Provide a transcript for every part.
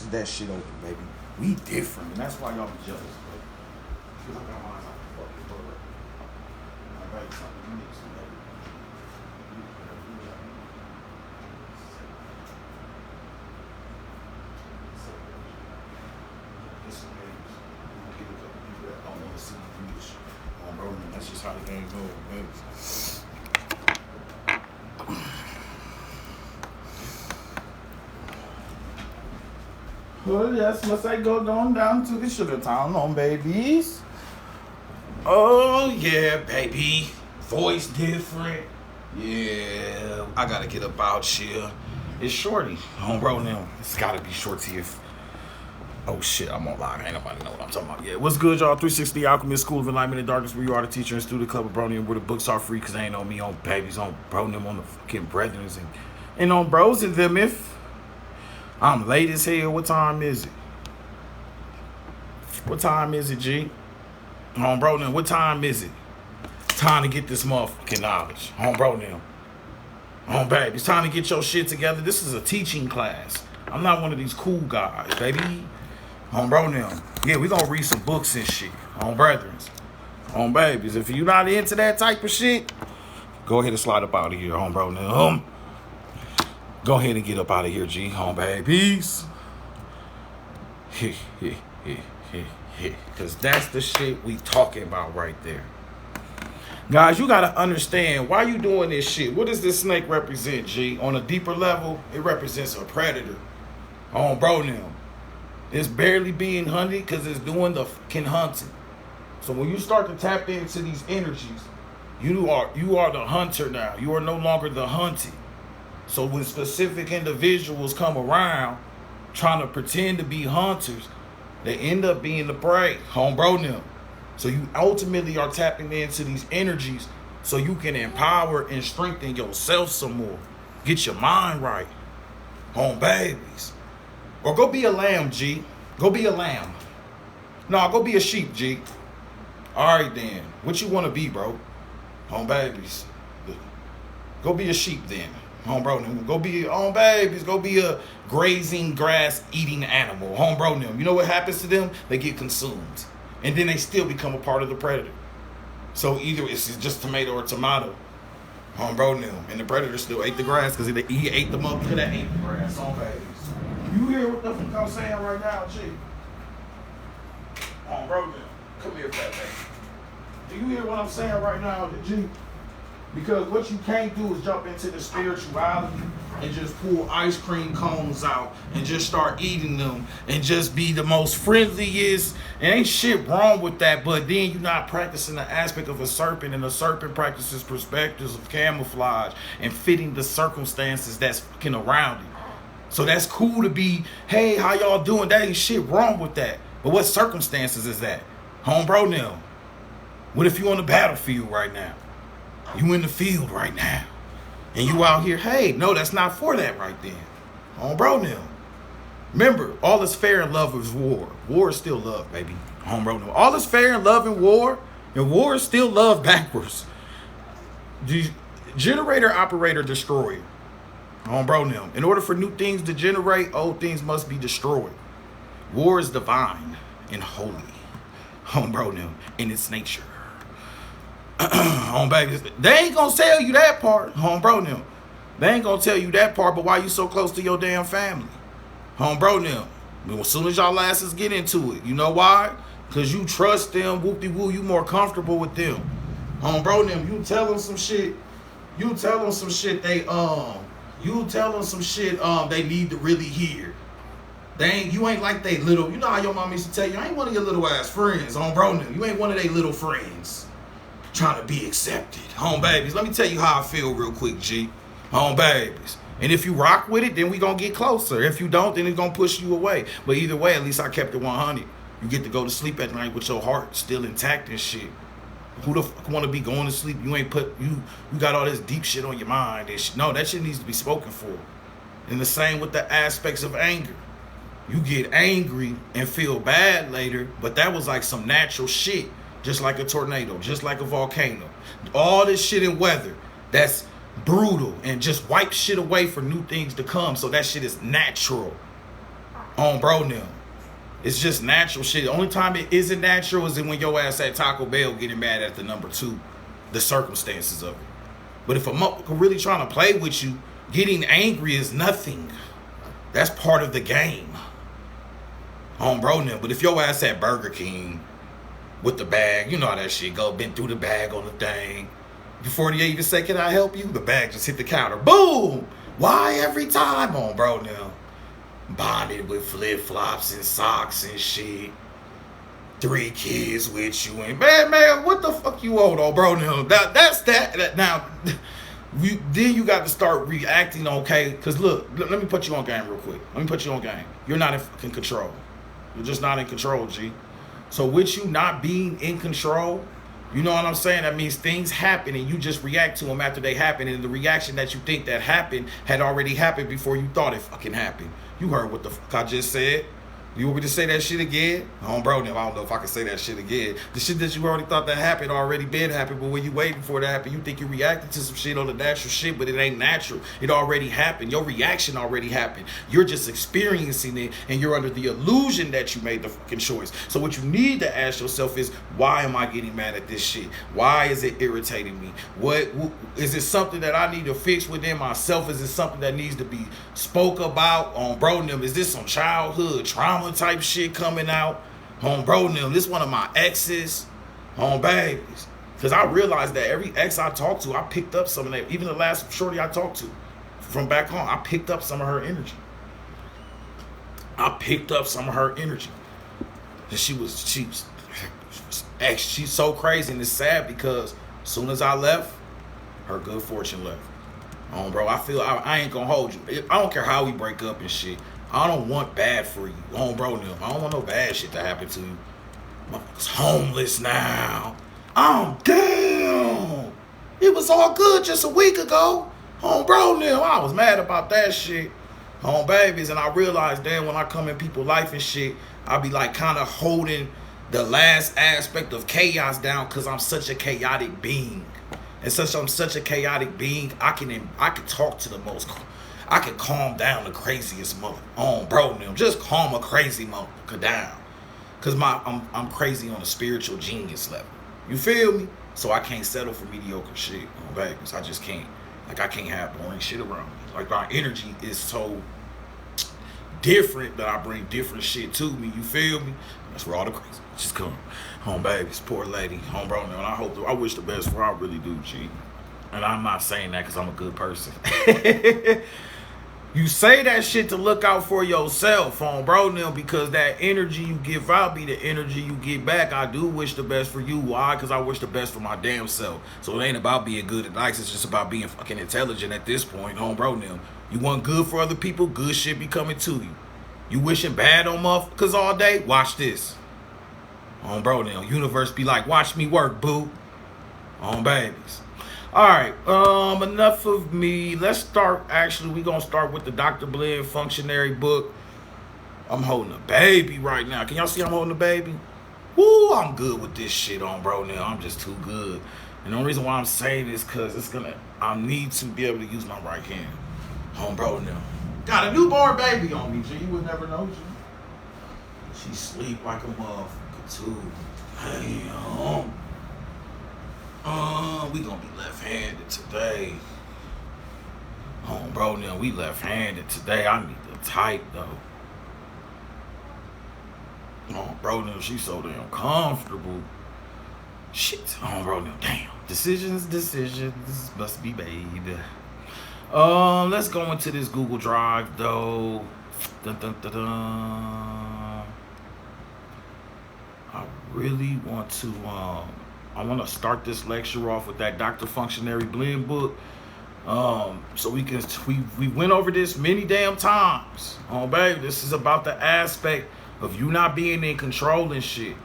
busted that shit open, baby. We different, and that's why y'all be jealous, baby. Because I got mine like a fucking bird. I write something you need to, baby. That's just how the game goes, baby. Well, yes, must I go down to the sugar town on babies? Oh, yeah, baby. Voice different. Yeah, I gotta get up out here. It's Shorty. On roll now. It's gotta be Shorty if... Oh, shit, I'm on live. Ain't nobody know what I'm talking about. Yeah, what's good, y'all? 360 Alchemist, School of Enlightenment and Darkness, where you are the teacher and student club of Bronium, where the books are free, because they ain't on me, on babies, on Bronium, on the fucking brethren, and on bros and them if... I'm late as hell. What time is it? What time is it, G? Bro, now, what time is it? Time to get this motherfucking knowledge. Bro, now. Baby, it's time to get your shit together. This is a teaching class. I'm not one of these cool guys, baby. Bro, now. Yeah, we gonna read some books and shit. Brethren. Babies. If you not into that type of shit, go ahead and slide up out of here, bro, now. Go ahead and get up out of here, G. Babies. Because that's the shit we talking about right there. Guys, you got to understand, why you doing this shit? What does this snake represent, G? On a deeper level, it represents a predator. Bro, now. It's barely being hunted because it's doing the fucking hunting. So when you start to tap into these energies, you are the hunter now. You are no longer the hunted. So when specific individuals come around trying to pretend to be hunters, they end up being the prey. Bro, now. So you ultimately are tapping into these energies so you can empower and strengthen yourself some more. Get your mind right. Babies. Or go be a lamb, G. Go be a lamb. No, go be a sheep, G. All right, then. What you want to be, bro? Babies. Go be a sheep, then. Bro, go be babies. Go be a grazing, grass-eating animal. Bro, you know what happens to them? They get consumed. And then they still become a part of the predator. So either it's just tomato or tomato. Bro, and the predator still ate the grass because he ate the motherfucker that ate the grass. Babies. You hear what the fuck I'm saying right now, G? Bro, come here, fat baby. Do you hear what I'm saying right now, G? Because what you can't do is jump into the spirituality and just pull ice cream cones out and just start eating them and just be the most friendliest. And ain't shit wrong with that, but then you're not practicing the aspect of a serpent, and the serpent practices perspectives of camouflage and fitting the circumstances that's fucking around it. So that's cool to be, hey, how y'all doing? That ain't shit wrong with that. But what circumstances is that? Bro, now. What if you on the battlefield right now? You in the field right now. And you out here, hey, no, that's not for that right then. Bro, now. Remember, all is fair in love is war. War is still love, baby. Bro, now. All is fair in love and war is still love backwards. Generator, operator, destroyer. Bro, now. In order for new things to generate, old things must be destroyed. War is divine and holy. Bro, now. In its nature. Babies, they ain't gonna tell you that part, bro. Now, they ain't gonna tell you that part. But why you so close to your damn family, bro? Now, as soon as y'all asses get into it, you know why? Cause you trust them. Whoop-de-woo, you more comfortable with them, bro. Now, you tell them some shit. You tell them some shit. You tell them some shit. They need to really hear. You ain't like they little. You know how your mom used to tell you, I ain't one of your little ass friends, bro. Now, you ain't one of they little friends. Trying to be accepted. Babies, let me tell you how I feel real quick, G. Babies. And if you rock with it, then we gonna get closer. If you don't, then it's gonna push you away. But either way, at least I kept it 100. You get to go to sleep at night with your heart still intact and shit. Who the fuck want to be going to sleep? You ain't you got all this deep shit on your mind and shit. No, that shit needs to be spoken for. And the same with the aspects of anger. You get angry and feel bad later, but that was like some natural shit. Just like a tornado, just like a volcano. All this shit in weather, that's brutal and just wipes shit away for new things to come. So that shit is natural. On bro now. It's just natural shit. The only time it isn't natural is when your ass at Taco Bell getting mad at the number 2, the circumstances of it. But if a motherfucker really trying to play with you, getting angry is nothing. That's part of the game. On bro now. But if your ass at Burger King with the bag, you know how that shit go, been through the bag on the thing. Before they even say, can I help you? The bag just hit the counter. Boom! Why every time? On bro now. Bonded with flip-flops and socks and shit. 3 kids with you. And man, what the fuck you owe though, bro? Now, that's that. Now, then you got to start reacting, okay? Because look, let me put you on game real quick. Let me put you on game. You're not in fucking control. You're just not in control, G. So with you not being in control, you know what I'm saying? That means things happen and you just react to them after they happen. And the reaction that you think that happened had already happened before you thought it fucking happened. You heard what the fuck I just said. You want me to say that shit again? Oh, bro, I don't know if I can say that shit again. The shit that you already thought that happened already been happened, but when you waiting for it to happen, you think you reacted to some shit on the natural shit, but it ain't natural. It already happened. Your reaction already happened. You're just experiencing it, and you're under the illusion that you made the fucking choice. So what you need to ask yourself is, why am I getting mad at this shit? Why is it irritating me? What is it something that I need to fix within myself? Is it something that needs to be spoke about on bro them? Is this some childhood trauma type shit coming out on bro them? This one of my exes on babies, because I realized that every ex I talked to, I picked up some of that. Even the last shorty I talked to from back home, I picked up some of her energy. And she's so crazy, and it's sad because as soon as I left, her good fortune left. Bro, I ain't gonna hold you. I don't care how we break up and shit. I don't want bad for you. Bro, no. I don't want no bad shit to happen to you. Motherfucker's homeless now. I'm down. It was all good just a week ago. Bro, no. I was mad about that shit. Babies. And I realized then when I come in people's life and shit, I be like kind of holding the last aspect of chaos down because I'm such a chaotic being. And since I'm such a chaotic being, I can talk to the most. I can calm down the craziest mother. Bro, them just calm a crazy motherfucker down. Cause I'm crazy on a spiritual genius level. You feel me? So I can't settle for mediocre shit, babies. I just can't. Like I can't have boring shit around me. Like my energy is so different that I bring different shit to me. You feel me? That's where all the crazy just come. Babies, poor lady, bro. And I wish the best for her. I really do, G. And I'm not saying that because I'm a good person. You say that shit to look out for yourself, bro, now, because that energy you give out be the energy you get back. I do wish the best for you. Why? Because I wish the best for my damn self. So it ain't about being good and nice. It's just about being fucking intelligent at this point, bro, now. You want good for other people, good shit be coming to you. You wishing bad on motherfuckers all day? Watch this. Bro, now. Universe be like, watch me work, boo. Babies. All right, enough of me. Let's start. Actually, we're going to start with the Dr. Blinn Functionary book. I'm holding a baby right now. Can y'all see I'm holding a baby? Woo, I'm good with this shit bro now. I'm just too good. And the only reason why I'm saying this because I need to be able to use my right hand. Bro now. Got a newborn baby on me, G. You would never know, G. She sleep like a motherfucker, too. Damn. We gonna be left-handed today. Bro, now we left-handed today. I need to type though. Bro, now she's so damn comfortable. Shit. Bro, now damn. Decisions must be made. Let's go into this Google Drive though. Dun, dun, dun, dun. I really want to I want to start this lecture off with that Dr. Functionary Blinn book. So we went over this many damn times. Baby, this is about the aspect of you not being in control and shit.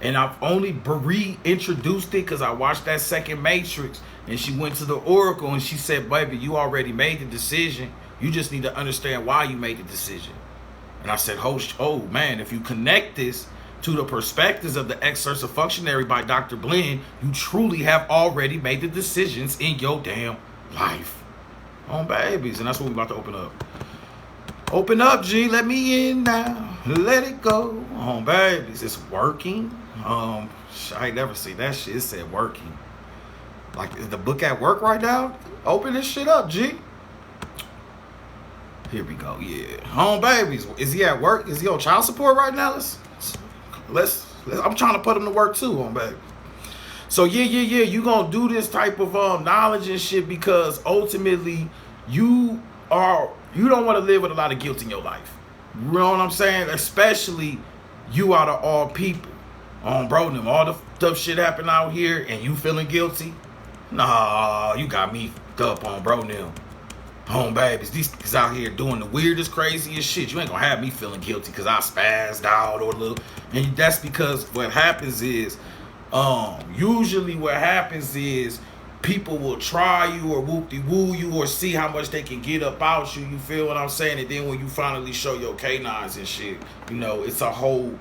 And I've only reintroduced it because I watched that second Matrix and she went to the Oracle and she said, baby, you already made the decision. You just need to understand why you made the decision. And I said, oh man, if you connect this to the perspectives of the excerpts of Functionary by Dr. Blinn, you truly have already made the decisions in your damn life. Babies. And that's what we're about to open up. Open up, G. Let me in now. Let it go. Babies. It's working. I ain't never seen that shit. It said working. Like, is the book at work right now? Open this shit up, G. Here we go. Yeah. Babies. Is he at work? Is he on child support right now? Let's I'm trying to put him to work too, baby. So yeah. You gonna do this type of knowledge and shit because ultimately you don't want to live with a lot of guilt in your life. You know what I'm saying? Especially you out of all people. Bro, them all the tough shit happen out here and you feeling guilty? Nah, you got me up on bro them. Babies, these niggas out here doing the weirdest, craziest shit. You ain't gonna have me feeling guilty because I spazzed out or a little. And that's because what happens is, usually what happens is people will try you or whoop-de-woo you or see how much they can get up out you. You feel what I'm saying? And then when you finally show your canines and shit, you know, it's a whole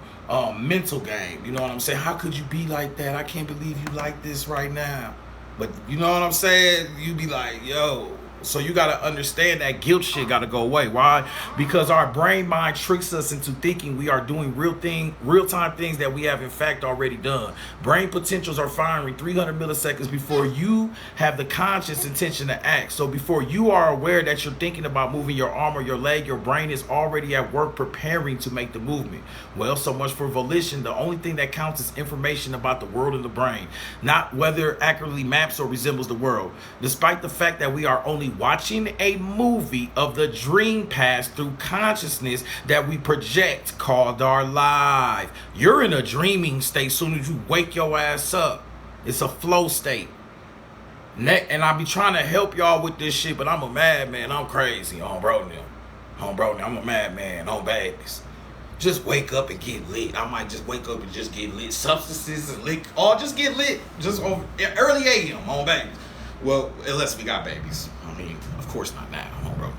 mental game. You know what I'm saying? How could you be like that? I can't believe you like this right now. But you know what I'm saying? You be like, yo. So you got to understand that guilt shit got to go away. Why? Because our brain mind tricks us into thinking we are doing real-time things that we have in fact already done. Brain potentials are firing 300 milliseconds before you have the conscious intention to act. So before you are aware that you're thinking about moving your arm or your leg, your brain is already at work preparing to make the movement. Well, so much for volition. The only thing that counts is information about the world in the brain, not whether it accurately maps or resembles the world. Despite the fact that we are only watching a movie of the dream past through consciousness that we project called our life. You're in a dreaming state soon as you wake your ass up. It's a flow state. And I be trying to help y'all with this shit, but I'm a madman. I'm crazy. Bro, I'm a madman. Babies. Just wake up and get lit. I might just wake up and just get lit. Substances and lit. Just get lit. Just on early AM, babies. Well, unless we got babies. I mean, of course not now, bro.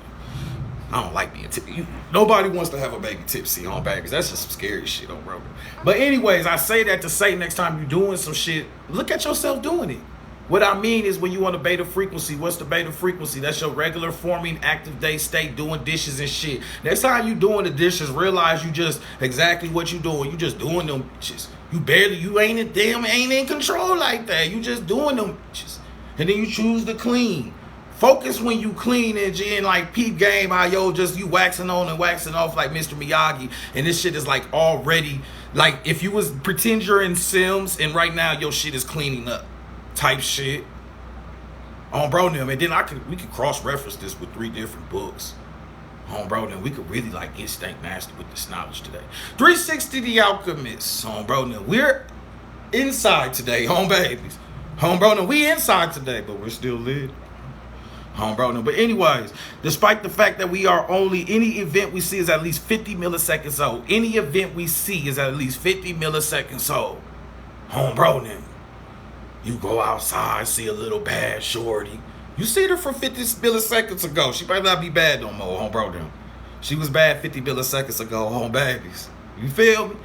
I don't like being tipsy. Nobody wants to have a baby tipsy on babies. That's just some scary shit, bro. But anyways, I say that to say next time you're doing some shit, look at yourself doing it. What I mean is when you want a beta frequency, what's the beta frequency? That's your regular forming active day state doing dishes and shit. Next time you doing the dishes, realize you just exactly what you doing. You just doing them dishes. You ain't in control like that. You just doing them dishes. And then you choose to clean. Focus when you clean and like peep game, just you waxing on and waxing off like Mr. Miyagi. And this shit is like already, like if you was pretend you're in Sims and right now your shit is cleaning up type shit. Bro, them. And then we could cross-reference this with 3 different books. Bro, then we could really like get stank nasty with this knowledge today. 360 the Alchemist. Bro, then we're inside today, babies. Bro, no, we inside today, but we're still lit. Bro, no. But anyways, despite the fact that any event we see is at least 50 milliseconds old. Any event we see is at least 50 milliseconds old. Bro, no. You go outside, see a little bad shorty. You see her from 50 milliseconds ago. She might not be bad no more, bro, no. She was bad 50 milliseconds ago, babies. You feel me?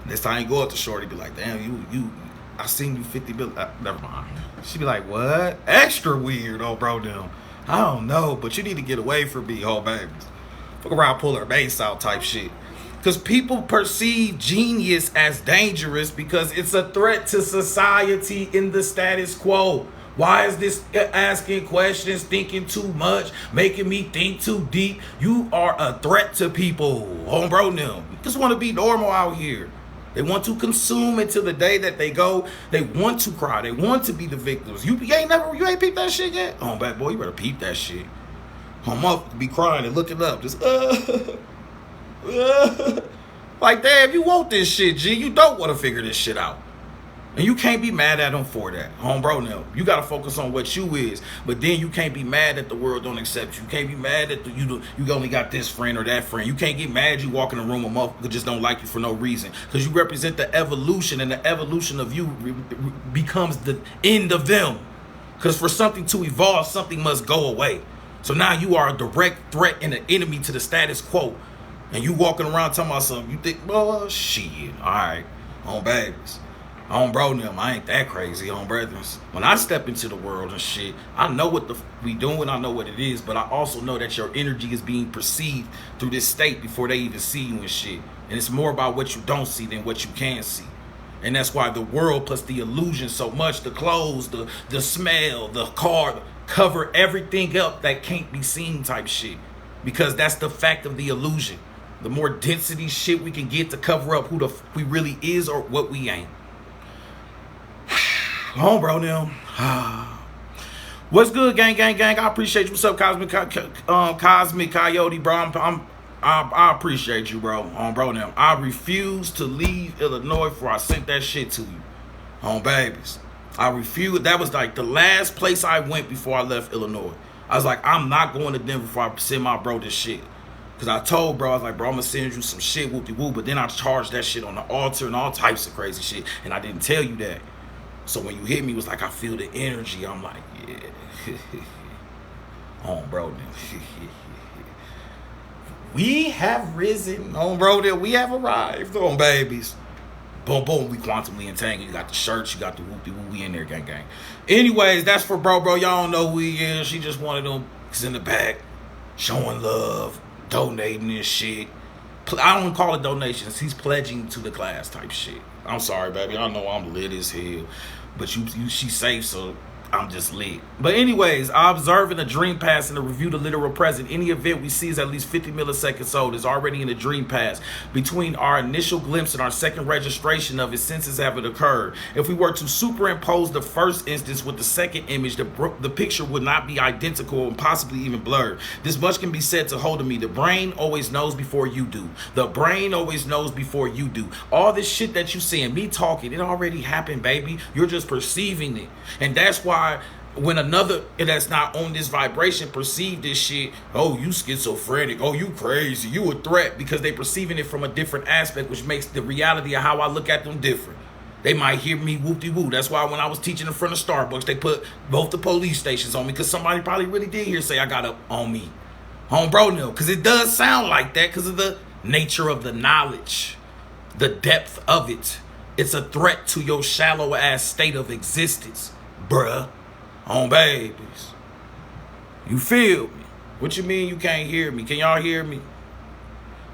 Next time you go up to shorty, be like, damn, you I seen you 50 bill. Never mind. She be like, what? Extra weird, bro, them. I don't know, but you need to get away from me, babies. Fuck around, pull her base out type shit. Because people perceive genius as dangerous because it's a threat to society in the status quo. Why is this asking questions, thinking too much, making me think too deep? You are a threat to people, bro, them. You just want to be normal out here. They want to consume until the day that they go. They want to cry. They want to be the victims. You ain't peeped that shit yet? Bad boy, you better peep that shit. Up, be crying and looking up. Just like, damn, you want this shit, G. You don't want to figure this shit out. And you can't be mad at them for that. Bro, no. You got to focus on what you is. But then you can't be mad that the world don't accept you. You can't be mad that you only got this friend or that friend. You can't get mad you walk in a room, a motherfucker just don't like you for no reason. Because you represent the evolution, and the evolution of you becomes the end of them. Because for something to evolve, something must go away. So now you are a direct threat and an enemy to the status quo. And you walking around talking about something. You think, shit. All right. Babies. On bro them, I ain't that crazy, on brothers. When I step into the world and shit, I know what we doing, I know what it is, but I also know that your energy is being perceived through this state before they even see you and shit. And it's more about what you don't see than what you can see. And that's why the world plus the illusion so much, the clothes, the smell, the car, cover everything up that can't be seen type shit. Because that's the fact of the illusion. The more density shit we can get to cover up who we really is or what we ain't. On bro now. What's good, gang? I appreciate you. What's up, Cosmic Coyote, bro? I appreciate you, bro. On bro now. I refuse to leave Illinois before I sent that shit to you. On babies. I refuse. That was like the last place I went before I left Illinois. I was like, I'm not going to Denver before I send my bro this shit. Because I told bro, I was like, bro, I'm going to send you some shit, whoop-de-whoop. But then I charged that shit on the altar and all types of crazy shit. And I didn't tell you that. So when you hit me, it was like, I feel the energy. I'm like, yeah. On bro, we have risen. On bro, we have arrived. On babies. Boom, boom, we quantumly entangled. You got the shirts, you got the whoop-de-whoop. We in there, gang. Anyways, that's for bro. Y'all don't know who he is. She just one of them. He's in the back, showing love, donating and shit. I don't call it donations. He's pledging to the class type shit. I'm sorry, baby. I know I'm lit as hell. But she's safe, so I'm just lit. But anyways, I observe in a dream past and review the literal present. Any event we see is at least 50 milliseconds old, is already in the dream past. Between our initial glimpse and our second registration of it, senses have it occurred. If we were to superimpose the first instance with the second image, the picture would not be identical and possibly even blurred. This much can be said to hold of me. The brain always knows before you do. The brain always knows before you do. All this shit that you seeing, me talking, it already happened, baby. You're just perceiving it. And that's why when another that's not on this vibration perceive this shit, oh, you schizophrenic, oh, you crazy, you a threat, because they perceiving it from a different aspect, which makes the reality of how I look at them different. They might hear me whoop-de-woo. That's why when I was teaching in front of Starbucks, they put both the police stations on me, because somebody probably really did hear say I got up on me. On bro, no, because it does sound like that because of the nature of the knowledge, the depth of it. It's a threat to your shallow ass state of existence, bruh. On babies. You feel me? What you mean you can't hear me? Can y'all hear me?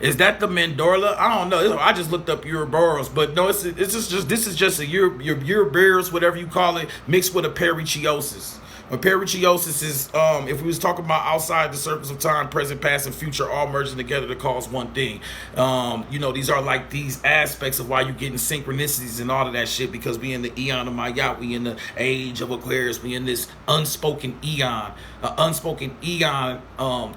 Is that the mandorla? I don't know. I just looked up Ouroboros, but no, this is just a Ouroboros, whatever you call it, mixed with a perichiosis. A perichiosis is, if we was talking about outside the surface of time, present, past, and future, all merging together to cause one thing. These are like these aspects of why you're getting synchronicities and all of that shit, because we in the eon of Mayat, we in the age of Aquarius, we in this unspoken eon. Unspoken eon,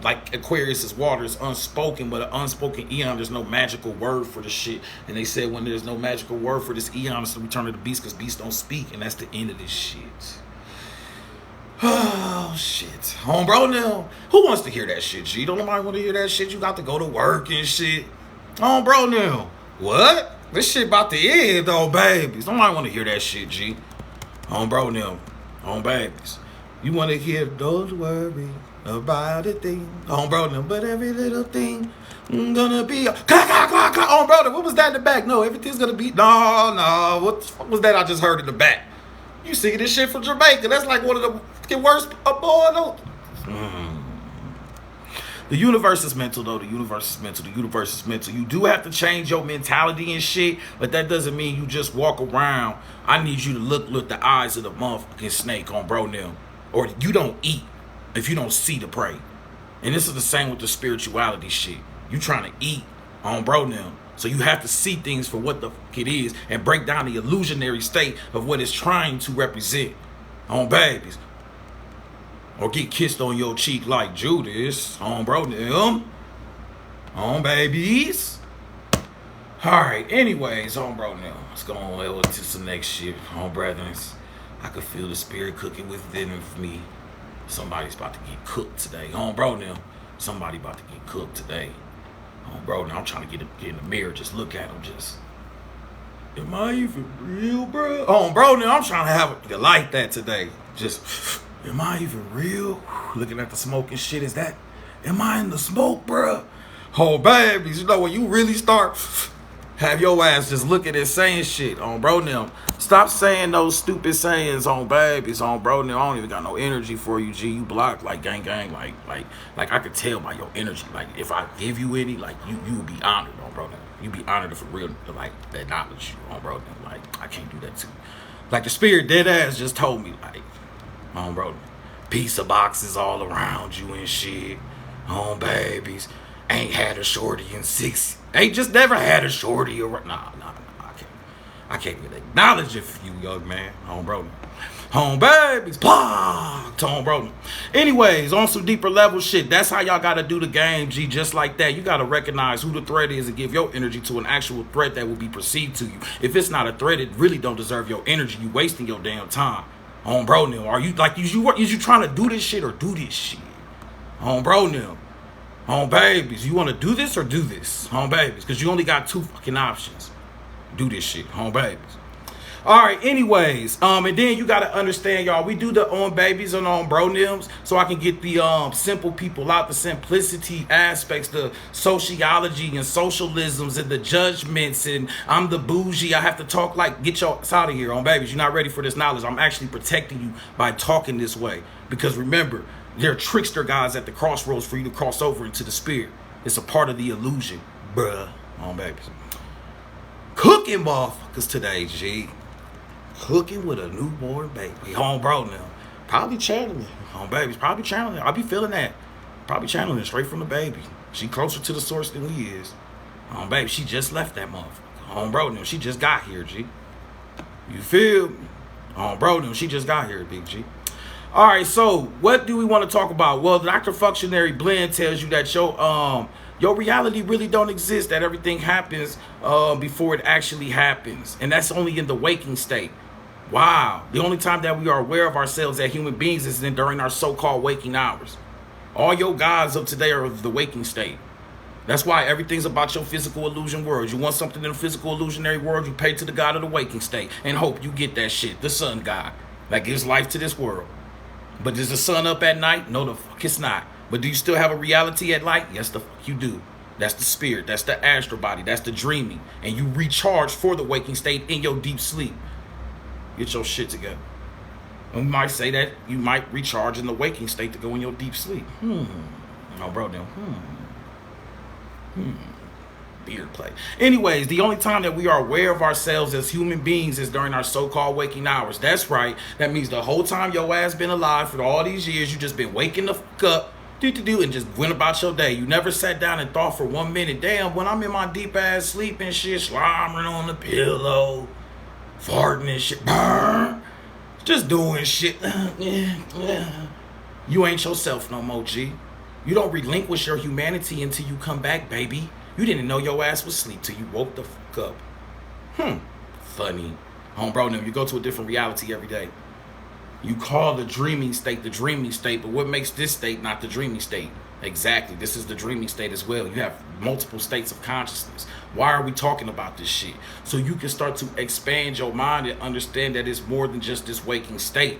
like Aquarius is water, is unspoken, but an unspoken eon, there's no magical word for the shit. And they said when there's no magical word for this eon, it's the return of the beast, because beasts don't speak, and that's the end of this shit. Oh, shit. Home bro now. Who wants to hear that shit, G? Don't nobody want to hear that shit? You got to go to work and shit. Home bro now. What? This shit about to end, though, babies. Nobody want to hear that shit, G. Home bro now. Home babies. You want to hear, don't worry about a thing. Home bro now. But every little thing gonna be a clack, clack, clack, clack. Home bro now. What was that in the back? No, everything's gonna be. No. What the fuck was that I just heard in the back? You see this shit from Jamaica. That's like one of the fucking worst boy. The universe is mental, though. The universe is mental. The universe is mental. You do have to change your mentality and shit, but that doesn't mean you just walk around. I need you to look the eyes of the motherfucking snake on bro now. Or you don't eat if you don't see the prey. And this is the same with the spirituality shit. You trying to eat on bro now. So you have to see things for what the fuck it is and break down the illusionary state of what it's trying to represent on babies. Or get kissed on your cheek like Judas on bro them. On babies. Alright, anyways, on bro now. Let's go on over to some next shit. On brethren. I could feel the spirit cooking within me. Somebody's about to get cooked today. On bro now. Somebody about to get cooked today. Oh, bro, now I'm trying to get in the mirror, just look at him, just, am I even real, bro? Oh, bro, now I'm trying to have it like that today. Just, am I even real? Looking at the smoke and shit, am I in the smoke, bro? Oh, babies, you know, when you really start, have your ass just looking and saying shit. Oh, bro, now, Stop saying those stupid sayings on babies, on bro. I don't even got no energy for you, G. You block like gang, like I could tell by your energy. Like if I give you any, like you would be honored, on bro. You be honored for real, like acknowledge you, on bro. Like I can't do that too. Like the spirit dead ass just told me, like, on bro, pizza boxes all around you and shit, on babies. Ain't had a shorty in 6. Ain't just never had a shorty around. Nah. I can't even acknowledge it for you, young man. Home bro. Home babies. Blocked. Home bro. Anyways, on some deeper level shit. That's how y'all got to do the game, G. Just like that. You got to recognize who the threat is and give your energy to an actual threat that will be perceived to you. If it's not a threat, it really don't deserve your energy. You wasting your damn time. Home bro now. Are you like, is you trying to do this shit or do this shit? Home bro now. Home babies. You want to do this or do this? Home babies. Because you only got 2 fucking options. Do this shit, home babies. All right, anyways, and then you gotta understand, y'all, we do the on babies and on bronims so I can get the simple people out, the simplicity aspects, the sociology and socialisms and the judgments, and I'm the bougie. I have to talk like, get your out of here, on babies. You're not ready for this knowledge. I'm actually protecting you by talking this way, because remember, there are trickster guys at the crossroads for you to cross over into the spirit. It's a part of the illusion, bruh, on babies. Cooking motherfuckers today, G. Cooking with a newborn baby. Home bro now. Probably channeling. Home babies. Probably channeling. I be feeling that. Probably channeling it straight from the baby. She closer to the source than we is. Home baby, she just left that motherfucker. Home bro now. She just got here, G. You feel me? Home bro now. She just got here, Big G. All right, so what do we want to talk about? Well, Dr. Functionary Blend tells you that your reality really don't exist, that everything happens before it actually happens. And that's only in the waking state. Wow. The only time that we are aware of ourselves as human beings is during our so-called waking hours. All your gods of today are of the waking state. That's why everything's about your physical illusion world. You want something in the physical illusionary world, you pay to the god of the waking state and hope you get that shit, the sun god, that gives life to this world. But is the sun up at night? No, the fuck it's not. But do you still have a reality at light? Yes, the fuck you do. That's the spirit. That's the astral body. That's the dreaming. And you recharge for the waking state in your deep sleep. Get your shit together. And we might say that you might recharge in the waking state to go in your deep sleep. No, bro, now. Beard play. Anyways, the only time that we are aware of ourselves as human beings is during our so-called waking hours. That's right. That means the whole time your ass been alive for all these years, you just been waking the fuck up, and just went about your day. You never sat down and thought for 1 minute, damn, when I'm in my deep ass sleep and shit, slumbering on the pillow, farting and shit, just doing shit. You ain't yourself no more, G. You don't relinquish your humanity until you come back, baby. You didn't know your ass was asleep till you woke the fuck up. Funny. Home bro, now you go to a different reality every day. You call the dreaming state, but what makes this state not the dreaming state? Exactly. This is the dreaming state as well. You have multiple states of consciousness. Why are we talking about this shit? So you can start to expand your mind and understand that it's more than just this waking state.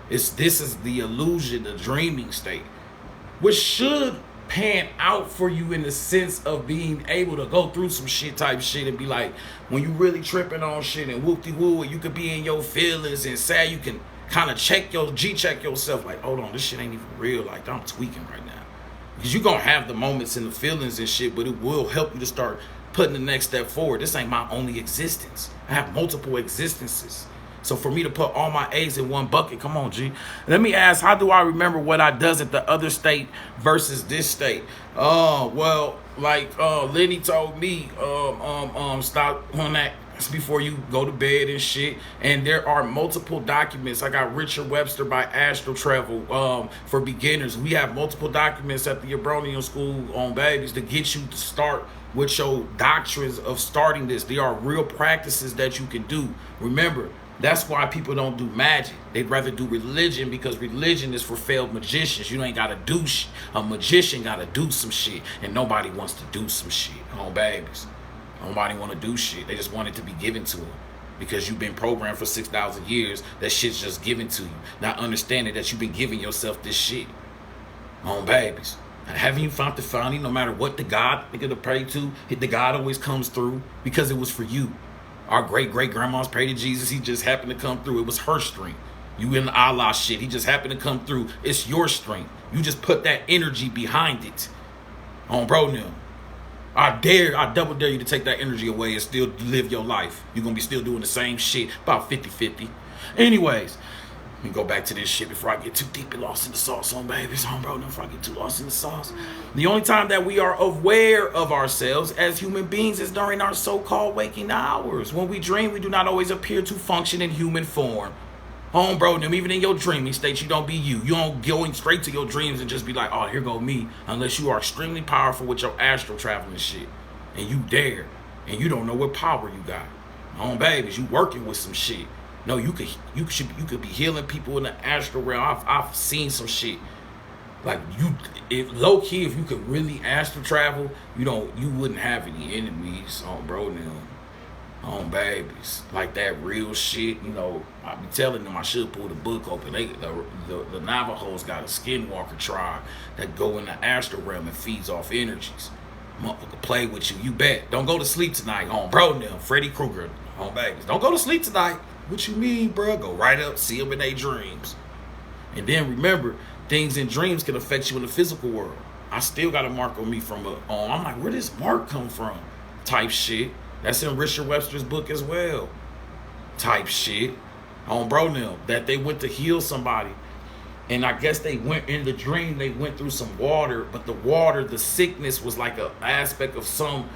This is the illusion, the dreaming state, which should pan out for you in the sense of being able to go through some shit type shit and be like, when you really tripping on shit and whoop-de-woo, and you could be in your feelings and sad, you can kind of check yourself like, hold on, this shit ain't even real. Like, I'm tweaking right now. Because you're going to have the moments and the feelings and shit, but it will help you to start putting the next step forward. This ain't my only existence. I have multiple existences. So for me to put all my eggs in one bucket, come on, G. Let me ask, how do I remember what I does at the other state versus this state? Well, like Lenny told me, stop on that before you go to bed and shit. And there are multiple documents. I got Richard Webster by Astral Travel for beginners. We have multiple documents at the Abronian School on babies to get you to start with your doctrines of starting this. There are real practices that you can do. Remember, that's why people don't do magic. They'd rather do religion, because religion is for failed magicians. You ain't got to do shit. A magician got to do some shit, and nobody wants to do some shit. On babies. Nobody want to do shit. They just want it to be given to them, because you've been programmed for 6,000 years. That shit's just given to you. Not understanding that you've been giving yourself this shit. On babies. And haven't you found the founding? No matter what the God nigga to pray to, the God always comes through, because it was for you. Our great-great-grandmas prayed to Jesus. He just happened to come through. It was her strength. You in Allah shit. He just happened to come through. It's your strength. You just put that energy behind it. On bro now. I double dare you to take that energy away and still live your life. You're going to be still doing the same shit. About 50-50. Anyways, let me go back to this shit before I get too deep and lost in the sauce on babies. On bro, before I get too lost in the sauce. The only time that we are aware of ourselves as human beings is during our so-called waking hours. When we dream, we do not always appear to function in human form. Home, bro, even in your dreaming state, you don't be you. You don't go in straight to your dreams and just be like, oh, here go me. Unless you are extremely powerful with your astral traveling shit. And you dare. And you don't know what power you got. Home, babies, you working with some shit. No, you could be healing people in the astral realm. I've seen some shit. Like low key, if you could really astral travel, you wouldn't have any enemies. Home, bro, on babies, like that real shit. I be telling them I should pull the book open. The Navajos got a skinwalker tribe that go in the astral realm and feeds off energies. Motherfucker play with you, you bet. Don't go to sleep tonight, on bro now. Freddy Krueger, on babies. Don't go to sleep tonight. What you mean, bro? Go right up, see them in their dreams. And then remember, things in dreams can affect you in the physical world. I still got a mark on me from I'm like, where does mark come from? Type shit. That's in Richard Webster's book as well. Type shit. On bro now, that they went to heal somebody. And I guess they went in the dream, they went through some water, but the sickness was like an aspect of some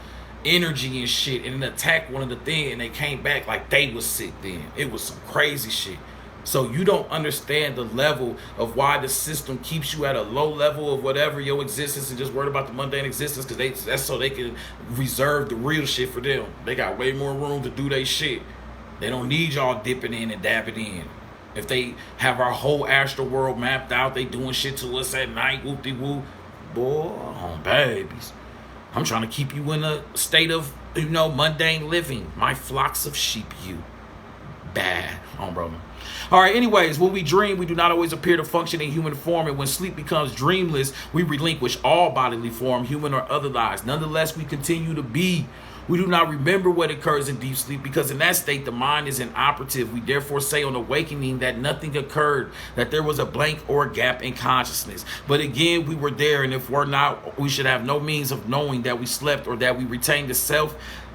energy and shit, and it attacked one of the things, and they came back like they was sick then. It was some crazy shit. So you don't understand the level of why the system keeps you at a low level of whatever your existence and just worried about the mundane existence, because that's so they can reserve the real shit for them. They got way more room to do their shit. They don't need y'all dipping in and dabbing in. If they have our whole astral world mapped out, they doing shit to us at night, whoop-de-whoop. Boy, babies. I'm trying to keep you in a state of, mundane living. My flocks of sheep, you. Bad. Bro. All right, anyways, when we dream, we do not always appear to function in human form, and when sleep becomes dreamless, we relinquish all bodily form, human or otherwise. Nonetheless, we continue to be. We do not remember what occurs in deep sleep, because in that state, the mind is inoperative. We therefore say on awakening that nothing occurred, that there was a blank or a gap in consciousness. But again, we were there, and if we're not, we should have no means of knowing that we slept or that we retained the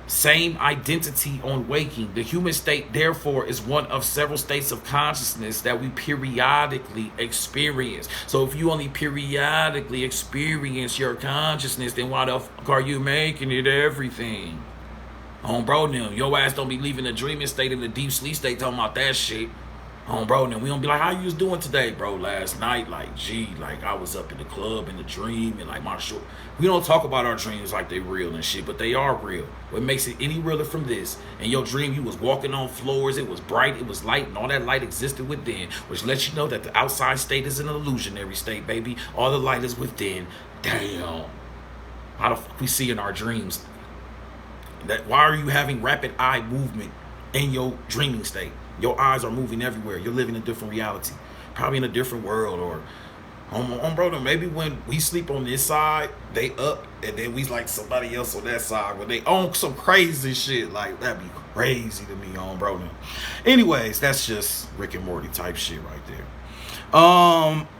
same identity on waking. The human state, therefore, is one of several states of consciousness that we periodically experience. So if you only periodically experience your consciousness, then why the fuck are you making it everything? Bro, your ass don't be leaving the dreaming state and the deep sleep state talking about that shit. Bro, we don't be like, how you was doing today, bro? Last night, I was up in the club in the dream, and my short. We don't talk about our dreams like they real and shit, but they are real. What makes it any realer from this? In your dream, you was walking on floors, it was bright, it was light, and all that light existed within, which lets you know that the outside state is an illusionary state, baby. All the light is within. Damn. How the fuck we see in our dreams? Why are you having rapid eye movement in your dreaming state? Your eyes are moving everywhere. You're living in a different reality. Probably in a different world. Or, bro, maybe when we sleep on this side, they up, and then we like somebody else on that side when they own some crazy shit. Like, that'd be crazy to me, bro. Anyways, that's just Rick and Morty type shit right there.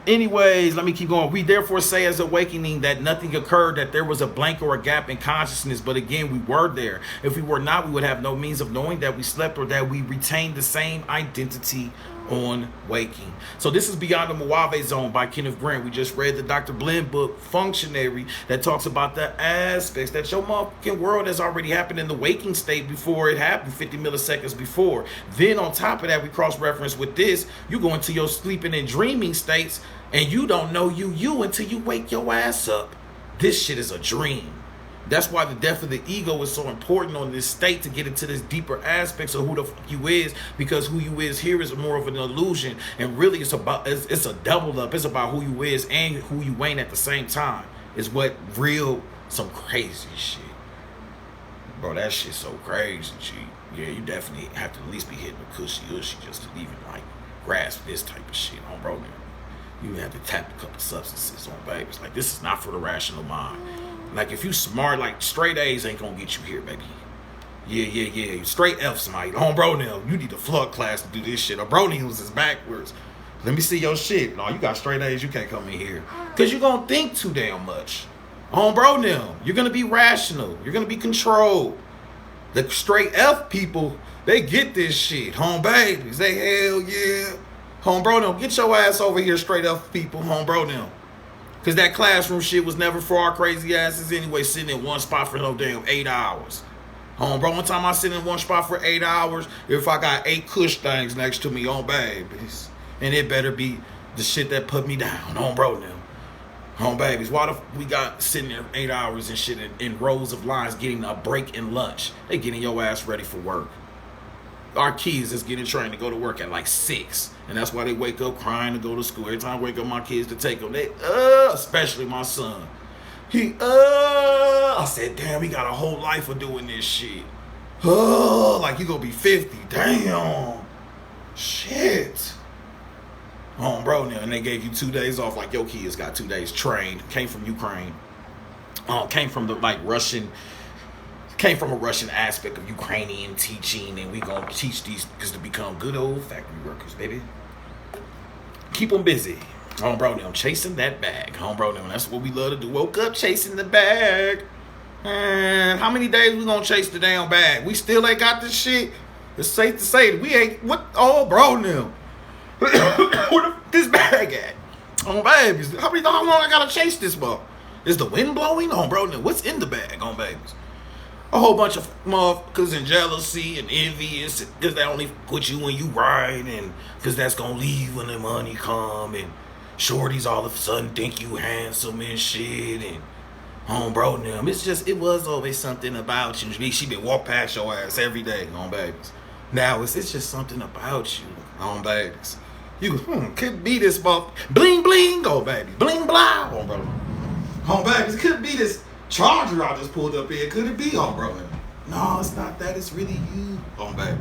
Anyways, let me keep going. We therefore say as awakening that nothing occurred, that there was a blank or a gap in consciousness, but again, we were there. If we were not, we would have no means of knowing that we slept or that we retained the same identity on waking. So this is Beyond the Mojave Zone by Kenneth Grant. We just read the Dr. Blinn book, Functionary, that talks about the aspects that your motherfucking world has already happened in the waking state before it happened, 50 milliseconds before. Then on top of that, we cross-reference with this. You go into your sleeping and dreaming states, and you don't know you until you wake your ass up. This shit is a dream. That's why the death of the ego is so important on this state, to get into this deeper aspects of who the fuck you is, because who you is here is more of an illusion, and really it's a double up. It's about who you is and who you ain't at the same time. Is what some crazy shit. Bro, that shit's so crazy, G. Yeah, you definitely have to at least be hitting a cushy just to even grasp this type of shit bro. You have to tap a couple substances on babies. This is not for the rational mind. If you smart, straight A's ain't gonna get you here, baby. Yeah. Straight F's, mate. On bro now. You need to flood class to do this shit. A brony was backwards. Let me see your shit. No, you got straight A's. You can't come in here. Because you're going to think too damn much. On bro now. You're going to be rational. You're going to be controlled. The straight F people, they get this shit. Home babies. They hell yeah. Home bro now. Get your ass over here, straight F people. Home bro now. Because that classroom shit was never for our crazy asses anyway, sitting in one spot for no damn 8 hours. Home, bro, one time I sit in one spot for 8 hours, if I got 8 cush things next to me, on babies. And it better be the shit that put me down. Home, bro, now. Home, babies. Why the we got sitting there 8 hours and shit in rows of lines getting a break and lunch? They getting your ass ready for work. Our kids is getting trained to go to work at like 6. And that's why they wake up crying to go to school. Every time I wake up my kids to take them, they, especially my son. I said, damn, he got a whole life of doing this shit. Like you gonna be 50. Damn. Shit. Bro, now, and they gave you 2 days off. Like your kids got 2 days trained. Came from Ukraine. Came from the came from a Russian aspect of Ukrainian teaching, and we gonna teach these because to become good old factory workers, baby. Keep them busy. Bro, them chasing that bag. Bro, them, that's what we love to do. Woke up chasing the bag. And how many days we gonna chase the damn bag? We still ain't got this shit. It's safe to say we ain't. What? Oh, bro, them. Where this bag at? Babies. How long I gotta chase this ball? Is the wind blowing? Bro, them. What's in the bag? Babies. A whole bunch of motherfuckers and jealousy and envy because they only put you when you ride, and because that's gonna leave when the money come, and shorties all of a sudden think you handsome and shit, and bro them. It's just, it was always something about you. She been walk past your ass every day, babies. Now it's just something about you, babies. You could be this bling bling, baby, bling blah, bro. Babies, could be this Charger I just pulled up in. Could it be, bro? No, it's not that. It's really you, baby.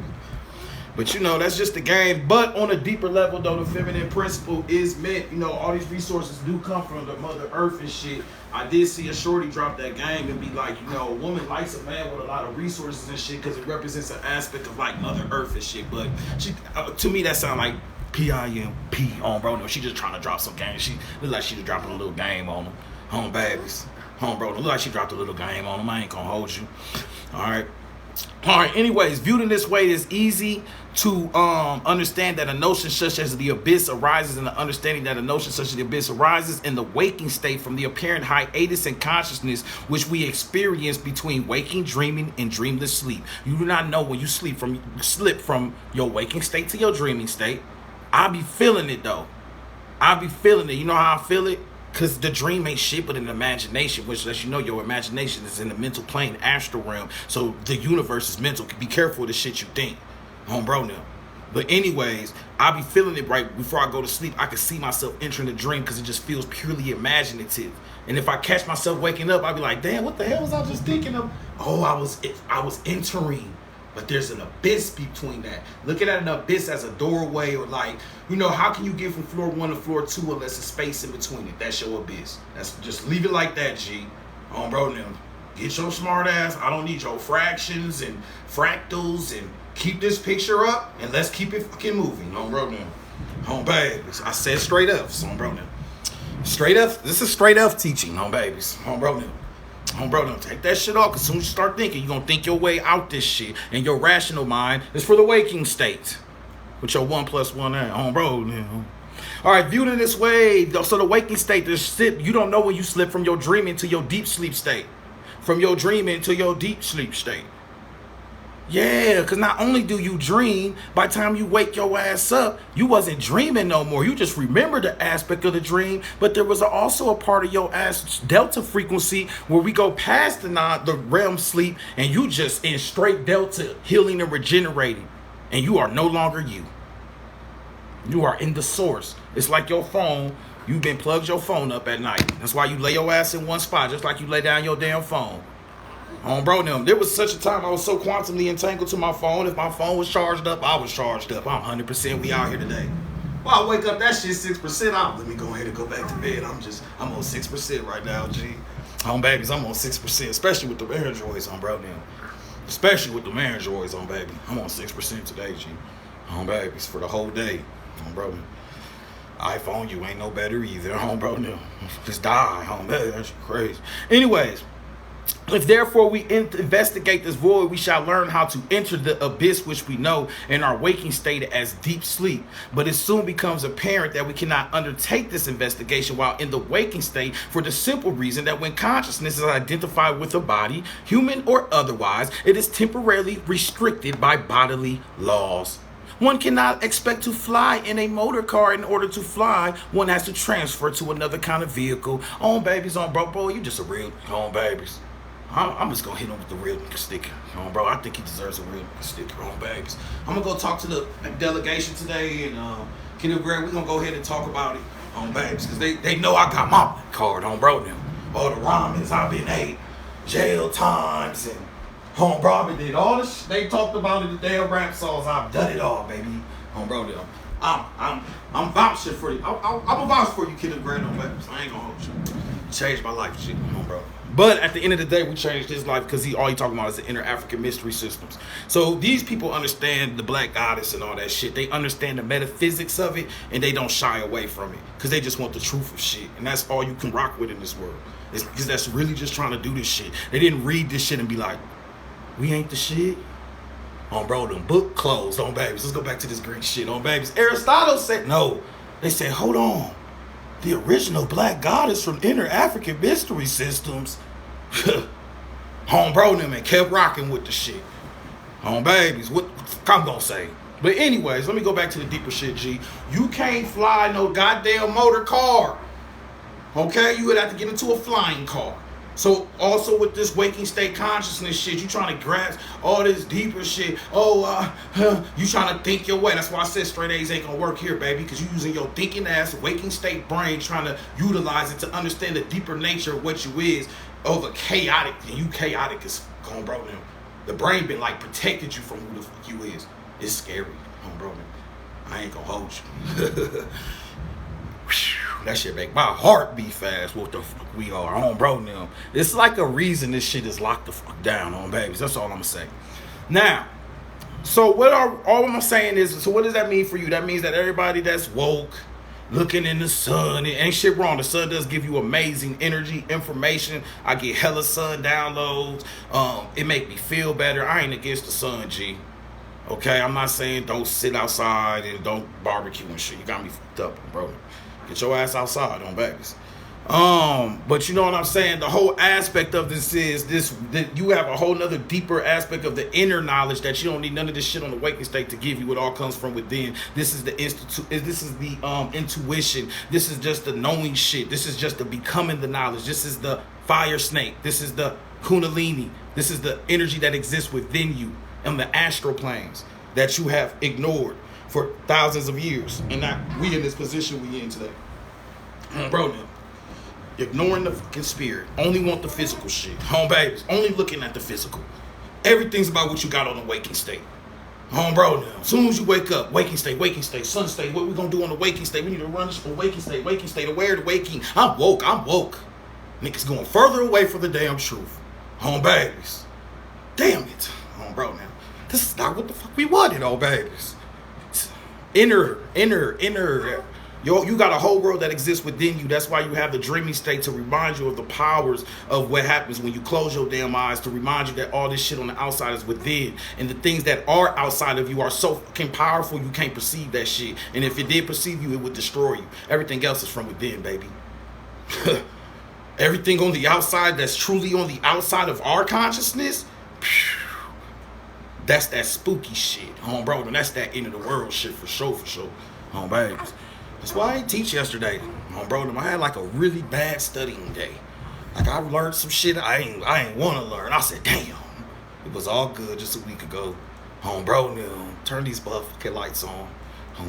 But that's just the game. But on a deeper level, though, the feminine principle is meant. All these resources do come from the Mother Earth and shit. I did see a shorty drop that game and be like, a woman likes a man with a lot of resources and shit because it represents an aspect of like Mother Earth and shit. But she, to me, that sound like PIMP bro. No, she just trying to drop some game. She look like she just dropping a little game on them, babies. Bro, look like she dropped a little game on them. I ain't gonna hold you. All right. Anyways, viewed in this way, it's easy to understand that a notion such as the abyss arises, and the understanding that a notion such as the abyss arises in the waking state from the apparent hiatus in consciousness which we experience between waking, dreaming, and dreamless sleep. You do not know when you slip from your waking state to your dreaming state. I be feeling it though. I be feeling it. You know how I feel it? Because the dream ain't shit but an imagination, which lets you know your imagination is in the mental plane, astral realm. So the universe is mental. Be careful of the shit you think. Bro, now. But anyways, I be feeling it right before I go to sleep. I can see myself entering the dream because it just feels purely imaginative. And if I catch myself waking up, I'll be like, damn, what the hell was I just thinking of? I was entering. But there's an abyss between that. Looking at an abyss as a doorway, or like, how can you get from floor 1 to floor 2 unless there's space in between it? That's your abyss. That's just leave it like that, G. Bro, now get your smart ass. I don't need your fractions and fractals, and keep this picture up and let's keep it fucking moving. Bro, now. Babies. I said straight up. Bro, now. Straight up. This is straight up teaching. Babies. Bro, now. Bro, don't take that shit off. As soon as you start thinking, you're going to think your way out this shit. And your rational mind is for the waking state. With your 1 + 1 there. Bro. All right, viewed in this way. So the waking state, you don't know when you slip from your dreaming to your deep sleep state. From your dreaming to your deep sleep state. Yeah, because not only do you dream, by the time you wake your ass up, you wasn't dreaming no more. You just remember the aspect of the dream, but there was also a part of your ass delta frequency where we go past the REM sleep, and you just in straight delta healing and regenerating, and you are no longer you. You are in the source. It's like your phone. You've been plugged your phone up at night. That's why you lay your ass in one spot, just like you lay down your damn phone. Bro, there was such a time I was so quantumly entangled to my phone. If my phone was charged up, I was charged up. I'm 100%. We out here today. Well, I wake up, that shit 6% out. Let me go ahead and go back to bed. I'm on 6% right now, G. Babies, I'm on 6%, especially with the Androids bro, now. Especially with the Androids on, baby. I'm on 6% today, G. On, babies, for the whole day. On, bro. iPhone, you ain't no better either. On, bro. No. Just die. On, baby. That's crazy. Anyways. If therefore we investigate this void, we shall learn how to enter the abyss which we know in our waking state as deep sleep. But it soon becomes apparent that we cannot undertake this investigation while in the waking state, for the simple reason that when consciousness is identified with a body, human or otherwise, it is temporarily restricted by bodily laws. One cannot expect to fly in a motor car. In order to fly, one has to transfer to another kind of vehicle. On, babies, on, bro, you just a real on, babies. I'm just gonna hit him with the real nigga sticker. Bro, I think he deserves a real nigga sticker. On, babies. I'm gonna go talk to the delegation today, and Kenneth Gray, we're gonna go ahead and talk about it on, babies, because they know I got my card on, bro. Now all the ramens I've been ate, jail times, and home, bro, I did all this. They talked about it in the damn rap songs. I've done it all, baby. Home, bro, I'm vouching for you. I'm a vouch for you, Kenneth Gray, on, babies. I ain't gonna hold you. Changed my life, shit, home, bro. But at the end of the day, we changed his life because all he talking about is the inner African mystery systems. So these people understand the black goddess and all that shit. They understand the metaphysics of it, and they don't shy away from it because they just want the truth of shit. And that's all you can rock with in this world. It's because that's really just trying to do this shit. They didn't read this shit and be like, we ain't the shit. On, bro, them book closed. On, babies. Let's go back to this Greek shit. On, babies. Aristotle said no. They said, hold on. The original black goddess from inner African mystery systems. Home, bro, them and kept rocking with the shit. Home, babies. What I'm gonna say? But anyways, let me go back to the deeper shit, G. You can't fly no goddamn motor car. Okay? You would have to get into a flying car. So also with this waking state consciousness shit, you trying to grasp all this deeper shit. You trying to think your way. That's why I said straight A's ain't gonna work here, baby, because you using your thinking ass waking state brain trying to utilize it to understand the deeper nature of what you is over chaotic. And you chaotic is going, bro. Now, the brain been like protected you from who the fuck you is. It's scary, bro. I ain't gonna hold you. That shit make my heart beat fast. What the fuck we are on, bro, now. It's like a reason this shit is locked the fuck down on, babies. That's all I'm gonna say. Now, so all I'm saying is, so what does that mean for you? That means that everybody that's woke, looking in the sun, it ain't shit wrong. The sun does give you amazing energy, information. I get hella sun downloads. It make me feel better. I ain't against the sun, G. Okay, I'm not saying don't sit outside and don't barbecue and shit. You got me fucked up, bro. Get your ass outside on, babies. But you know what I'm saying? The whole aspect of this is that you have a whole nother deeper aspect of the inner knowledge that you don't need none of this shit on the waking state to give you. It all comes from within. This is the intuition. This is just the knowing shit. This is just the becoming the knowledge. This is the fire snake. This is the kundalini. This is the energy that exists within you and the astral planes that you have ignored for thousands of years, and now we in this position we in today. Bro, now, ignoring the fucking spirit, only want the physical shit. Home, babies, only looking at the physical. Everything's about what you got on the waking state. Home, bro, now, as soon as you wake up, waking state, sun state, what we gonna do on the waking state? We need to run this for waking state, aware of the waking. I'm woke. Niggas going further away from the damn truth. Home, babies. Damn it. Home, bro, now. This is not what the fuck we wanted, all babies. Inner. You got a whole world that exists within you. That's why you have the dreaming state, to remind you of the powers of what happens when you close your damn eyes, to remind you that all this shit on the outside is within. And the things that are outside of you are so fucking powerful, you can't perceive that shit. And if it did perceive you, it would destroy you. Everything else is from within, baby. Everything on the outside that's truly on the outside of our consciousness, that's that spooky shit, bro. And that's that end of the world shit for sure, babies. That's why I didn't teach yesterday, bro. I had like a really bad studying day. Like I learned some shit I ain't want to learn. I said, damn, it was all good just a week ago, bro. Now turn these fucking lights on,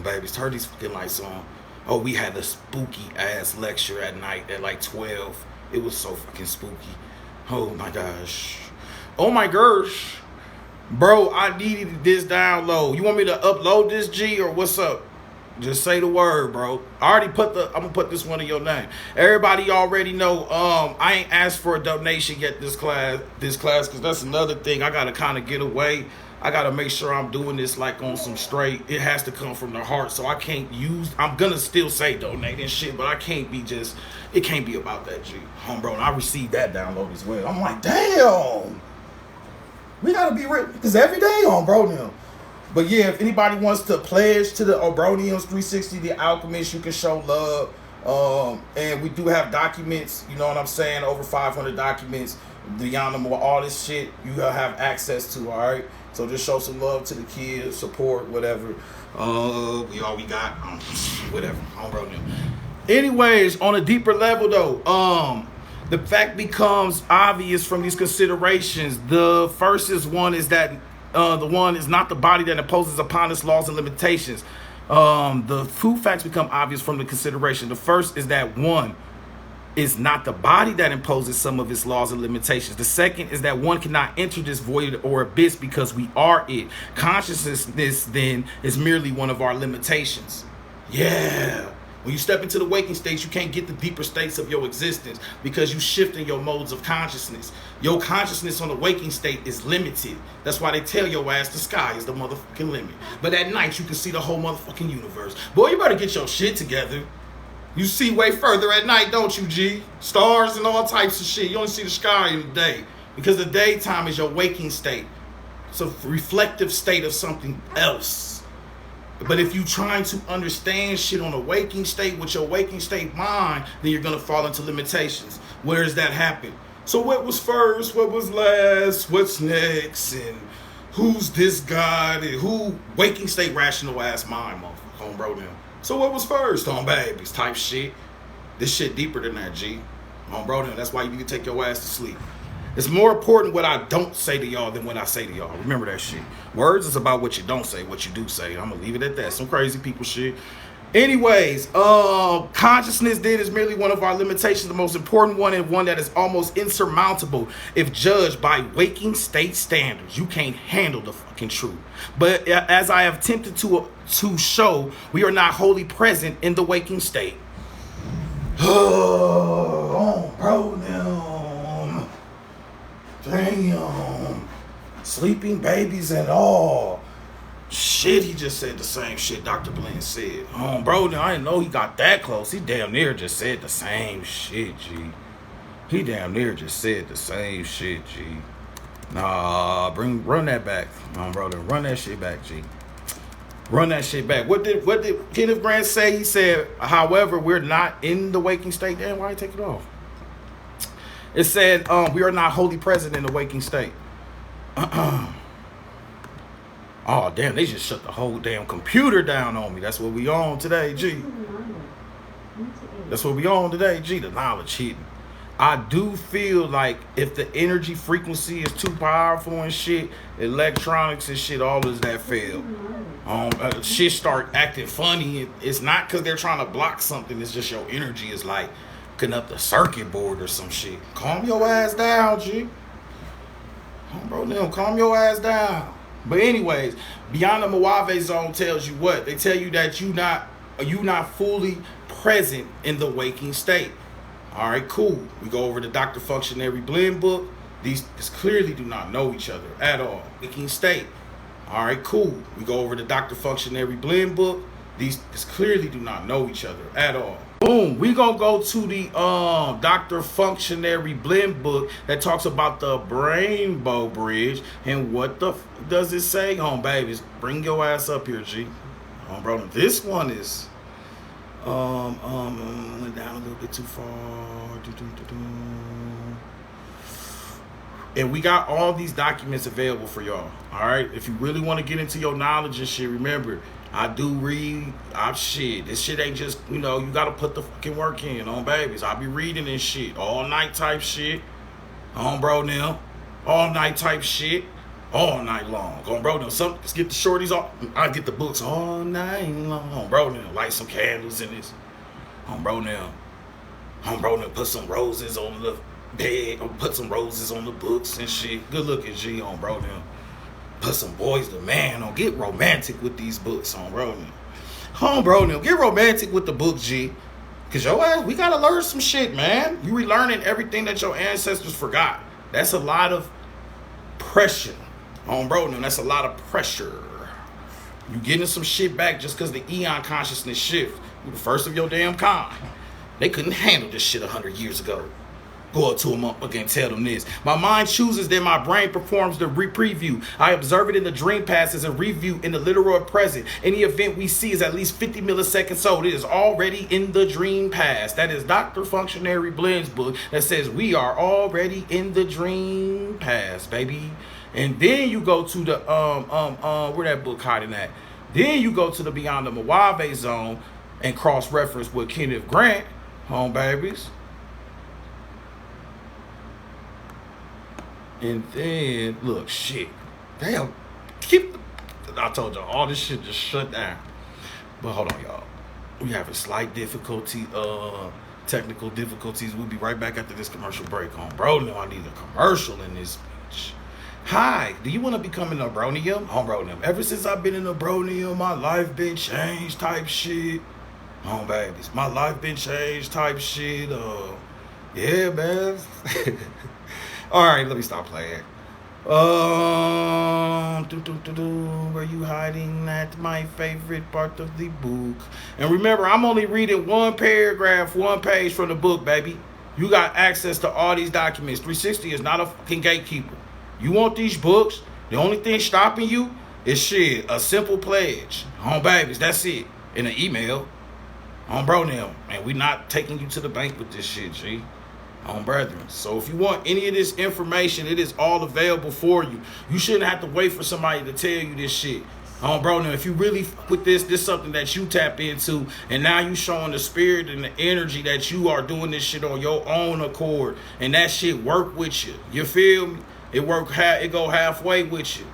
babies. Turn these fucking lights on. Oh, we had a spooky ass lecture at night at like 12. It was so fucking spooky. Oh my gosh. Bro, I needed this download. You want me to upload this, G, or what's up? Just say the word, bro. I already I'm gonna put this one in your name. Everybody already know. I ain't asked for a donation yet this class, because that's another thing. I gotta kind of get away. I gotta make sure I'm doing this like on some straight. It has to come from the heart, so I can't use. I'm gonna still say donate and shit, but I can't be just. It can't be about that, G. Bro. And I received that download as well. I'm like, damn. We gotta be real, because every day on bro now. But yeah, if anybody wants to pledge to the Obroniums 360 the Alchemist, you can show love. And we do have documents, you know what I'm saying, over 500 documents, beyond them, all this shit you gotta have access to, all right? So just show some love to the kids, support, whatever. We got, whatever, on bro now. Anyways, on a deeper level though, the fact becomes obvious from these considerations. The first one is that the one is not the body that imposes upon its laws and limitations. The two facts become obvious from the consideration. The first is that one is not the body that imposes some of its laws and limitations. The second is that one cannot enter this void or abyss because we are it. Consciousness then is merely one of our limitations. Yeah. When you step into the waking states, you can't get the deeper states of your existence because you shift in your modes of consciousness. Your consciousness on the waking state is limited. That's why they tell your ass the sky is the motherfucking limit. But at night, you can see the whole motherfucking universe. Boy, you better get your shit together. You see way further at night, don't you, G? Stars and all types of shit. You only see the sky in the day because the daytime is your waking state. It's a reflective state of something else. But if you trying to understand shit on a waking state with your waking state mind, then you're going to fall into limitations. Where does that happen? So what was first? What was last? What's next? And who's this God? And who? Waking state rational ass mind, motherfucker. Bro, now. So what was first? On babies type shit. This shit deeper than that, G. Bro, now. That's why you need to take your ass to sleep. It's more important what I don't say to y'all than what I say to y'all. Remember that shit. Words is about what you don't say, what you do say. I'm going to leave it at that. Some crazy people shit. Anyways, consciousness then is merely one of our limitations, the most important one, and one that is almost insurmountable if judged by waking state standards. You can't handle the fucking truth. But as I have attempted to show, we are not wholly present in the waking state. Oh, bro, now. Damn. Sleeping babies and all. Shit, he just said the same shit Dr. Blinn said. Bro, I didn't know he got that close. He damn near just said the same shit, G. He damn near just said the same shit, G. Nah, run that back. Bro, run that shit back, G. Run that shit back. What did Kenneth Grant say? He said, however, we're not in the waking state. Damn, why you take it off? It said, we are not wholly present in the waking state. Oh, damn, they just shut the whole damn computer down on me. That's what we on today, G. That's what we on today, G, the knowledge hidden. I do feel like if the energy frequency is too powerful and shit, electronics and shit, all of that fail. Shit start acting funny. It's not because they're trying to block something. It's just your energy is like up the circuit board or some shit. Calm your ass down, G. Bro, calm your ass down. But anyways, beyond the Mojave zone tells you what? They tell you that you not fully present in the waking state. All right, cool. We go over the Dr. Functionary Blend book. These clearly do not know each other at all. Waking state. All right, cool. We go over the Dr. Functionary Blend book. These clearly do not know each other at all. Boom, we gonna go to the Dr. Functionary Blend book that talks about the Rainbow Bridge. And what the does it say? Babies, bring your ass up here, G. Bro, this one is went down a little bit too far. And we got all these documents available for y'all. All right, if you really want to get into your knowledge and shit, remember, I do read. Shit. This shit ain't just, you got to put the fucking work in on babies. I be reading this shit all night type shit. Bro, now. All night type shit. All night long. Bro, now. Let's get the shorties off. I get the books all night long. Bro, now. Light some candles in this. Bro, now. Bro, now. Put some roses on the bed. Or put some roses on the books and shit. Good looking, G, bro, now. Put some boys to man on. Get romantic with these books bro. Home, bro, now get romantic with the book, G. Cause yo ass, we gotta learn some shit, man. You relearning everything that your ancestors forgot. That's a lot of pressure. Home, bro, now that's a lot of pressure. You getting some shit back just cause the eon consciousness shift. You the first of your damn kind. They couldn't handle this shit 100 years ago. Go up to them up again, tell them this. My mind chooses, then my brain performs the preview. I observe it in the dream past as a review in the literal present. Any event we see is at least 50 milliseconds old. It is already in the dream past. That is Dr. Functionary Blend's book that says we are already in the dream past, baby. And then you go to the where that book hiding at? Then you go to the Beyond the Mojave Zone and cross-reference with Kenneth Grant, home babies. And then, look, shit. Damn, I told y'all, all this shit just shut down. But hold on, y'all. We having slight difficulty, technical difficulties. We'll be right back after this commercial break. Bro, no, I need a commercial in this bitch. Hi, do you want to become an abronium? Bro, ever since I've been in abronium, my life been changed type shit. Babies, my life been changed type shit. Yeah, man. All right, let me stop playing. Were you hiding? That's my favorite part of the book. And remember, I'm only reading one paragraph, one page from the book, baby. You got access to all these documents. 360 is not a fucking gatekeeper. You want these books? The only thing stopping you is shit, a simple pledge. Babies, that's it. In an email. Bro, now. And we not taking you to the bank with this shit, G. Brethren. So if you want any of this information, it is all available for you. You shouldn't have to wait for somebody to tell you this shit. Bro, now if you really with this is something that you tap into, and now you showing the spirit and the energy that you are doing this shit on your own accord, and that shit work with you. You feel me? It go halfway with you.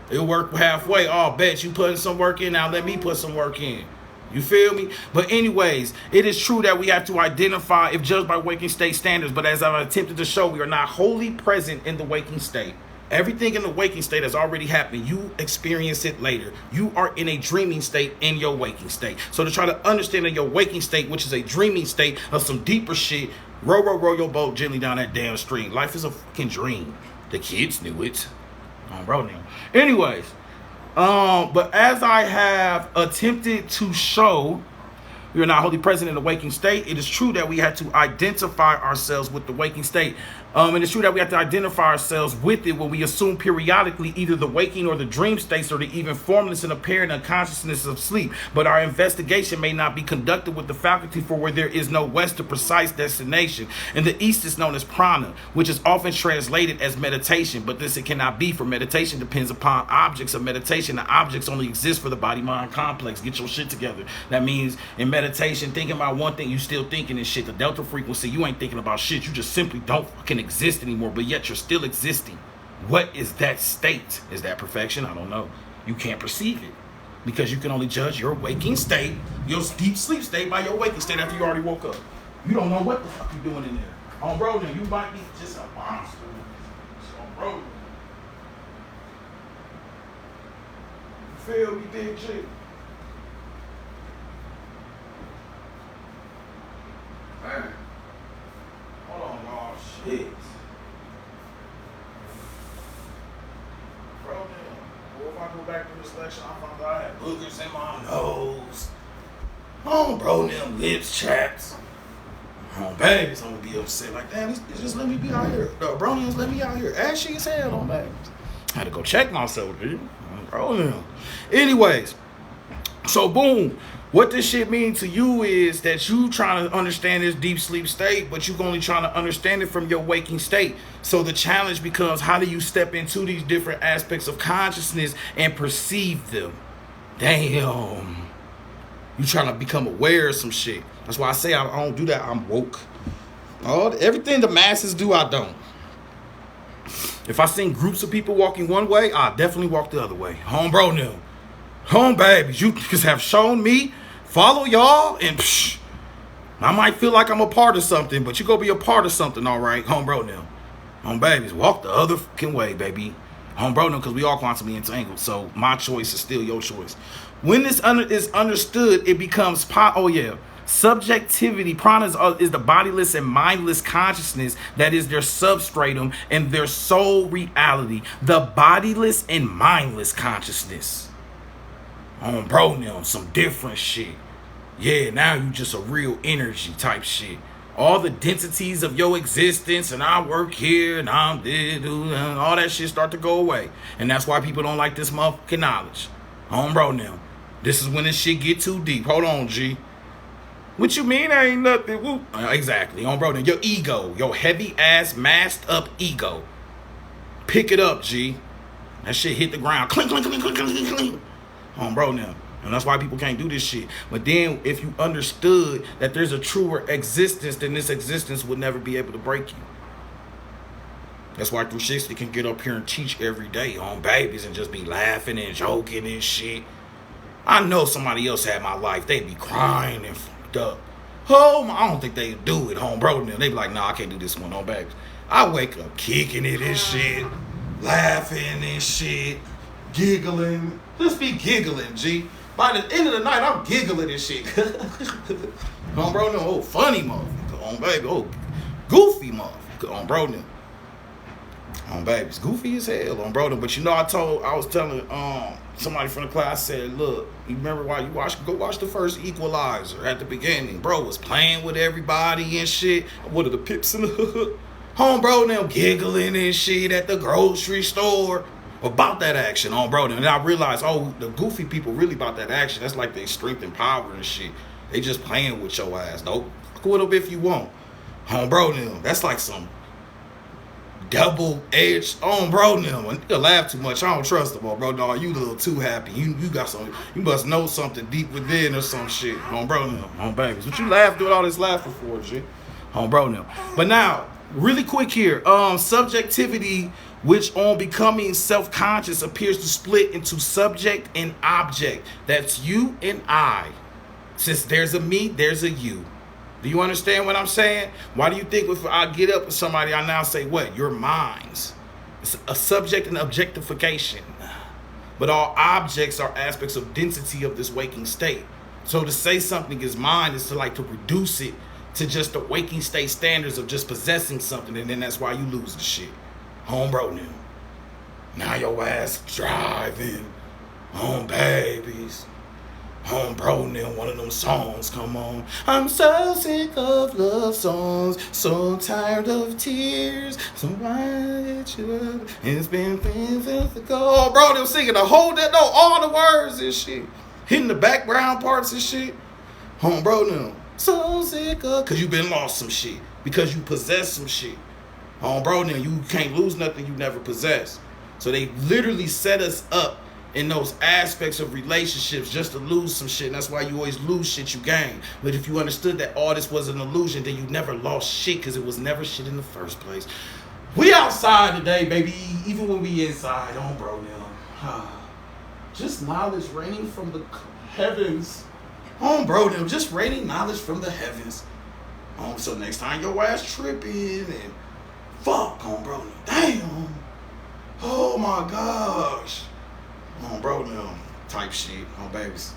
It work halfway. Oh, bet you putting some work in. Now let me put some work in. You feel me? But anyways, it is true that we have to identify if judged by waking state standards. But as I've attempted to show, we are not wholly present in the waking state. Everything in the waking state has already happened. You experience it later. You are in a dreaming state in your waking state. So to try to understand in your waking state, which is a dreaming state of some deeper shit, row your boat gently down that damn stream. Life is a fucking dream. The kids knew it. Bro, now. Anyways. But as I have attempted to show, we are not wholly present in the waking state. It is true that we had to identify ourselves with the waking state. And it's true that we have to identify ourselves with it when we assume periodically either the waking or the dream states or the even formless and apparent unconsciousness of sleep. But our investigation may not be conducted with the faculty for where there is no west to precise destination. In the East, it's known as prana, which is often translated as meditation. But this it cannot be, for meditation depends upon objects of meditation. The objects only exist for the body-mind complex. Get your shit together. That means in meditation, thinking about one thing, you still thinking and shit. The delta frequency, you ain't thinking about shit. You just simply don't fucking exist anymore, but yet you're still existing. What is that state? Is that perfection? I don't know. You can't perceive it because you can only judge your waking state, your deep sleep state, by your waking state after you already woke up. You don't know what the fuck you're doing in there. Bro, then you might be just a monster. Bro. You feel me, big G? Man. Hold on, y'all. Shit. Bro, if I go back to this lecture, I found out I had boogers in my nose. Bro, them lips chaps. Babies, I'm gonna be upset. Like, damn, just let me be out here. The bronians let me out here. Ashy as hell on babies. I had to go check myself, dude. Bro, anyways, so boom. What this shit mean to you is that you trying to understand this deep sleep state, but you only trying to understand it from your waking state. So the challenge becomes, how do you step into these different aspects of consciousness and perceive them? Damn. You trying to become aware of some shit. That's why I say I don't do that. I'm woke. Everything the masses do, I don't. If I seen groups of people walking one way, I definitely walk the other way. Bro, no. Babies, you just have shown me. Follow y'all, and I might feel like I'm a part of something, but you go be a part of something, all right, bro. Now, babies, walk the other fucking way, baby. Bro, no, because we all quantumly entangled. So my choice is still your choice. When this is understood, it becomes subjectivity. Prana is the bodiless and mindless consciousness that is their substratum and their sole reality. The bodiless and mindless consciousness. Bro, now some different shit. Yeah, now you just a real energy type shit. All the densities of your existence, and I work here, and I'm this, and all that shit start to go away. And that's why people don't like this motherfucking knowledge. Bro, now. This is when this shit get too deep. Hold on, G. What you mean there ain't nothing? Woo. Exactly. Bro, now. Your ego. Your heavy-ass, masked-up ego. Pick it up, G. That shit hit the ground. Clink, clink, clink, clink, clink, clink. Bro, now. And that's why people can't do this shit. But then if you understood that there's a truer existence, then this existence would never be able to break you. That's why 360 can get up here and teach every day on babies and just be laughing and joking and shit. I know somebody else had my life. They'd be crying and fucked up. I don't think they'd do it, bro. They'd be like, nah, I can't do this one on babies. I wake up kicking it and shit, laughing and shit, giggling. Just be giggling, G. By the end of the night, I'm giggling and shit. Bro, no, funny motherfucker. Baby, goofy motherfucker. Bro, no. Baby, it's goofy as hell. Bro, no. But you know, I was telling somebody from the class, I said, look, you remember why go watch the first Equalizer at the beginning. Bro was playing with everybody and shit. What are the pips in the hood? Bro, now giggling and shit at the grocery store. About that action, bro. And I realized, the goofy people really about that action. That's like they strength and power and shit. They just playing with your ass, though. Fuck with them if you want. Bro, them. That's like some double-edged, bro, them. And you laugh too much. I don't trust them, bro. Dog, you a little too happy. You got some. You must know something deep within or some shit. Bro, them. Babies. What you doing all this laughing for, G? Bro, them. But now, really quick here. Subjectivity, which on becoming self-conscious appears to split into subject and object. That's you and I. Since there's a me, there's a you. Do you understand what I'm saying? Why do you think if I get up with somebody, I now say, what? You're mine's. It's a subject and objectification. But all objects are aspects of density of this waking state. So to say something is mine is to reduce it to just the waking state standards of just possessing something, and then that's why you lose the shit. Bro, now your ass driving, babies. Bro, one of them songs come on. I'm so sick of love songs, so tired of tears, so why did you up? It's been since ago. Bro, they're singing the whole all the words and shit, hitting the background parts and shit. Bro, so sick of, cause you been lost some shit, because you possess some shit. Bro, you can't lose nothing you never possessed. So they literally set us up in those aspects of relationships just to lose some shit. And that's why you always lose shit you gain. But if you understood that all this was an illusion, then you never lost shit because it was never shit in the first place. We outside today, baby. Even when we inside. Bro, just knowledge raining from the heavens. Bro, just raining knowledge from the heavens. So next time your ass tripping and fuck, bro. Damn. Oh my gosh. Bro, type shit. Babies.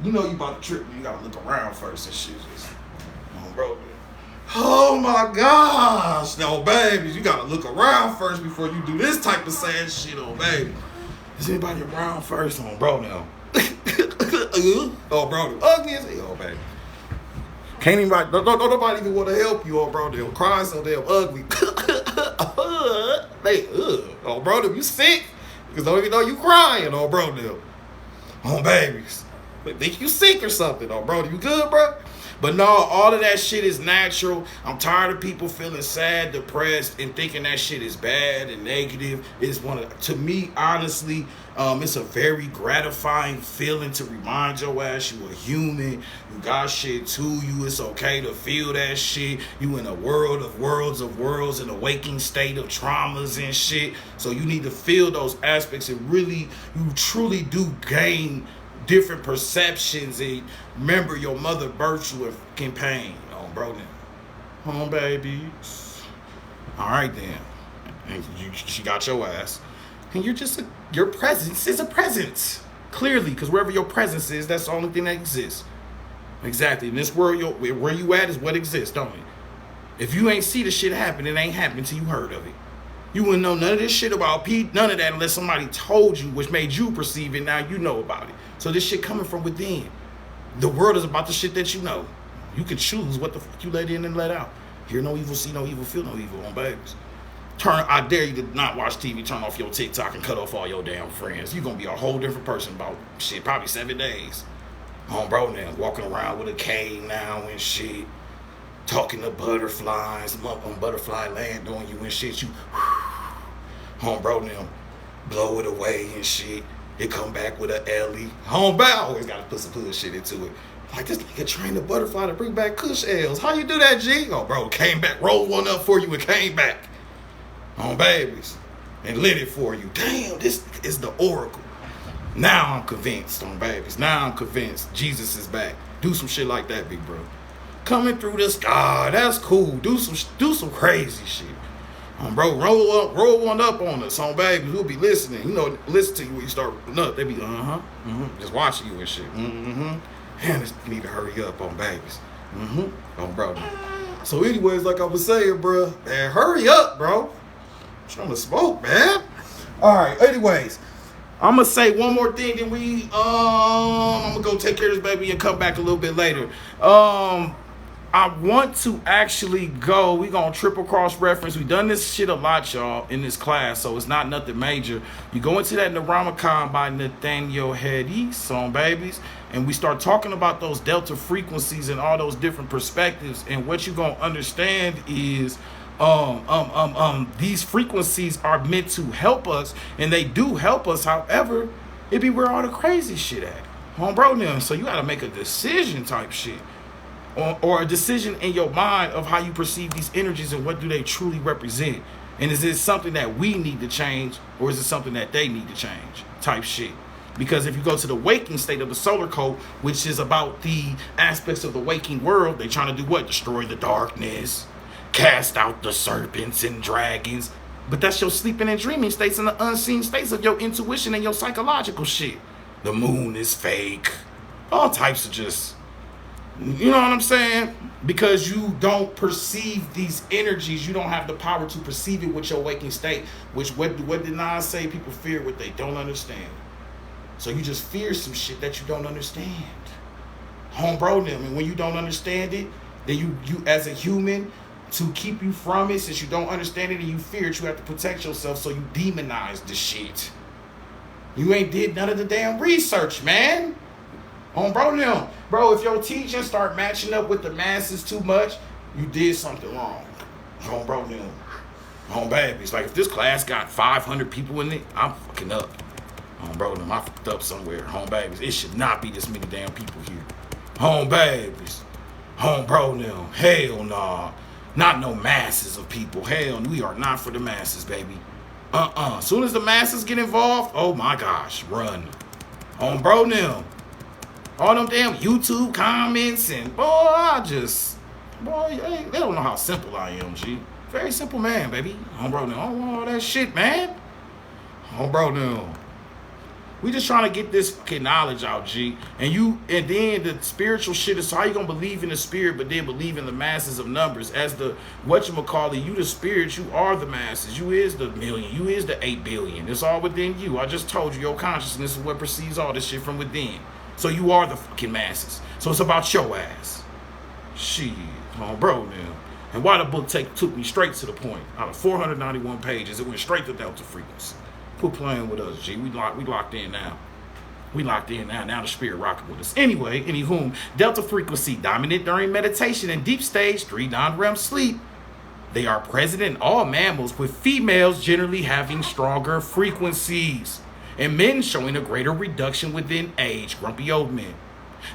You about to trip. You gotta look around first and shit. Bro. Oh my gosh. No, babies. You gotta look around first before you do this type of sad shit, baby. Is anybody around first? Bro, bro. Ugly as hell, baby. Can't even don't nobody even want to help you, bro. They'll cry so damn ugly. Bro, you sick? Because don't even know you crying, bro. Babies. They think you sick or something, bro. You good, bro? But no, all of that shit is natural. I'm tired of people feeling sad, depressed, and thinking that shit is bad and negative. It's to me, honestly, it's a very gratifying feeling to remind your ass you a human. You got shit to you. It's okay to feel that shit. You in a world of worlds of worlds, in a waking state of traumas and shit. So you need to feel those aspects and really, you truly do gain different perceptions. And remember, your mother birthed you in fucking pain. Bro, babies. All right, then. And she got your ass. And your presence is a presence. Clearly, because wherever your presence is, that's the only thing that exists. Exactly. In this world, where you at is what exists, don't it? If you ain't see the shit happen, it ain't happening till you heard of it. You wouldn't know none of this shit about Pete, none of that, unless somebody told you, which made you perceive it. Now you know about it. So this shit coming from within. The world is about the shit that you know. You can choose what the fuck you let in and let out. Hear no evil, see no evil, feel no evil on babies. I dare you to not watch TV, turn off your TikTok, and cut off all your damn friends. You're going to be a whole different person about shit, probably 7 days. Bro, now, walking around with a cane now and shit. Talking to butterflies, butterfly land on you and shit. You, bro, now, blow it away and shit. It come back with a Ellie. I always got to put some hood shit into it. Like this nigga trained a butterfly to bring back Kush L's. How you do that, G? Bro, came back, rolled one up for you and came back. Babies. And lit it for you. Damn, this is the oracle. Now I'm convinced, babies. Now I'm convinced Jesus is back. Do some shit like that, big bro. Coming through the sky, that's cool. Do some crazy shit. Bro, roll one up on us, babies. We'll be listening. Listen to you when you start up. They be just watching you and shit. And this need to hurry up on babies. Bro. So anyways, like I was saying, bro, man, hurry up, bro. I'm trying to smoke, man. All right, anyways, I'm going to say one more thing, then I'm going to go take care of this baby and come back a little bit later. I want to actually go. We're going to triple cross reference. We've done this shit a lot, y'all, in this class, so it's not nothing major. You go into that Neuramicon by Nathaniel Hedis on babies, and we start talking about those delta frequencies and all those different perspectives. And what you're going to understand is these frequencies are meant to help us, and they do help us. However, it be where all the crazy shit at. Bro, now, so you got to make a decision type shit. Or a decision in your mind of how you perceive these energies and what do they truly represent. And is it something that we need to change, or is it something that they need to change type shit? Because if you go to the waking state of the solar code, which is about the aspects of the waking world, they trying to do what? Destroy the darkness, cast out the serpents and dragons. But that's your sleeping and dreaming states and the unseen states of your intuition and your psychological shit. The moon is fake. All types of just... You know what I'm saying? Because you don't perceive these energies. You don't have the power to perceive it with your waking state. Which, what did Nas say? People fear what they don't understand. So you just fear some shit that you don't understand. Bro, them. And when you don't understand it, then you as a human, to keep you from it, since you don't understand it and you fear it, you have to protect yourself. So you demonize the shit. You ain't did none of the damn research, man. Bro, them. Bro, if your teaching start matching up with the masses too much, you did something wrong. Bro, them. Babies. Like, if this class got 500 people in it, I'm fucking up. Bro, them. I fucked up somewhere. Babies. It should not be this many damn people here. Babies. Bro, them. Hell nah. Not no masses of people. Hell, we are not for the masses, baby. Soon as the masses get involved, oh my gosh, run. Bro, them. All them damn YouTube comments and they don't know how simple I am, G. Very simple man, baby. Bro, no, all that shit, man. Bro, no. We just trying to get this fucking knowledge out, G. And then the spiritual shit is, so how you gonna believe in the spirit but then believe in the masses of numbers? As the whatchamacallit, you the spirit, you are the masses. You is the million, you is the 8 billion. It's all within you. I just told you, your consciousness is what perceives all this shit from within. So you are the fucking masses. So it's about your ass. Shit. Bro, now. And why the book took me straight to the point. Out of 491 pages, it went straight to delta frequency. Quit playing with us, G. We locked in now. We locked in now. Now the spirit rocking with us. Anyway, anywhom, delta frequency dominant during meditation and deep stage 3 non-REM sleep. They are present in all mammals, with females generally having stronger frequencies, and men showing a greater reduction within age, grumpy old men.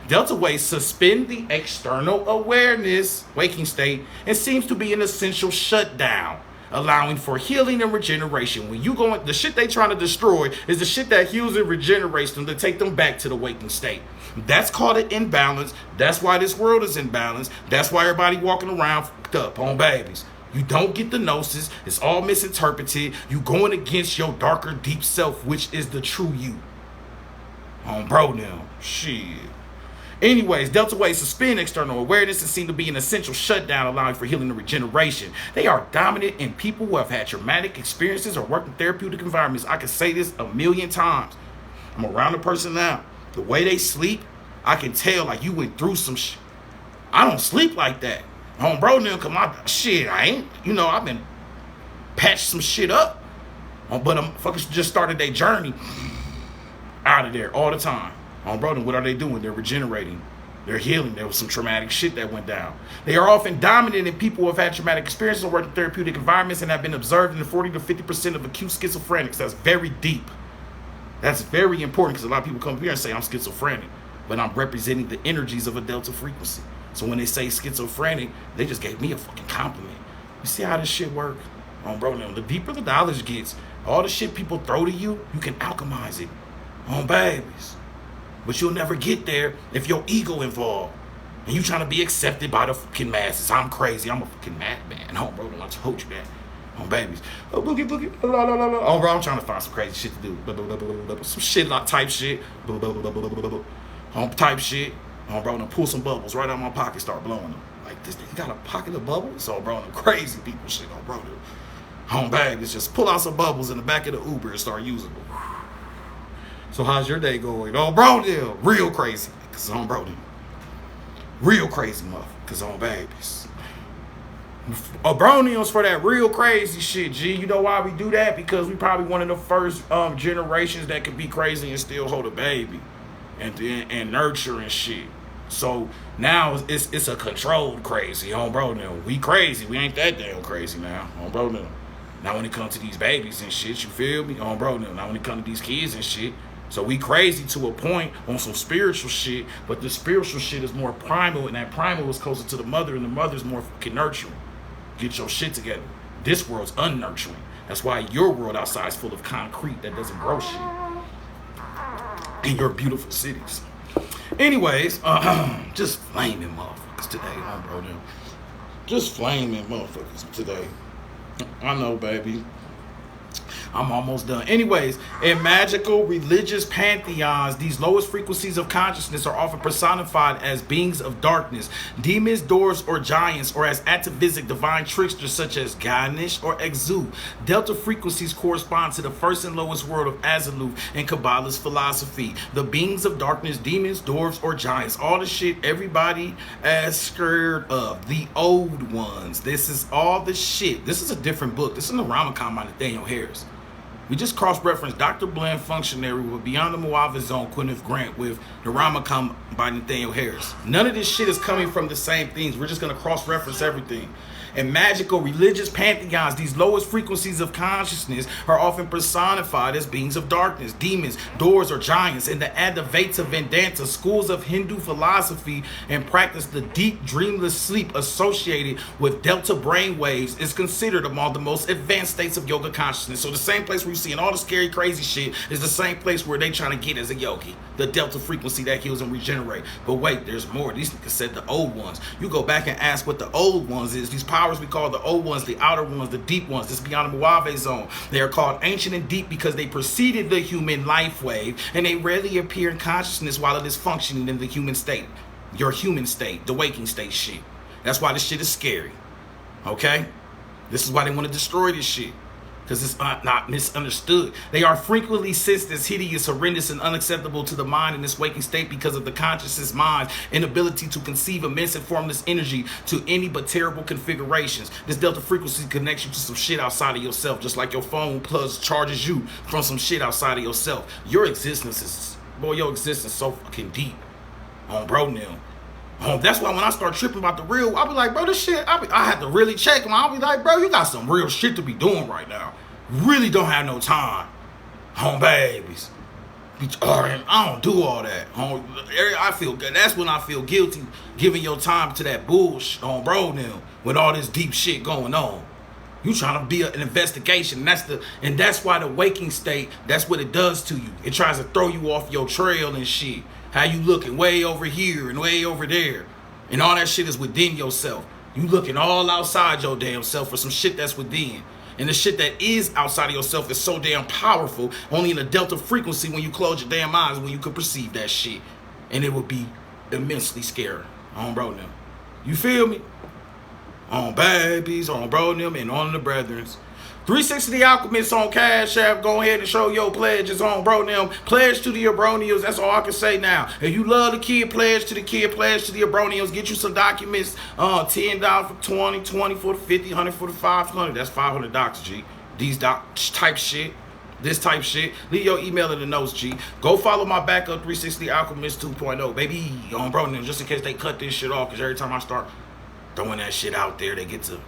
Delta waves suspend the external awareness, waking state, and seems to be an essential shutdown, allowing for healing and regeneration. When you go in, the shit they trying to destroy is the shit that heals and regenerates them to take them back to the waking state. That's called an imbalance. That's why this world is imbalanced. That's why everybody walking around fucked up on babies. You don't get the gnosis. It's all misinterpreted. You going against your darker, deep self, which is the true you. Bro, now. Shit. Anyways, delta waves suspend external awareness and seem to be an essential shutdown, allowing for healing and regeneration. They are dominant in people who have had traumatic experiences or worked in therapeutic environments. I can say this a million times. I'm around a person now. The way they sleep, I can tell like you went through some shit. I don't sleep like that. Bro, now, cause my shit, I ain't, I've been patched some shit up. But fuckers just started their journey out of there all the time. Bro, then what are they doing? They're regenerating. They're healing. There was some traumatic shit that went down. They are often dominant in people who have had traumatic experiences or worked in therapeutic environments and have been observed in the 40 to 50% of acute schizophrenics. That's very deep. That's very important because a lot of people come here and say I'm schizophrenic, but I'm representing the energies of a delta frequency. So when they say schizophrenic, they just gave me a fucking compliment. You see how this shit work? Bro, now, the deeper the knowledge gets, all the shit people throw to you, you can alchemize it. Babies. But you'll never get there if your ego involved. And you trying to be accepted by the fucking masses. I'm crazy. I'm a fucking madman. Bro, I told you that. Babies. Boogie. La, la, la, la. Bro, I'm trying to find some crazy shit to do. Some shit like type shit. Type shit. Bro, and pull some bubbles right out of my pocket, start blowing them. Like this, you got a pocket of bubbles? So, bro, the crazy people shit. Bro, babies, just pull out some bubbles in the back of the Uber and start using them. So how's your day going? Bro, deal. Real crazy. Cause bro, deal. Real crazy motherfucker. Cause babies. Broniums for that real crazy shit, G. You know why we do that? Because we probably one of the first generations that could be crazy and still hold a baby. And nurture and shit. So now it's a controlled crazy. Bro, now. We crazy. We ain't that damn crazy now. Bro, now. Now when it comes to these babies and shit, you feel me? Bro, now when it comes to these kids and shit. So we crazy to a point on some spiritual shit, but the spiritual shit is more primal, and that primal is closer to the mother, and the mother's more fucking nurturing. Get your shit together. This world's unnurturing. That's why your world outside is full of concrete that doesn't grow shit. In your beautiful cities. Anyways, just flaming motherfuckers today, bro. Just flaming motherfuckers today. I know, baby. I'm almost done. Anyways, in magical religious pantheons, these lowest frequencies of consciousness are often personified as beings of darkness, demons, dwarves, or giants, or as atavistic divine tricksters such as Ganesh or Exu. Delta frequencies correspond to the first and lowest world of Azimuth in Kabbalah's philosophy. The beings of darkness, demons, dwarves, or giants, all the shit everybody is scared of. The old ones. This is all the shit. This is a different book. This is the Ramakan by Nathaniel Harris. We just cross-referenced Dr. Bland Functionary with Beyond the Muava Zone, Quinniff Grant with the Ramakan by Nathaniel Harris. None of this shit is coming from the same things. We're just going to cross-reference everything. In magical religious pantheons, these lowest frequencies of consciousness are often personified as beings of darkness, demons, dwarves, or giants. In the Advaita Vedanta, schools of Hindu philosophy and practice, the deep dreamless sleep associated with delta brain waves is considered among the most advanced states of yoga consciousness. So the same place where you're seeing all the scary, crazy shit is the same place where they trying to get as a yogi. The delta frequency that heals and regenerate. But wait, there's more. These niggas said the old ones. You go back and ask what the old ones is. These powers we call the old ones, the outer ones, the deep ones. This is beyond the Muave zone. They are called ancient and deep because they preceded the human life wave, and they rarely appear in consciousness while it is functioning in the human state. Your human state, the waking state shit. That's why this shit is scary. Okay? This is why they want to destroy this shit. Because it's not misunderstood. They are frequently sensed as hideous, horrendous, and unacceptable to the mind in this waking state because of the consciousness mind's inability to conceive immense and formless energy to any but terrible configurations. This delta frequency connects you to some shit outside of yourself, just like your phone charges you from some shit outside of yourself. Your existence is, your existence is so fucking deep. Bro, now. That's why when I start tripping about the real, I'll be like, bro, this shit, I have to really check him. I'll be like, bro, you got some real shit to be doing right now. Really don't have no time. Babies. I don't do all that. I feel good. That's when I feel guilty giving your time to that bullshit bro now with all this deep shit going on. You trying to be an investigation. And that's why the waking state, that's what it does to you. It tries to throw you off your trail and shit. How you looking way over here and way over there. And all that shit is within yourself. You looking all outside your damn self for some shit that's within. And the shit that is outside of yourself is so damn powerful, only in a delta frequency when you close your damn eyes, when you could perceive that shit. And it would be immensely scary. On bro them. You feel me? On babies, on bro them, and on the brethrens. 360 the Alchemist on Cash App. Go ahead and show your pledges on bro them. Pledge to the Abronials. That's all I can say now. If you love the kid, pledge to the kid. Pledge to the Abronials. Get you some documents. $10 for 20, 20 for the 50, 100 for the 500. That's $500, G. These type shit. This type shit. Leave your email in the notes, G. Go follow my backup 360 Alchemist 2.0, baby. On bro them, just in case they cut this shit off. Because every time I start throwing that shit out there, they get to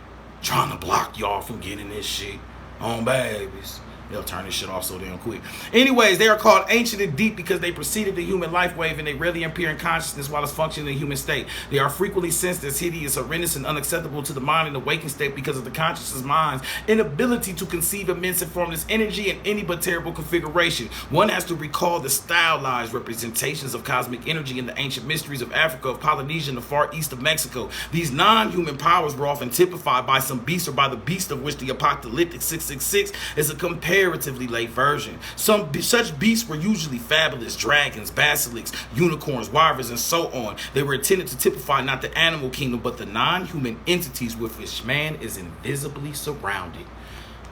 trying to block y'all from getting this shit. On babies. They'll turn this shit off so damn quick. Anyways, they are called ancient and deep because they preceded the human life wave and they rarely appear in consciousness while it's functioning in the human state. They are frequently sensed as hideous, horrendous, and unacceptable to the mind in the waking state because of the consciousness mind's inability to conceive immense and formless energy in any but terrible configuration. One has to recall the stylized representations of cosmic energy in the ancient mysteries of Africa, of Polynesia, and the far east of Mexico. These non-human powers were often typified by some beast or by the beast of which the apocalyptic 666 is a comparatively late version. Such beasts were usually fabulous dragons, basilisks, unicorns, wyverns, and so on. They were intended to typify not the animal kingdom, but the non-human entities with which man is invisibly surrounded.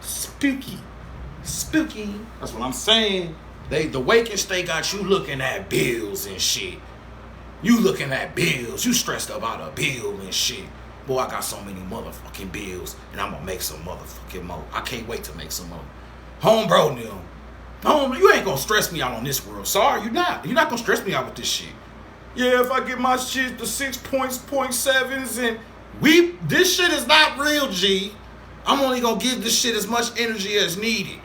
Spooky. Spooky. That's what I'm saying. The waking state got you looking at bills and shit. You looking at bills. You stressed about a bill and shit. Boy, I got so many motherfucking bills, and I'm gonna make some motherfucking more. I can't wait to make some more. Home bro, Neil. Home, you ain't gonna stress me out on this world. Sorry, you're not. You're not gonna stress me out with this shit. Yeah, if I get my shit to 6.7s and this shit is not real, G. I'm only gonna give this shit as much energy as needed.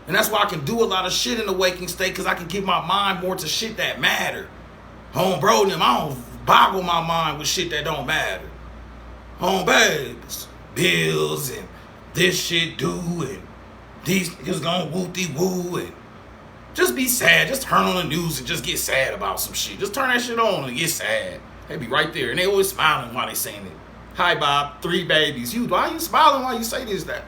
And that's why I can do a lot of shit in the waking state, because I can give my mind more to shit that matter. Home bro, them, I don't boggle my mind with shit that don't matter. Home babes, bills and this shit do and these niggas gonna woo-de-woo and just be sad. Just turn on the news and just get sad about some shit. Just turn that shit on and get sad. They be right there and they always smiling while they saying it. Hi Bob, 3 babies. Why you smiling while you say this that?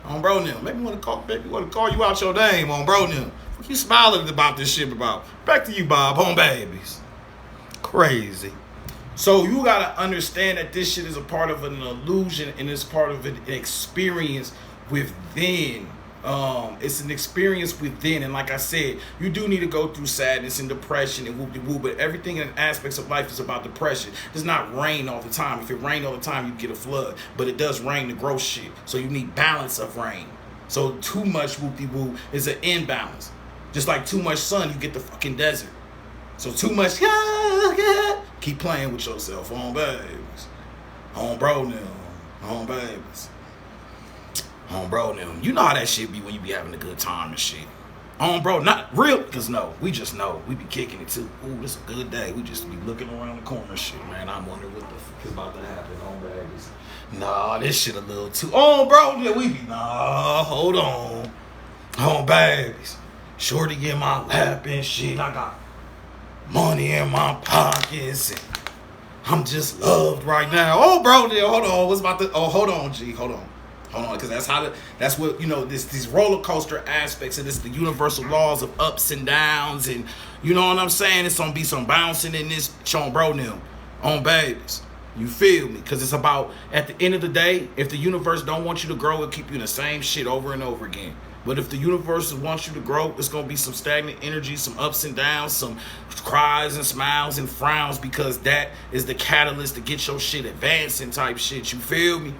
On bro now. Maybe want to call you out your name on bro now. What you smiling about this shit about? Back to you, Bob. Home babies. Crazy. So you gotta understand that this shit is a part of an illusion and it's part of an experience within. It's an experience within, and like I said, you do need to go through sadness and depression and whoop-de-whoop, but everything in aspects of life is about depression. It does not rain all the time. If it rained all the time, you get a flood, but it does rain to grow shit. So you need balance of rain. So too much whoop-de-whoop is an imbalance. Just like too much sun, you get the fucking desert. So too much, keep playing with yourself, on babies. On bro now, on babies. On bro now. You know how that shit be when you be having a good time and shit. On bro, not real, because no, we just know. We be kicking it too. Ooh, this is a good day. We just be looking around the corner and shit, man. I'm wondering what the fuck is about to happen, on babies. Nah, this shit a little too. On bro, yeah, we be, nah, hold on. On babies. Shorty in my lap and shit. I got money in my pockets and I'm just loved right now. Oh, bro, hold on. What's about to? Oh, hold on, G. Hold on, because that's what you know. These roller coaster aspects, and it's the universal laws of ups and downs, and you know what I'm saying. It's gonna be some bouncing in this on bro now, on babies. You feel me? Because it's about at the end of the day, if the universe don't want you to grow, it'll keep you in the same shit over and over again. But if the universe wants you to grow, it's going to be some stagnant energy, some ups and downs, some cries and smiles and frowns, because that is the catalyst to get your shit advancing type shit. You feel me?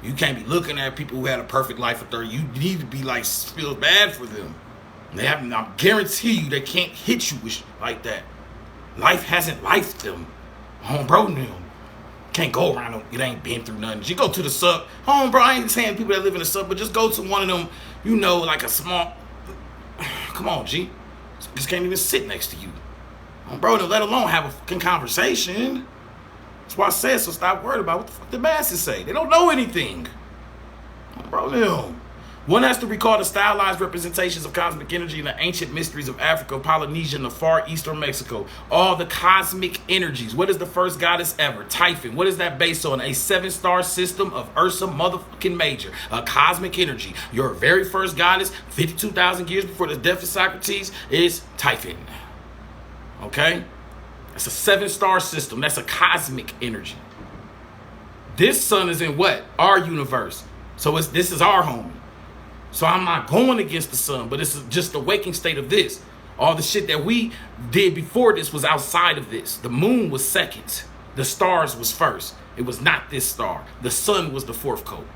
You can't be looking at people who had a perfect life at 30. You need to be like, feel bad for them. I guarantee you they can't hit you with like that. Life hasn't lifed them. Home bro now. Can't go around them. It ain't been through nothing. You go to the sub. Home bro, I ain't saying people that live in the sub, but just go to one of them, you know, like a small. Come on, G. Just can't even sit next to you. Home bro, let alone have a fucking conversation. That's why I said, so stop worrying about what the fuck the masses say. They don't know anything. Home bro, them. One has to recall the stylized representations of cosmic energy in the ancient mysteries of Africa, Polynesia, and the Far Eastern Mexico. All the cosmic energies. What is the first goddess ever? Typhon. What is that based on? A 7-star system of Ursa motherfucking Major. A cosmic energy. Your very first goddess, 52,000 years before the death of Socrates, is Typhon. Okay? That's a 7-star system. That's a cosmic energy. This sun is in what? Our universe. So this is our home. So I'm not going against the sun, but this is just the waking state of this. All the shit that we did before this was outside of this. The moon was second. The stars was first. It was not this star. The sun was the fourth coat.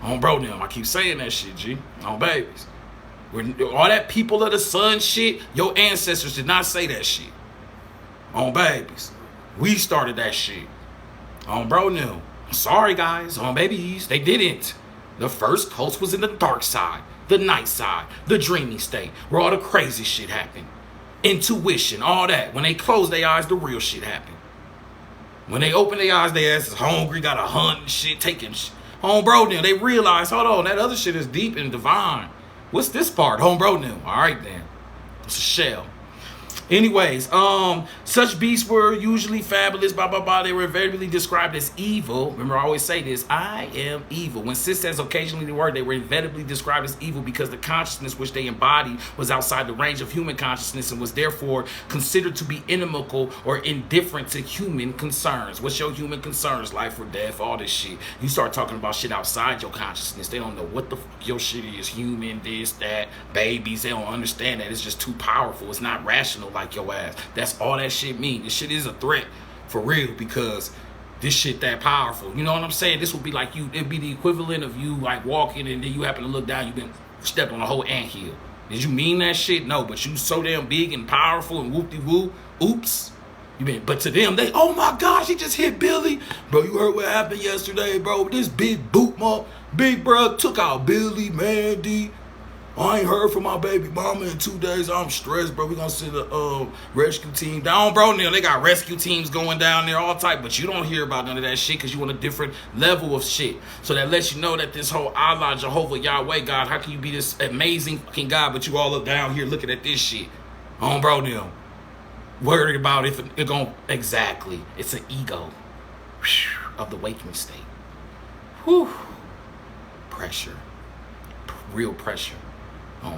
On bro now, I keep saying that shit, G. On babies. All that people of the sun shit, your ancestors did not say that shit. On babies. We started that shit. On bro now. Sorry guys, on babies, they didn't. The first coast was in the dark side, the night side, the dreaming state, where all the crazy shit happened. Intuition, all that. When they close their eyes, the real shit happened. When they open their eyes, their ass is hungry, got a hunt and shit, taking shit. Home bro now, they realize, hold on, that other shit is deep and divine. What's this part? Home bro now. All right then. It's a shell. Anyways, such beasts were usually fabulous, blah, blah, blah. They were invariably described as evil. Remember, I always say this, I am evil. When Sis says occasionally the word, they were invariably described as evil because the consciousness which they embodied was outside the range of human consciousness and was therefore considered to be inimical or indifferent to human concerns. What's your human concerns? Life or death, all this shit. You start talking about shit outside your consciousness. They don't know what the fuck your shit is. Human, this, that, babies. They don't understand that. It's just too powerful. It's not rational like your ass. That's all that shit mean. This shit is a threat for real because this shit that powerful. You know what I'm saying? This would be like you, it'd be the equivalent of you like walking and then you happen to look down, you've been stepped on a whole anthill. Did you mean that shit? No, but you so damn big and powerful and whoop-de-woo. Oops. You mean, but to them, they, oh my gosh, he just hit Billy. Bro, you heard what happened yesterday, bro? This big boot mom, big bro took out Billy, Mandy. I ain't heard from my baby mama in 2 days. I'm stressed, bro. We gonna send a rescue team down, bro. Now they got rescue teams going down there, all type, but you don't hear about none of that shit because you on a different level of shit. So that lets you know that this whole Allah, Jehovah, Yahweh, God, how can you be this amazing fucking God, but you all up down here looking at this shit? Bro, now worried about if it gonna exactly. It's an ego of the waking state. Whew. Pressure, real pressure.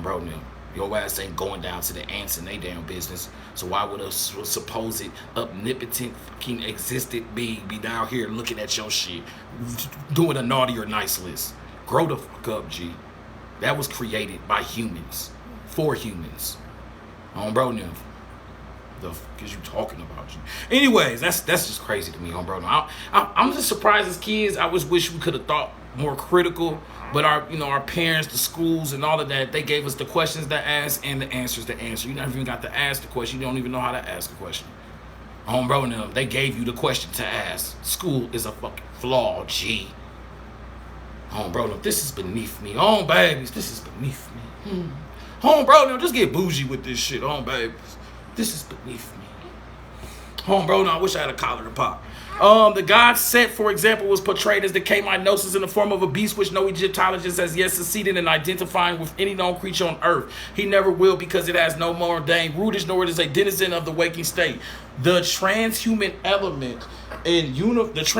Bro, now, your ass ain't going down to the ants and they damn business. So why would a supposed omnipotent fucking existent being be down here looking at your shit, doing a naughty or nice list? Grow the fuck up, G. That was created by humans, for humans. Bro, now, the fuck is you talking about, G? Anyways, that's just crazy to me, bro. Now, I'm just surprised as kids. I just wish we could have thought more critical. But our parents, the schools, and all of that, they gave us the questions to ask and the answers to answer. You never even got to ask the question. You don't even know how to ask a question. Bro, now, they gave you the question to ask. School is a fucking flaw, G. Bro, now, this is beneath me. Babies, this is beneath me. Bro, now, just get bougie with this shit. Babies, this is beneath me. Bro, now, I wish I had a collar to pop. The god Set, for example, was portrayed as the canine gnosis in the form of a beast, which no Egyptologist has yet succeeded in identifying with any known creature on earth. He never will because it has no more ordained rootage, nor it is a denizen of the waking state. The transhuman element in universal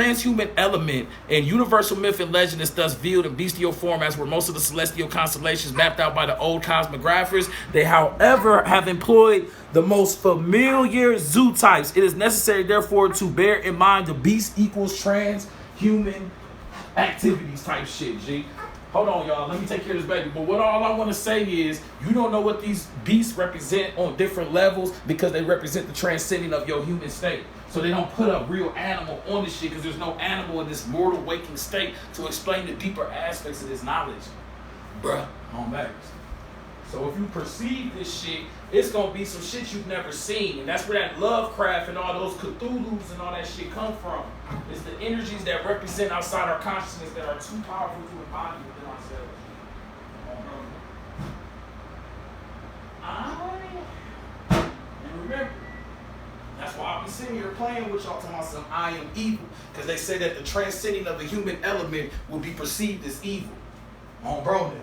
myth and legend is thus viewed in bestial form, as were most of the celestial constellations mapped out by the old cosmographers. They, however, have employed the most familiar zoo types. It is necessary, therefore, to bear in mind the beast equals transhuman activities type shit, G. Hold on, y'all. Let me take care of this baby. But all I want to say is, you don't know what these beasts represent on different levels because they represent the transcending of your human state. So they don't put a real animal on this shit because there's no animal in this mortal waking state to explain the deeper aspects of this knowledge. Bruh, on babies. So if you perceive this shit, it's going to be some shit you've never seen. And that's where that Lovecraft and all those Cthulhus and all that shit come from. It's the energies that represent outside our consciousness that are too powerful to embody within ourselves. And remember, that's why I'll be sitting here playing with y'all talking about some I am evil. Because they say that the transcending of the human element will be perceived as evil. Bro, now.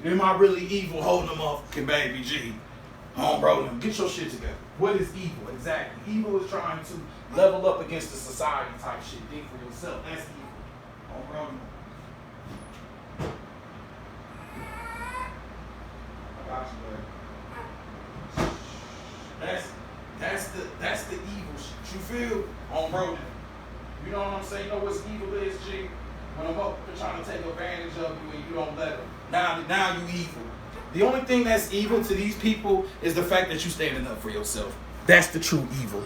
Am I really evil holding a motherfucking baby G? Bro, get your shit together. What is evil? Exactly. Evil is trying to level up against the society type shit. Think for yourself. That's evil. Bro. I got you, buddy. That's the evil shit. You feel? Bro. You know what I'm saying? You know what's evil is, G? When I'm up trying to take advantage of you and you don't let them. Now you evil. The only thing that's evil to these people is the fact that you standing up for yourself. That's the true evil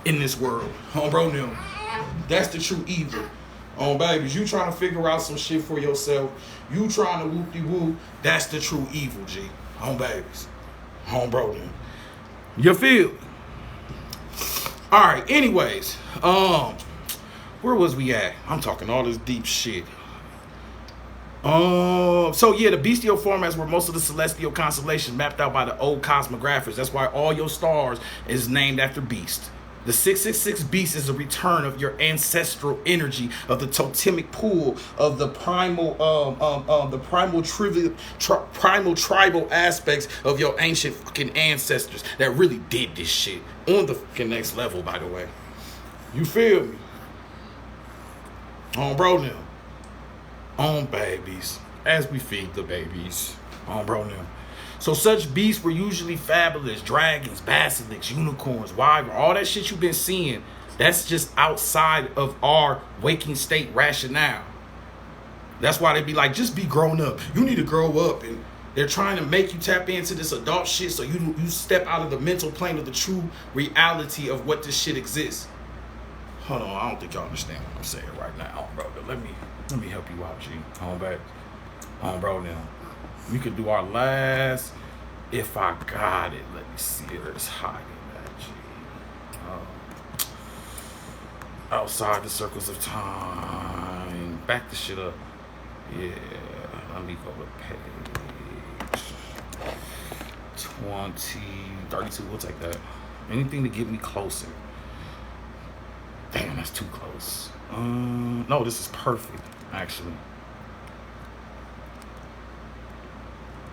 in this world. Bro, no. That's the true evil. Babies, you trying to figure out some shit for yourself. You trying to whoop-de-woo. That's the true evil, G. Babies. Bro, no. You feel? All right, anyways. Where was we at? I'm talking all this deep shit. So yeah, the bestial formats were most of the celestial constellations mapped out by the old cosmographers. That's why all your stars is named after beast. The 666 beast is a return of your ancestral energy of the totemic pool of the primal tribal aspects of your ancient fucking ancestors that really did this shit on the fucking next level. By the way, you feel me? Bro, now. Babies, as we feed the babies. Bro, now. So such beasts were usually fabulous: dragons, basilisks, unicorns, wyvern, all that shit you've been seeing. That's just outside of our waking state rationale. That's why they be like, just be grown up. You need to grow up, and they're trying to make you tap into this adult shit so you step out of the mental plane of the true reality of what this shit exists. Hold on, I don't think y'all understand what I'm saying right now, bro. Let me help you out, G. Back. Bro, now. We could do our last. If I got it, let me see where it's hiding at, G. Outside the circles of time. Back the shit up. Yeah. Let me go to page 20, 32. We'll take that. Anything to get me closer. Damn, that's too close. No, this is perfect, actually.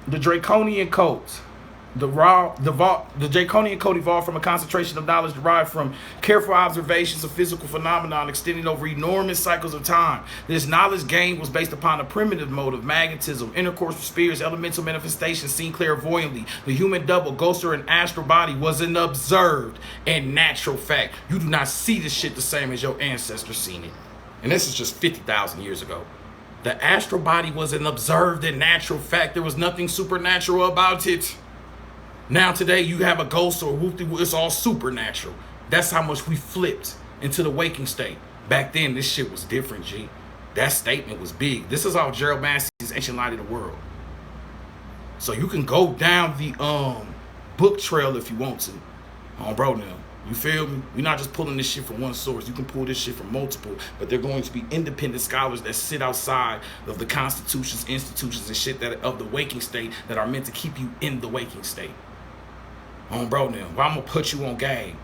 The Draconian Code. The Draconian Code evolved from a concentration of knowledge derived from careful observations of physical phenomenon extending over enormous cycles of time. This knowledge gained was based upon a primitive mode of magnetism, intercourse with spirits, elemental manifestations seen clairvoyantly. The human double, ghost, or an astral body was an observed and natural fact. You do not see this shit the same as your ancestors seen it. And this is just 50,000 years ago. The astral body was an observed and natural fact. There was nothing supernatural about it. Now today you have a ghost or whoop-de-whoop, it's all supernatural. That's how much we flipped into the waking state. Back then this shit was different, G. That statement was big. This is all Gerald Massey's Ancient Light of the World. So you can go down the book trail if you want to. Bro, now. You feel me? We're not just pulling this shit from one source. You can pull this shit from multiple, but they're going to be independent scholars that sit outside of the constitutions, institutions, and shit that of the waking state that are meant to keep you in the waking state. Bro, now, well, I'm gonna put you on game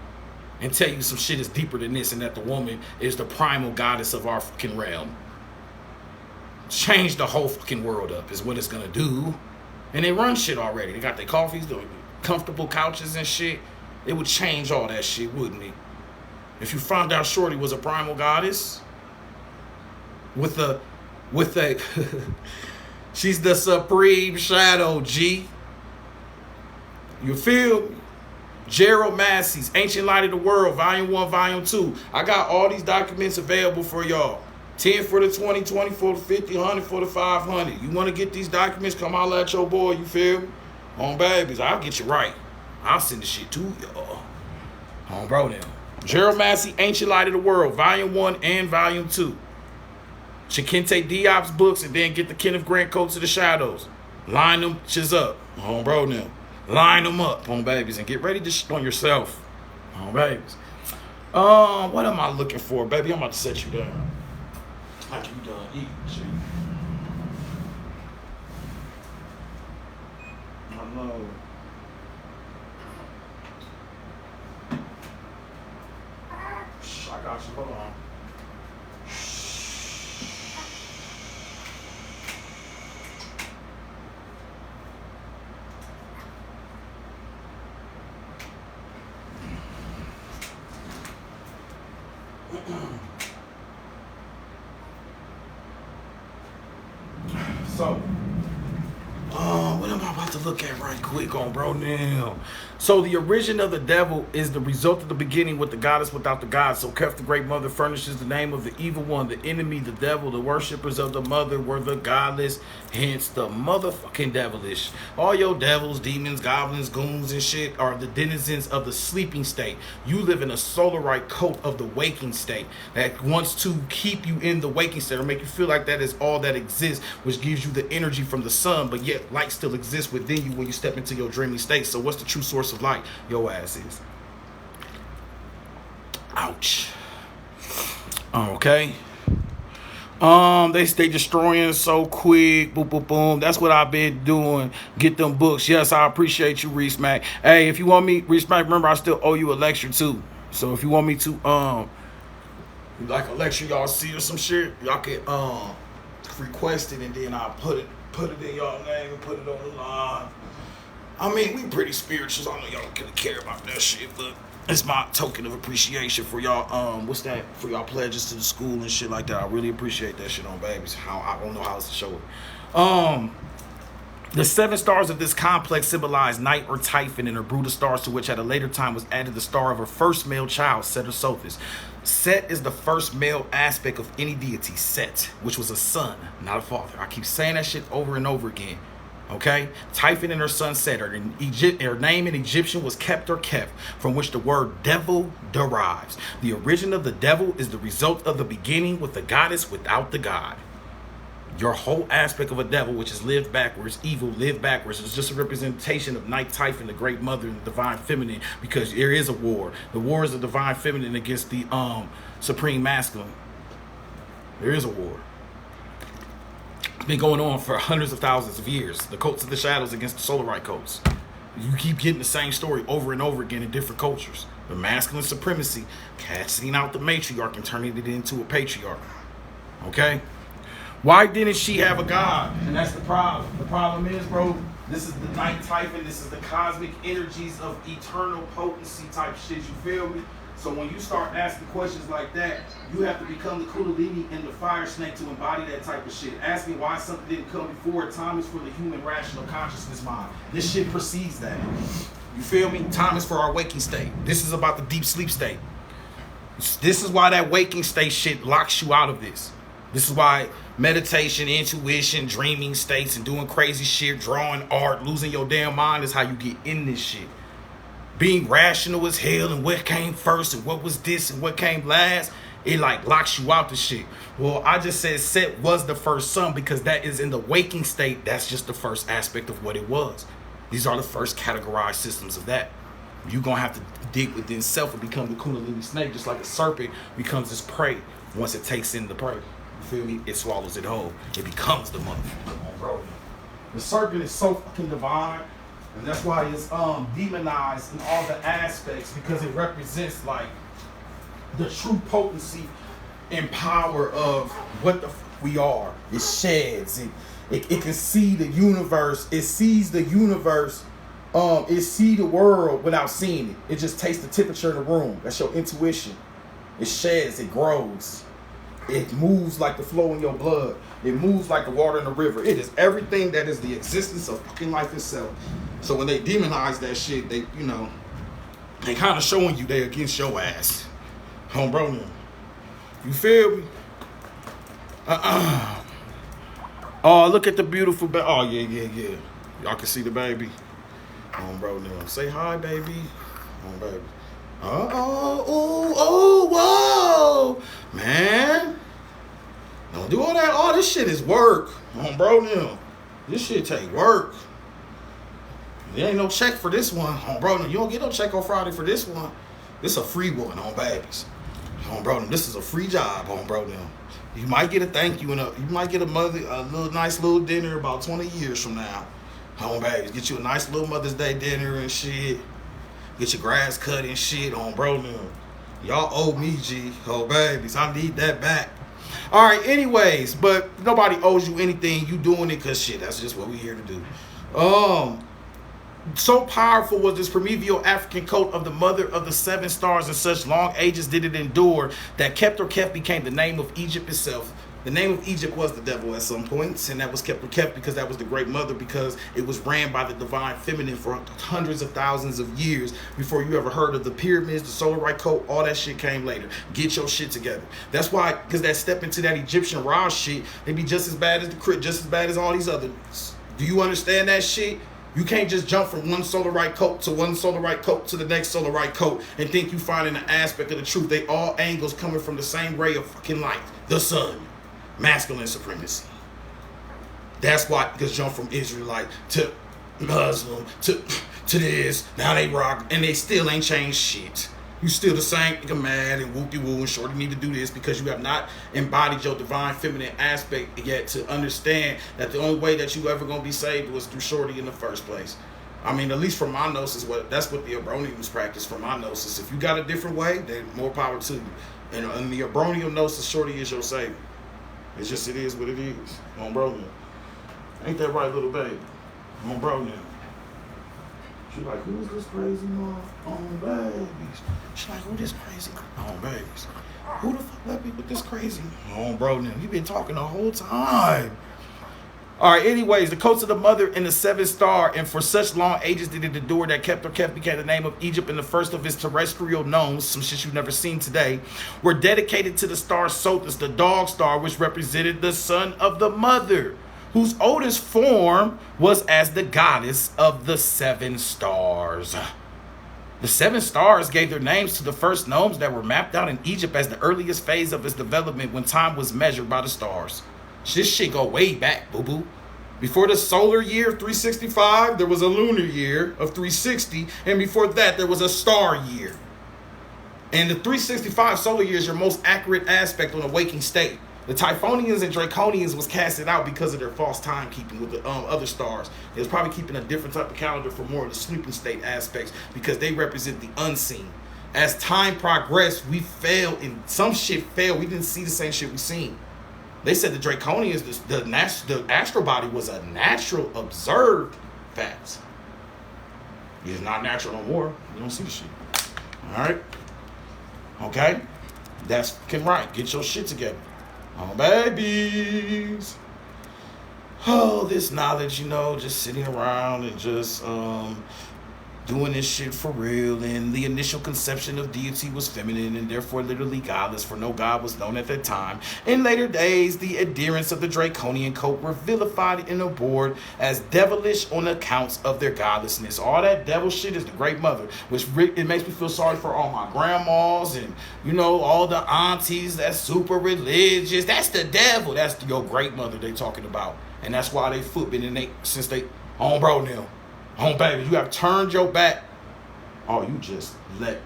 and tell you some shit is deeper than this, and that the woman is the primal goddess of our fucking realm. Change the whole fucking world up is what it's gonna do. And they run shit already. They got their coffees, the comfortable couches and shit. It would change all that shit, wouldn't it? If you found out Shorty was a primal goddess with a she's the supreme shadow, G. You feel me? Gerald Massey's Ancient Light of the World, Volume 1, Volume 2. I got all these documents available for y'all. 10 for the 20, 20 for the 50, 100 for the 500. You want to get these documents, come holler at your boy, you feel me? Babies, I'll get you right. I'll send the shit to y'all. Bro, now. Gerald Massey, Ancient Light of the World, Volume 1 and Volume 2. Shakente Diop's books, and then get the Kenneth Grant Coats of the Shadows. Line them shits up. Bro, now. Line them up, babies, and get ready to shit on yourself. Babies. What am I looking for, baby? I'm about to set you down. After you done eating, shit. I know. I got you. Hold on. So, what am I about to look at right quick on, bro? Now, so the origin of the devil is the result of the beginning with the goddess without the god. So Keph, the great mother, furnishes the name of the evil one, the enemy, the devil. The worshippers of the mother were the godless, hence the motherfucking devilish. All your devils, demons, goblins, goons, and shit are the denizens of the sleeping state. You live in a solarite cult of the waking state that wants to keep you in the waking state or make you feel like that is all that exists, which gives you the energy from the sun, but yet light still exists within you when you step into your dreamy state. So what's the true source of light? Your ass is. Ouch. Okay. They destroying so quick. Boom, boom, boom. That's what I've been doing. Get them books. Yes, I appreciate you, Reese Mac. Hey, if you want me, Reese Mac, remember I still owe you a lecture too. So if you want me to like a lecture y'all see or some shit, y'all can request it and then I'll put it in y'all name and put it on the line. I mean, we pretty spirituals. I know y'all don't really care about that shit, but it's my token of appreciation for y'all. What's that? For y'all pledges to the school and shit like that. I really appreciate that shit on babies. I don't know how else to show it. The 7 stars of this complex symbolize Night or Typhon and her brood of stars, to which at a later time was added the star of her first male child, Set or Sophis. Set is the first male aspect of any deity, Set, which was a son, not a father. I keep saying that shit over and over again. Okay? Typhon and her son Set, her name in Egyptian was Kept or Keph, from which the word devil derives. The origin of the devil is the result of the beginning with the goddess without the god. Your whole aspect of a devil, which is lived backwards, evil, lived backwards, is just a representation of Night Typhon, the great mother, and the divine feminine, because there is a war. The war is the divine feminine against the supreme masculine. There is a war. It's been going on for hundreds of thousands of years. The cults of the shadows against the solarite cults. You keep getting the same story over and over again in different cultures. The masculine supremacy, casting out the matriarch and turning it into a patriarch. Okay? Why didn't she have a god? And that's the problem. The problem is, bro, this is the Night Typhon. This is the cosmic energies of eternal potency type shit. You feel me? So when you start asking questions like that, you have to become the Kundalini and the fire snake to embody that type of shit. Asking why something didn't come before. Time is for the human rational consciousness mind. This shit precedes that. You feel me? Time is for our waking state. This is about the deep sleep state. This is why that waking state shit locks you out of this. This is why meditation, intuition, dreaming states, and doing crazy shit, drawing art, losing your damn mind is how you get in this shit. Being rational as hell and what came first and what was this and what came last, it like locks you out the shit. Well, I just said Set was the first son because that is in the waking state. That's just the first aspect of what it was. These are the first categorized systems of that. You're going to have to dig within self and become the Kundalini snake, just like a serpent becomes its prey once it takes in the prey. You feel me? It swallows it whole. It becomes the motherfucker. Bro. The serpent is so fucking divine, and that's why it's demonized in all the aspects, because it represents like the true potency and power of what the fuck we are. It sheds. It can see the universe. It sees the universe. It see the world without seeing it. It just tastes the temperature of the room. That's your intuition. It sheds. It grows. It moves like the flow in your blood. It moves like the water in the river. It is everything that is the existence of fucking life itself. So when they demonize that shit, they, you know, they kind of showing you they against your ass. Home bro, you feel me? Oh, look at the beautiful baby. Oh, yeah. Y'all can see the baby. Home bro, say hi, baby. Home baby. Whoa, man. Don't do all that. All this shit is work. Bro, this shit take work. There ain't no check for this one. Bro, you don't get no check on Friday for this one. This a free one on babies. Bro, this is a free job, bro. You might get a thank you and you might get a little nice little dinner about 20 years from now. Babies, get you a nice little Mother's Day dinner and shit. Get your grass cut and shit bro. Y'all owe me, G. Babies, I need that back. All right, anyways, but nobody owes you anything. You doing it because shit, that's just what we here to do. So powerful was this primeval African cult of the mother of the seven stars, and such long ages did it endure, that Kepter became the name of Egypt itself. The name of Egypt was the devil at some points, and that was Kepter because that was the great mother, because it was ran by the divine feminine for hundreds of thousands of years before you ever heard of the pyramids, the solar right cult. All that shit came later. Get your shit together. That's why, because that step into that Egyptian Ra shit, they be just as bad as the Crit, just as bad as all these others. Do you understand that shit? You can't just jump from one solar right coat to one solar right coat to the next solar right coat and think you finding an aspect of the truth. They all angles coming from the same ray of fucking light, the sun. Masculine supremacy. That's why, because jump from Israelite to Muslim to this, now they rock, and they still ain't changed shit. You still the same nigga mad and whoop-de-woo and shorty need to do this because you have not embodied your divine feminine aspect yet to understand that the only way that you ever gonna be saved was through shorty in the first place. I mean, at least for my gnosis, that's what the Abronians practice for my gnosis. If you got a different way, then more power to you. And in the Abronian gnosis, shorty is your savior. It's just, it is what it is. On bro now. Ain't that right, little baby? On bro now. She like, who's this crazy mom? On babies. She like, who this crazy on babies? Who the fuck let me with this crazy? On bro now. You been talking the whole time. All right, anyways, the coats of the mother and the seven star, and for such long ages did it endure, that Kepter became the name of Egypt, and the first of its terrestrial gnomes, some shit you've never seen today, were dedicated to the star Sothis, the dog star, which represented the son of the mother, whose oldest form was as the goddess of the seven stars. The seven stars gave their names to the first gnomes that were mapped out in Egypt as the earliest phase of its development when time was measured by the stars. This shit go way back, boo-boo. Before the solar year of 365, there was a lunar year of 360, and before that, there was a star year. And the 365 solar year is your most accurate aspect on a waking state. The Typhonians and Draconians was casted out because of their false timekeeping with the other stars. They was probably keeping a different type of calendar for more of the sleeping state aspects because they represent the unseen. As time progressed, we failed, and some shit failed. We didn't see the same shit we seen. They said the Draconians, the astral body was a natural observed fact. It's not natural no more. You don't see the shit. All right? Okay? That's fucking right. Get your shit together. Oh, babies. Oh, this knowledge, just sitting around and just doing this shit for real. And the initial conception of deity was feminine and therefore literally godless, for no god was known at that time. In later days, the adherents of the Draconian cult were vilified and abhorred as devilish on accounts of their godlessness. All that devil shit is the great mother, which it makes me feel sorry for all my grandmas and, all the aunties that's super religious. That's the devil. That's your great mother they talking about. And that's why they footbeen since they on bro now. Oh, baby, you have turned your back. Oh, you just let.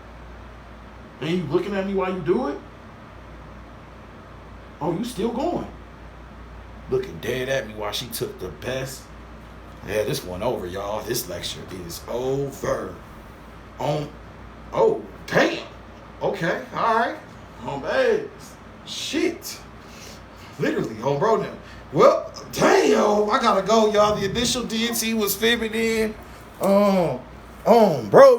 And you looking at me while you do it? Oh, you still going. Looking dead at me while she took the best. Yeah, this one over, y'all. This lecture is over. Oh, damn. Okay, all right. Oh, baby. Shit. Literally, oh, bro, now. Well, damn, I gotta go, y'all. The initial deity was feminine. Bro,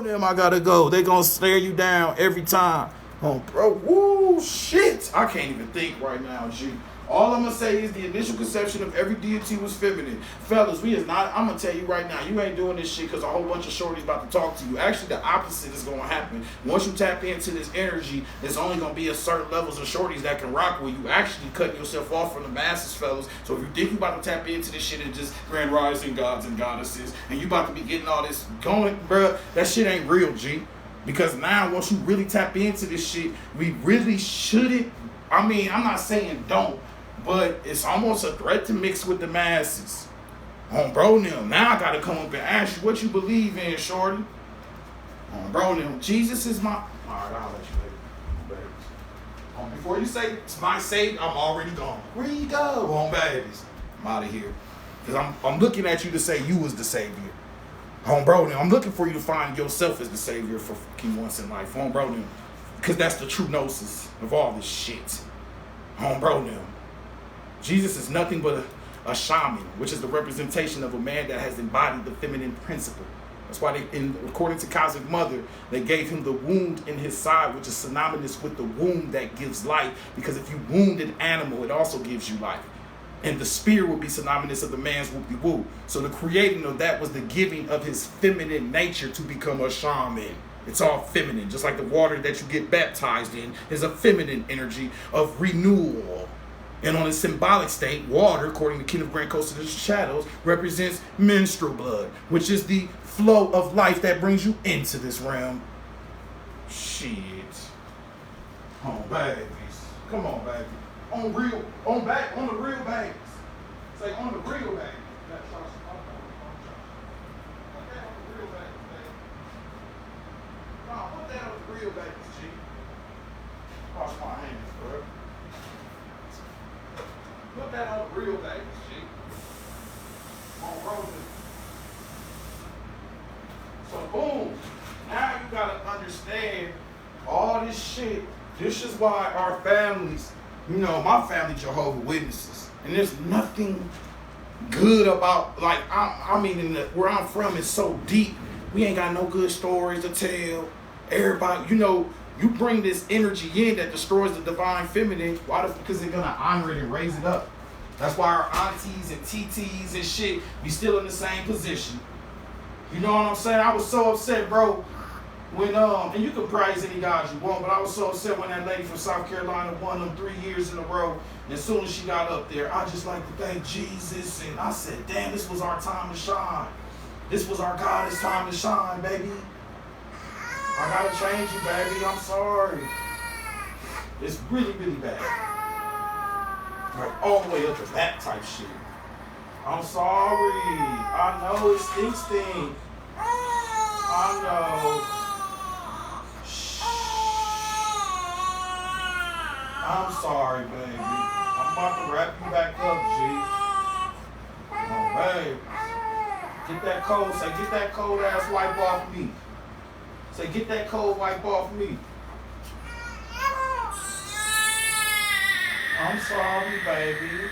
them, I gotta go. They gonna stare you down every time. Bro, woo, shit. I can't even think right now, G. All I'm gonna say is the initial conception of every deity was feminine. Fellas, I'm gonna tell you right now, you ain't doing this shit because a whole bunch of shorties about to talk to you. Actually, the opposite is gonna happen. Once you tap into this energy, there's only gonna be a certain levels of shorties that can rock with you. Actually cutting yourself off from the masses, fellas. So if you think you about to tap into this shit and just grand rising gods and goddesses, and you about to be getting all this going, bruh, that shit ain't real, G. Because now, once you really tap into this shit, we really shouldn't. I mean, I'm not saying don't, but it's almost a threat to mix with the masses. Bro, now I gotta come up and ask you what you believe in, shorty. Bro, Jesus is my. All right, I'll let you baby. Before you say it's my savior, I'm already gone. Where you go, babies? I'm out of here. Because I'm looking at you to say you was the savior. Bro, I'm looking for you to find yourself as the savior for fucking once in life. Bro, because that's the true gnosis of all this shit. Bro, Jesus is nothing but a shaman, which is the representation of a man that has embodied the feminine principle That's why according to Cosmic Mother, they gave him the wound in his side, which is synonymous with the womb that gives life. Because if you wound an animal, it also gives you life. And the spear would be synonymous of the man's whoop-de-woo. So the creating of that was the giving of his feminine nature to become a shaman. It's all feminine. Just like the water that you get baptized in is a feminine energy of renewal. And on a symbolic state, water, according to King of Grand Coast of the Shadows, represents menstrual blood, which is the flow of life that brings you into this realm. Shit. Come on, babies. Come on, baby. On the real babies. Say on the real babies. Put that on the real babies, G. Wash my hands, bro. Put that on the real babies, G. On Rosen. So boom. Now you gotta understand all this shit. This is why our families, you know, my family Jehovah's Witnesses. And there's nothing good about, like, I mean, where I'm from is so deep. We ain't got no good stories to tell. Everybody, you know, you bring this energy in that destroys the divine feminine. Why? Because they're gonna honor it and raise it up. That's why our aunties and TTs and shit be still in the same position. You know what I'm saying? I was so upset, bro, when and you can praise any gods you want, but I was so upset when that lady from South Carolina won them 3 years in a row. And as soon as she got up there, I just like to thank Jesus, and I said, damn, this was our time to shine. This was our goddess time to shine, baby. I gotta change you, baby. I'm sorry. It's really, really bad. Like all the way up to that type shit. I'm sorry. I know it stinks. I know. Shh. I'm sorry, baby. I'm about to wrap you back up, G. Come on, babe. Get that cold. Say, get that cold ass wipe off me. Say, get that cold wipe off me. I'm sorry, baby.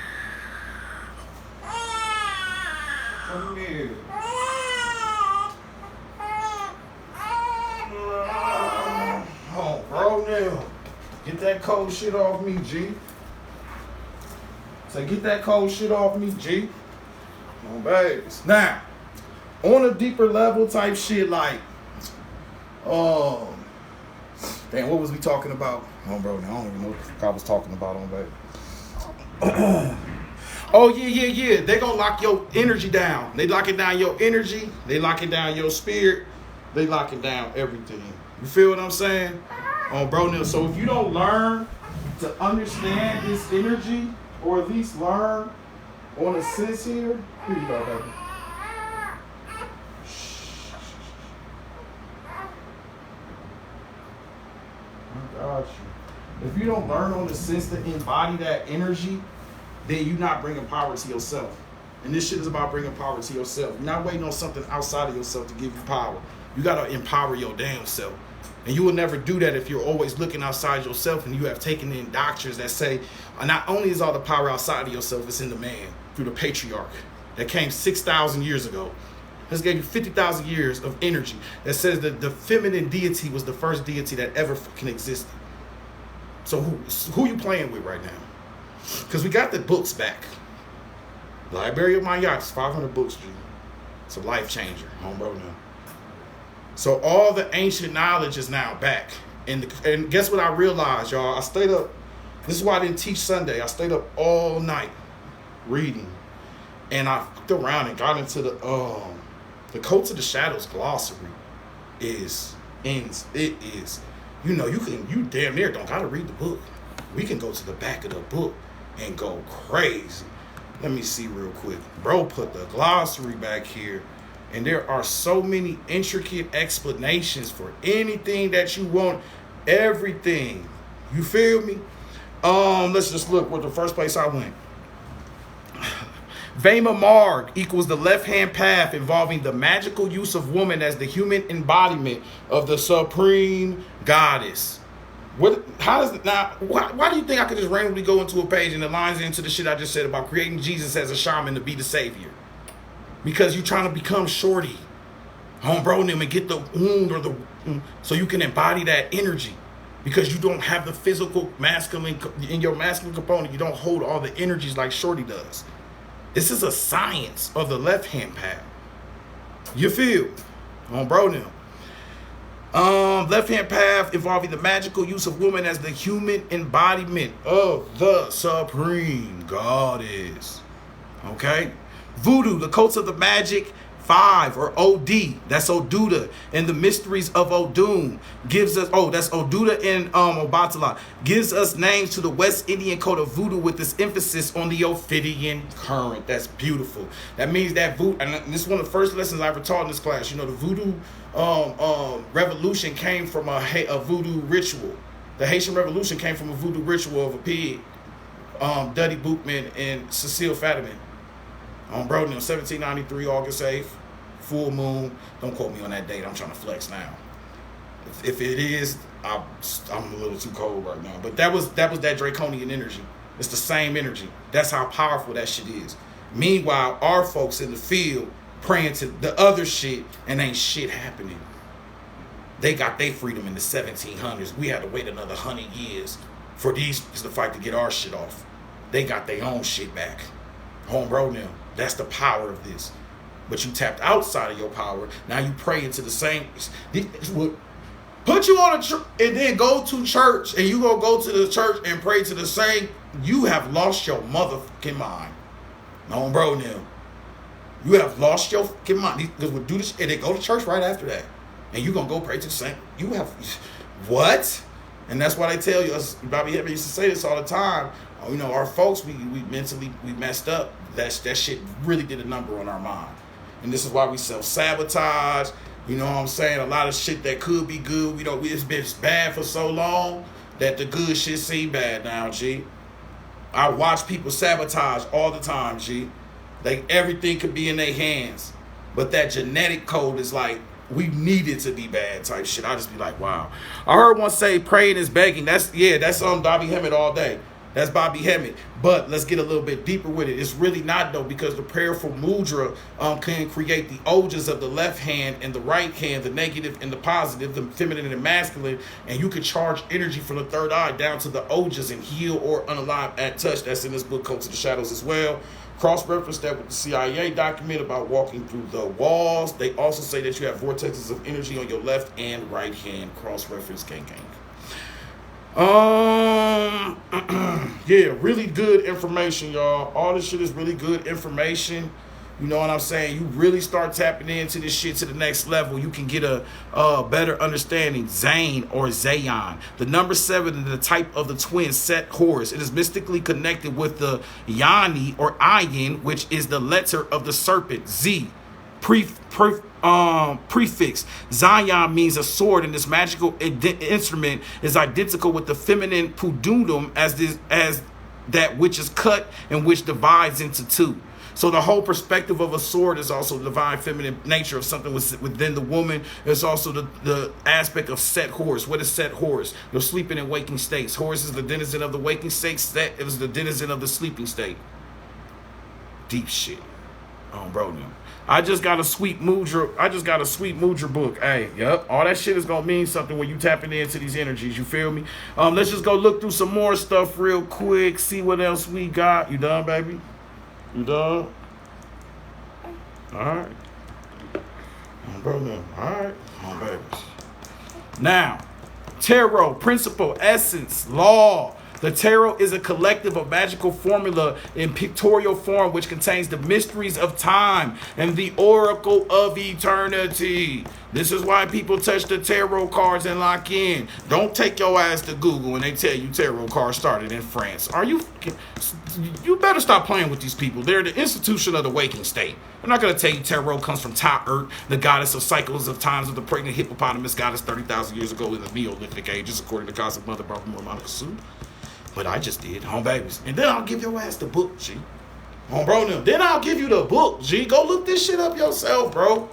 Come here. Oh, bro, now. Get that cold shit off me, G. Say, get that cold shit off me, G. Come on, babies. Now, on a deeper level type shit, like, damn, what was we talking about? Oh, bro, I don't even know what I was talking about on baby. Oh, yeah. They gonna lock your energy down. They locking down your energy. They locking down your spirit. They locking down everything. You feel what I'm saying? Oh, bro, now, so if you don't learn to understand this energy, or at least learn on a sense here you go, baby. I got you. If you don't learn on the sense to embody that energy, then you're not bringing power to yourself. And this shit is about bringing power to yourself. You're not waiting on something outside of yourself to give you power. You got to empower your damn self. And you will never do that if you're always looking outside yourself and you have taken in doctrines that say, not only is all the power outside of yourself, it's in the man, through the patriarch that came 6,000 years ago. This gave you 50,000 years of energy that says that the feminine deity was the first deity that ever fucking existed. So who you playing with right now? Because we got the books back. Library of my yachts, 500 books, G. It's a life changer, homebro now. So all the ancient knowledge is now back. And guess what I realized, y'all? I stayed up. This is why I didn't teach Sunday. I stayed up all night reading. And I fucked around and got into the Coats of the Shadows glossary is, you damn near don't gotta read the book. We can go to the back of the book and go crazy. Let me see real quick. Bro put the glossary back here. And there are so many intricate explanations for anything that you want. Everything. You feel me? Let's just look where the first place I went. Vema Marg equals the left-hand path involving the magical use of woman as the human embodiment of the supreme goddess. Why do you think I could just randomly go into a page and it lines into the shit I just said about creating Jesus as a shaman to be the savior? Because you're trying to become shorty. Home bro them and get the wound or the so you can embody that energy. Because you don't have the physical masculine in your masculine component, you don't hold all the energies like Shorty does. This is a science of the left hand path. You feel? On bro now. Left hand path involving the magical use of woman as the human embodiment of the supreme goddess. Okay? Voodoo, the cults of the magic 5 or OD, that's Oduda, and the mysteries of Odun gives us, that's Oduda and Obatala, gives us names to the West Indian code of voodoo with this emphasis on the Ophidian current. That's beautiful. That means that voodoo, and this is one of the first lessons I ever taught in this class. You know, the voodoo revolution came from a voodoo ritual. The Haitian Revolution came from a voodoo ritual of a pig, Duddy Bootman and Cecile Fadiman. On bro, 1793, August 8th, full moon. Don't quote me on that date. I'm trying to flex now. If it is, I'm a little too cold right now. But that was that draconian energy. It's the same energy. That's how powerful that shit is. Meanwhile, our folks in the field praying to the other shit and ain't shit happening. They got their freedom in the 1700s. We had to wait another 100 years for these to fight to get our shit off. They got their own shit back. Home bro now. That's the power of this. But you tapped outside of your power. Now you pray into the same. Put you on a church and then go to church and you gonna go to the church and pray to the same. You have lost your motherfucking mind. Home bro now. You have lost your fucking mind. Because we'll do this and they go to church right after that. And you gonna go pray to the same. You have what? And that's why they tell you, Bobby Hemmett used to say this all the time. You know, our folks, we mentally, we messed up. That shit really did a number on our mind. And this is why we self-sabotage. You know what I'm saying? A lot of shit that could be good. It's been bad for so long that the good shit seem bad now, G. I watch people sabotage all the time, G. Like everything could be in their hands. But that genetic code is like, we need it to be bad type shit. I just be like, wow. I heard one say praying is begging. That's Bobby Hemmett all day. That's Bobby Hemmett. But let's get a little bit deeper with it. It's really not though, because the prayerful mudra can create the ojas of the left hand and the right hand, the negative and the positive, the feminine and the masculine, and you can charge energy from the third eye down to the ojas and heal or unalive at touch. That's in this book, Code to the Shadows as well. Cross-reference that with the CIA document about walking through the walls. They also say that you have vortexes of energy on your left and right hand. Cross-reference, gang. Yeah, really good information, y'all. All this shit is really good information. You know what I'm saying? You really start tapping into this shit to the next level. You can get a better understanding. Zane or Zayon. The number 7 and the type of the twin Set Horus. It is mystically connected with the Yani or Ayin, which is the letter of the serpent. Z. Prefix. Zion means a sword, and this magical instrument is identical with the feminine pudundum as that which is cut and which divides into two. So the whole perspective of a sword is also the divine feminine nature of something within the woman. It's also the aspect of Set Horus. What is Set Horus? Your sleeping and waking states. Horus is the denizen of the waking state. Set is the denizen of the sleeping state. Deep shit. Bro, no. I just got a sweet mudra book. Hey, yep. All that shit is gonna mean something when you tapping into these energies. You feel me? Let's just go look through some more stuff real quick. See what else we got. You done, baby? You done? All right. Bro, no. All right. Babies. Now, tarot, principle, essence, law. The tarot is a collective of magical formula in pictorial form which contains the mysteries of time and the oracle of eternity. This is why people touch the tarot cards and lock in. Don't take your ass to Google and they tell you tarot cards started in France. You better stop playing with these people. They're the institution of the waking state. I'm not going to tell you tarot comes from Ta-Urt, the goddess of cycles of times of the pregnant hippopotamus goddess 30,000 years ago in the Neolithic ages, according to Cosmic Mother Barbara Monica Sue. But I just did, home babies. And then I'll give your ass the book, G. Home bro, now. Then I'll give you the book, G. Go look this shit up yourself, bro.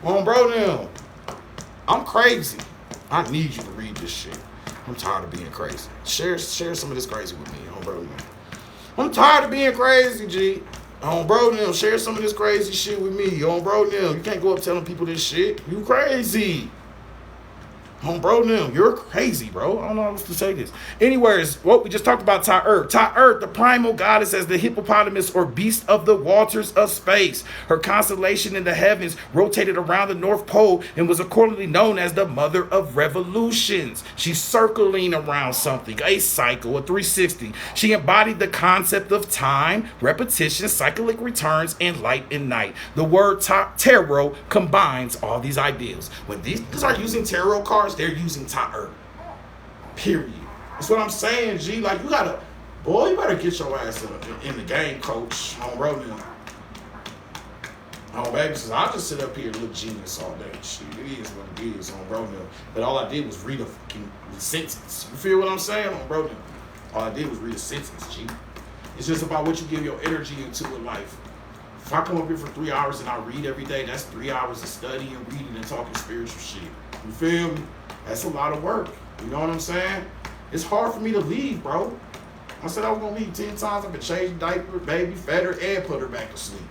Home bro, now. I'm crazy. I need you to read this shit. I'm tired of being crazy. Share some of this crazy with me, home bro, now. I'm tired of being crazy, G. On bro them, share some of this crazy shit with me. On bro them, you can't go up telling people this shit. You crazy. On bro them, you're crazy, bro. I don't know how else to say this. Anyways, what we just talked about Ta-Urt. Ta-Urt, the primal goddess as the hippopotamus or beast of the waters of space. Her constellation in the heavens rotated around the North Pole and was accordingly known as the mother of revolutions. She's circling around something, a cycle, a 360. She embodied the concept of time, repetition, cyclic returns, and light and night. The word tarot combines all these ideas. When these are using tarot cards, they're using Ta-Urt. Period. That's what I'm saying, G. Like, you gotta, boy, you better get your ass in the game, coach. On road now. Oh, baby, so I'll just sit up here and look genius all day. Shit, it is what it is on road now. But all I did was read a fucking sentence. You feel what I'm saying? On road now. All I did was read a sentence, G. It's just about what you give your energy into in life. If I come up here for 3 hours and I read every day, that's 3 hours of studying, reading, and talking spiritual shit. You feel me? That's a lot of work. You know what I'm saying? It's hard for me to leave, bro. I said I was going to leave 10 times. I've been changing diaper, baby, fed her, and put her back to sleep.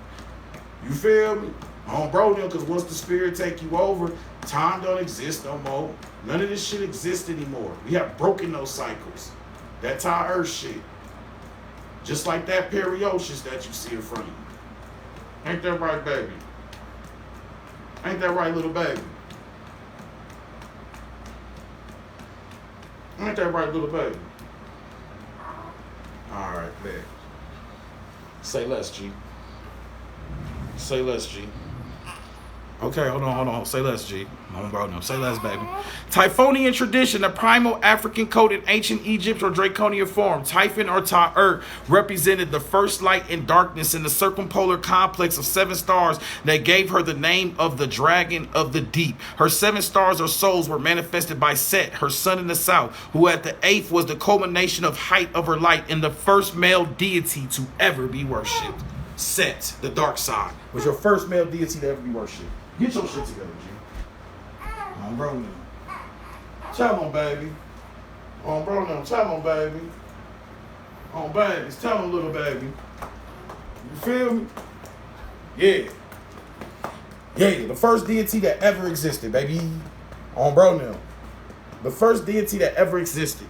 You feel me? On bro them, because once the spirit take you over, time don't exist no more. None of this shit exists anymore. We have broken those cycles. That Ta-Urt shit. Just like that periosis that you see in front of you. Ain't that right, baby? Ain't that right, little baby? Ain't that right, little baby? All right, man. Say less, G. Say less, G. Okay, hold on. Say less, G. No. Say less, baby. Typhonian tradition, a primal African code in ancient Egypt or draconian form. Typhon or Ta-Urt represented the first light and darkness in the circumpolar complex of 7 stars that gave her the name of the dragon of the deep. Her 7 stars or souls were manifested by Set, her son in the south, who at the 8th was the culmination of height of her light and the first male deity to ever be worshipped. Set, the dark side, was your first male deity to ever be worshipped. Get your shit together, G. On bro now. Tell them, baby. On bro now. Tell them, baby. On babies. Tell them, little baby. You feel me? Yeah. Yeah, the first deity that ever existed, baby. On bro now. The first deity that ever existed.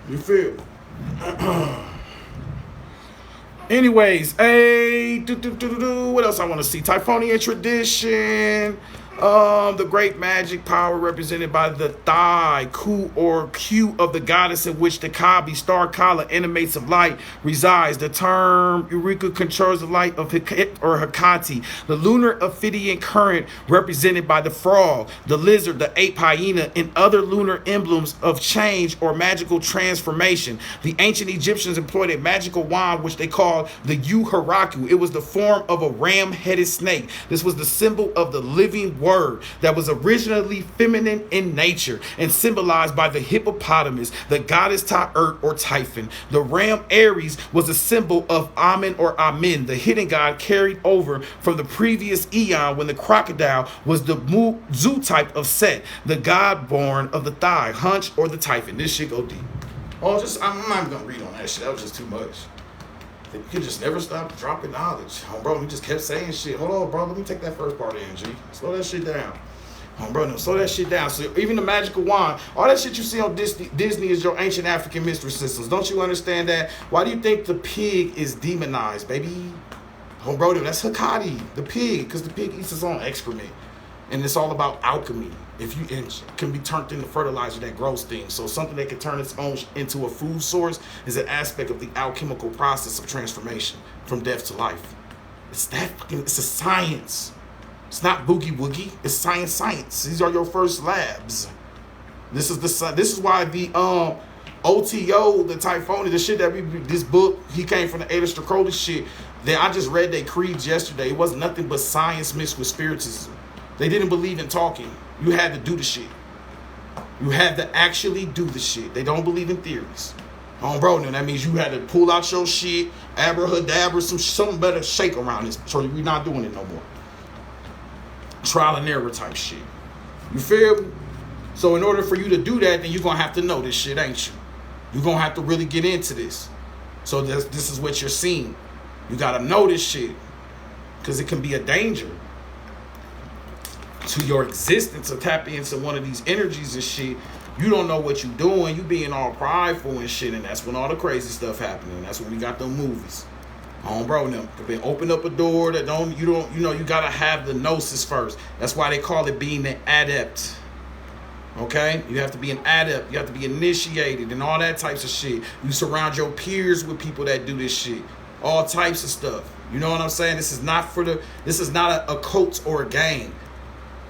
You feel me? Anyways, what else I want to see? Typhonian tradition. The great magic power represented by the thigh, ku or Q of the goddess in which the Kabi, star Kala, emanates of light, resides. The term Eureka controls the light of Heket or Hekati. The lunar Ophidian current represented by the frog, the lizard, the ape hyena, and other lunar emblems of change or magical transformation. The ancient Egyptians employed a magical wand which they called the Uhuraku. It was the form of a ram-headed snake. This was the symbol of the living word that was originally feminine in nature and symbolized by the hippopotamus, the goddess Ta-Urt or Typhon. The ram Aries was a symbol of Amen or Amen, the hidden god carried over from the previous eon when the crocodile was the zoo type of Set, the god born of the thigh, hunch, or the Typhon. This shit go deep. I'm not gonna read on that shit. That was just too much. You can just never stop dropping knowledge. Oh, bro, he just kept saying shit. Hold on, bro. Let me take that first part in, G. Slow that shit down. Oh, bro, no, slow that shit down. So even the magical wand, all that shit you see on Disney is your ancient African mystery systems. Don't you understand that? Why do you think the pig is demonized, baby? Oh, bro, that's Hekati, the pig, because the pig eats its own excrement. And it's all about alchemy. It can be turned into fertilizer that grows things. So something that can turn its own into a food source is an aspect of the alchemical process of transformation from death to life. It's a science. It's not boogie woogie. It's science. These are your first labs. This is why the OTO, the Typhonian, the shit that this book, he came from the Aleister Crowley shit. Then I just read their creeds yesterday. It wasn't nothing but science mixed with spiritism. They didn't believe in talking. You had to do the shit. You had to actually do the shit. They don't believe in theories. Oh, bro, now that means you had to pull out your shit, abracadabra, something better shake around this. So we're not doing it no more. Trial and error type shit. You feel me? So in order for you to do that, then you're going to have to know this shit, ain't you? You're going to have to really get into this. So this is what you're seeing. You got to know this shit. Because it can be a danger to your existence to tap into one of these energies and shit. You don't know what you're doing. You being all prideful and shit. And that's when all the crazy stuff happening. That's when we got them movies. Bro, them. They open up a door that you got to have the gnosis first. That's why they call it being an adept. Okay? You have to be an adept. You have to be initiated and all that types of shit. You surround your peers with people that do this shit. All types of stuff. You know what I'm saying? This is not a cult or a game.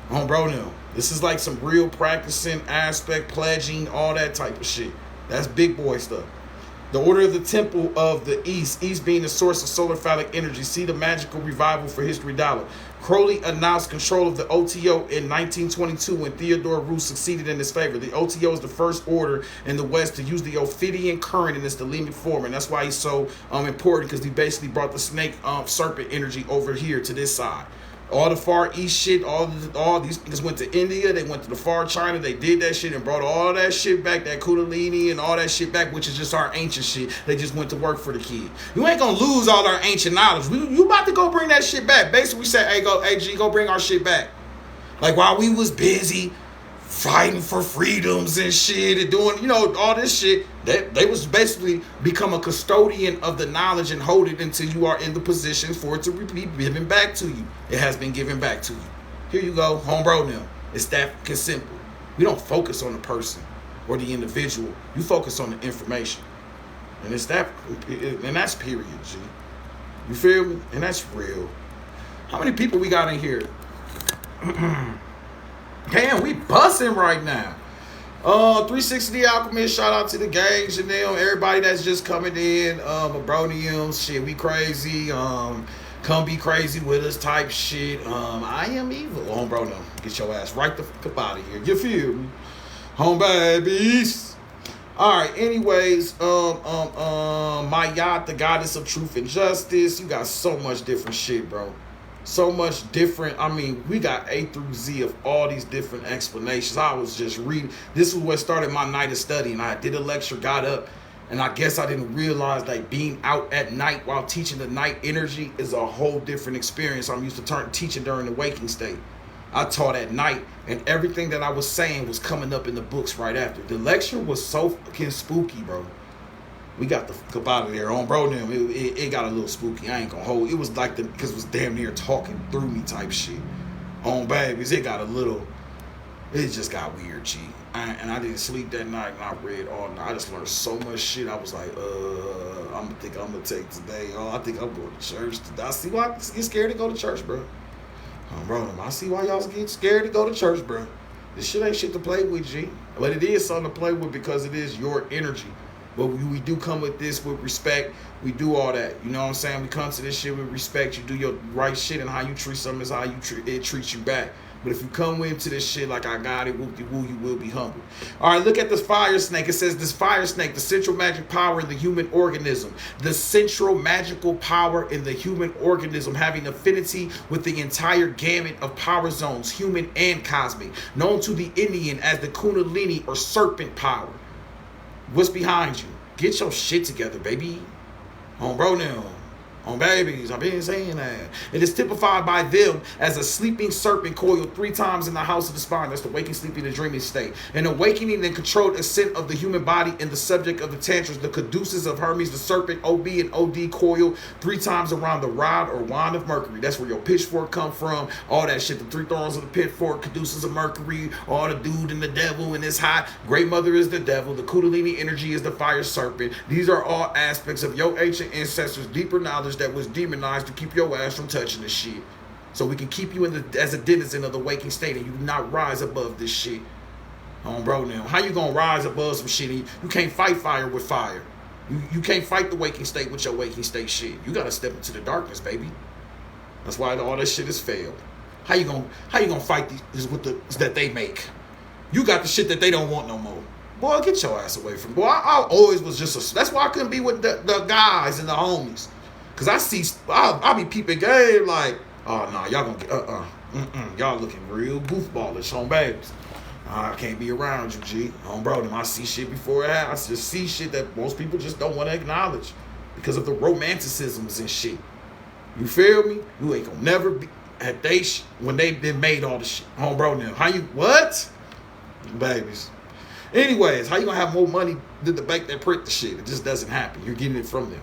Bro, no. This is like some real practicing aspect, pledging, all that type of shit. That's big boy stuff. The Order of the Temple of the East being the source of solar phallic energy. See the magical revival for History Dollar. Crowley announced control of the OTO in 1922 when Theodore Roosevelt succeeded in his favor. The OTO is the first order in the West to use the Ophidian current in its thelemic form, and that's why he's so important, because he basically brought the snake serpent energy over here to this side. All the Far East shit, all these niggas went to India, they went to the far China, they did that shit and brought all that shit back, that Kundalini and all that shit back, which is just our ancient shit. They just went to work for the kid. You ain't gonna lose all our ancient knowledge. You about to go bring that shit back. Basically, we said, hey, G, go bring our shit back. Like, while we was busy fighting for freedoms and shit and doing, all this shit, they was basically become a custodian of the knowledge and hold it until you are in the position for it to be given back to you. It has been given back to you. Here you go, homebro now. It's that simple. We don't focus on the person or the individual. You focus on the information. And it's that, and that's period, G. You feel me? And that's real. How many people we got in here? Damn, we busting right now. 360 the Alchemist, shout out to the gangs and them, everybody that's just coming in. Abroniums, shit, we crazy. Come be crazy with us type shit. I am evil. Bro, no, get your ass right the fuck out of here. You feel me? Home babies. All right, anyways, Mayat, the goddess of truth and justice. You got so much different shit, bro. So much different. I mean, we got A through Z of all these different explanations. I was just reading. This was what started my night of study. And I did a lecture, got up, and I guess I didn't realize that being out at night while teaching the night energy is a whole different experience. I'm used to teaching during the waking state. I taught at night, and everything that I was saying was coming up in the books right after. The lecture was so fucking spooky, bro. We got the fuck out of there on bro them. It got a little spooky. I ain't gonna hold. It was like because it was damn near talking through me type shit. On babies, it just got weird, G. And I didn't sleep that night, and I read all night. I just learned so much shit. I was like, I'm gonna take today. I think I'm going to church today. I see why I get scared to go to church, bro. Bro, I see why y'all get scared to go to church, bro. This shit ain't shit to play with, G. But it is something to play with because it is your energy. But we do come with this with respect. We do all that. You know what I'm saying? We come to this shit with respect. You do your right shit, and how you treat something is how it treats you back. But if you come into this shit like I got it, whoop-de-woo, you will be humbled. All right, look at this fire snake. It says this fire snake, the central magic power in the human organism. The central magical power in the human organism, having affinity with the entire gamut of power zones, human and cosmic, known to the Indian as the Kundalini or serpent power. What's behind you? Get your shit together, baby. On bro now. On babies, I've been saying that. It is typified by them as a sleeping serpent coiled 3 times in the house of the spine. That's the waking, sleeping, and dreaming state. An awakening and controlled ascent of the human body in the subject of the tantras, the caduceus of Hermes, the serpent, OB and OD coiled 3 times around the rod or wand of Mercury. That's where your pitchfork come from. All that shit. The 3 thorns of the pitchfork, caduceus of Mercury, all the dude and the devil and this hot. Great mother is the devil. The Kundalini energy is the fire serpent. These are all aspects of your ancient ancestors' deeper knowledge that was demonized to keep your ass from touching this shit. So we can keep you as a denizen of the waking state and you do not rise above this shit. Bro, now, how you gonna rise above some shit? You can't fight fire with fire. You can't fight the waking state with your waking state shit. You gotta step into the darkness, baby. That's why all this shit has failed. How you gonna fight these with the that they make? You got the shit that they don't want no more. Boy, get your ass away from. Boy, I always was just that's why I couldn't be with the guys and the homies. Cause I be peeping game like, oh no, y'all gonna get y'all looking real goofballish on babies. I can't be around you, G. Bro, I see shit before it happens. I just see shit that most people just don't want to acknowledge. because of the romanticisms and shit. You feel me? You ain't gonna never be at when they been made all the shit. Home bro now. How you what? Babies. Anyways, how you gonna have more money than the bank that print the shit? It just doesn't happen. You're getting it from them.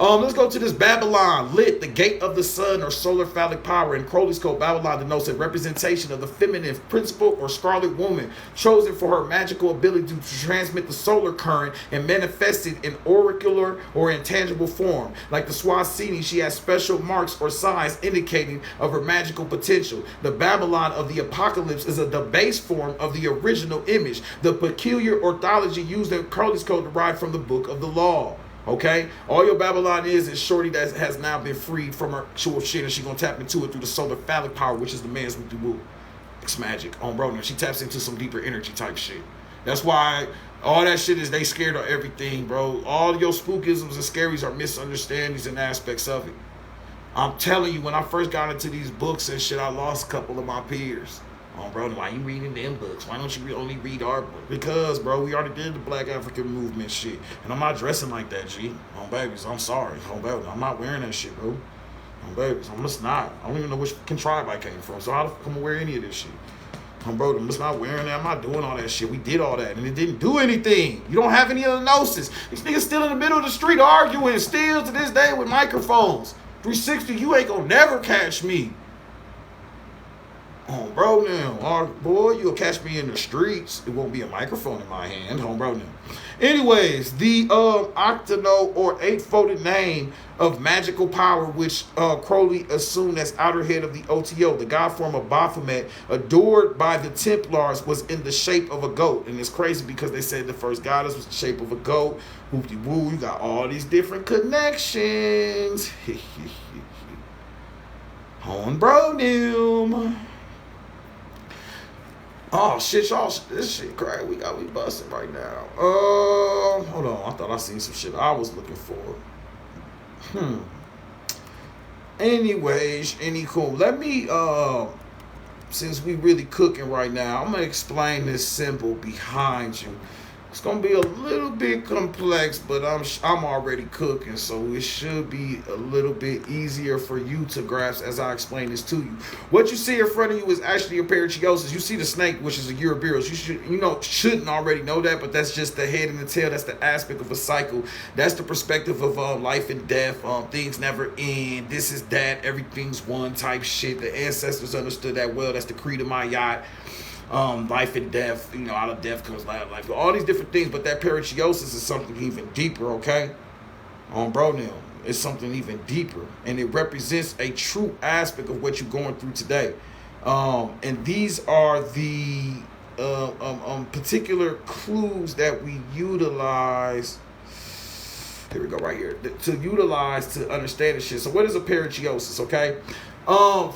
Let's go to this Babylon. Lit, the gate of the sun or solar phallic power. In Crowley's Code, Babylon denotes a representation of the feminine principle or scarlet woman, chosen for her magical ability to transmit the solar current and manifest it in oracular or intangible form. Like the Swasini, she has special marks or signs indicating of her magical potential. The Babylon of the Apocalypse is a debased form of the original image. The peculiar orthology used in Crowley's Code derived from the Book of the Law. Okay, all your Babylon is shorty that has now been freed from her actual shit, and she gonna tap into it through the solar phallic power, which is the man's with the woo. It's magic on bro. Now she taps into some deeper energy type shit. That's why all that shit is they scared of everything, bro. All your spookisms and scaries are misunderstandings and aspects of it. I'm telling you, when I first got into these books and shit, I lost a couple of my peers. Oh, bro, why you reading them books? Why don't you only read our book? Because, bro, we already did the Black African movement shit. And I'm not dressing like that, G. Oh, babies, I'm sorry. Oh, baby, I'm not wearing that shit, bro. Oh, babies, I'm just not. I don't even know which tribe I came from, so how the fuck am I wear any of this shit? Oh, bro, I'm just not wearing that. I'm not doing all that shit. We did all that, and it didn't do anything. You don't have any other gnosis. These niggas still in the middle of the street arguing, still to this day with microphones. 360, you ain't gonna never catch me. Oh, bro, now, boy, you'll catch me in the streets. It won't be a microphone in my hand. Oh, bro, now. Anyways, the octano or eight-folded name of magical power, which Crowley assumed as outer head of the OTO, the god form of Baphomet, adored by the Templars, was in the shape of a goat. And it's crazy because they said the first goddess was the shape of a goat. Whoop-de-woo, you got all these different connections. On bro, now. Oh shit, y'all! This shit crazy. We busting right now. Hold on. I thought I seen some shit I was looking for. Anyways, cool. Let me since we really cooking right now, I'm gonna explain this symbol behind you. It's gonna be a little bit complex, but I'm already cooking, so it should be a little bit easier for you to grasp as I explain this to you. What you see in front of you is actually a perichiosis. You see the snake, which is a Ouroboros. Shouldn't already know that, but that's just the head and the tail. That's the aspect of a cycle. That's the perspective of life and death. Things never end. This is that. Everything's one type shit. The ancestors understood that well. That's the creed of my yacht. Life and death, out of death comes life. All these different things, but that perichiosis is something even deeper, okay? Bro, now, it's something even deeper, and it represents a true aspect of what you're going through today. And these are the particular clues that we utilize. Here we go, right here, to utilize to understand this shit. So what is a perichiosis, okay?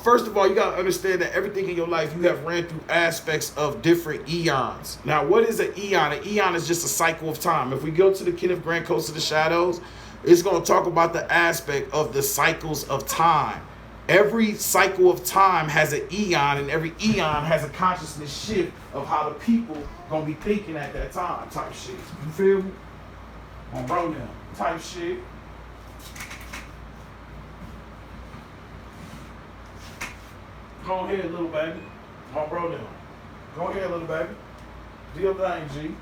First of all, you gotta understand that everything in your life you have ran through aspects of different eons. Now, what is an eon? An eon is just a cycle of time. If we go to the Kenneth Grant Coast of the Shadows, it's gonna talk about the aspect of the cycles of time. Every cycle of time has an eon, and every eon has a consciousness shift of how the people gonna be thinking at that time. Type shit. You feel me? Bro, now. Type shit. Go ahead, little baby. Bro, now. Go ahead, little baby. Do your thing, G.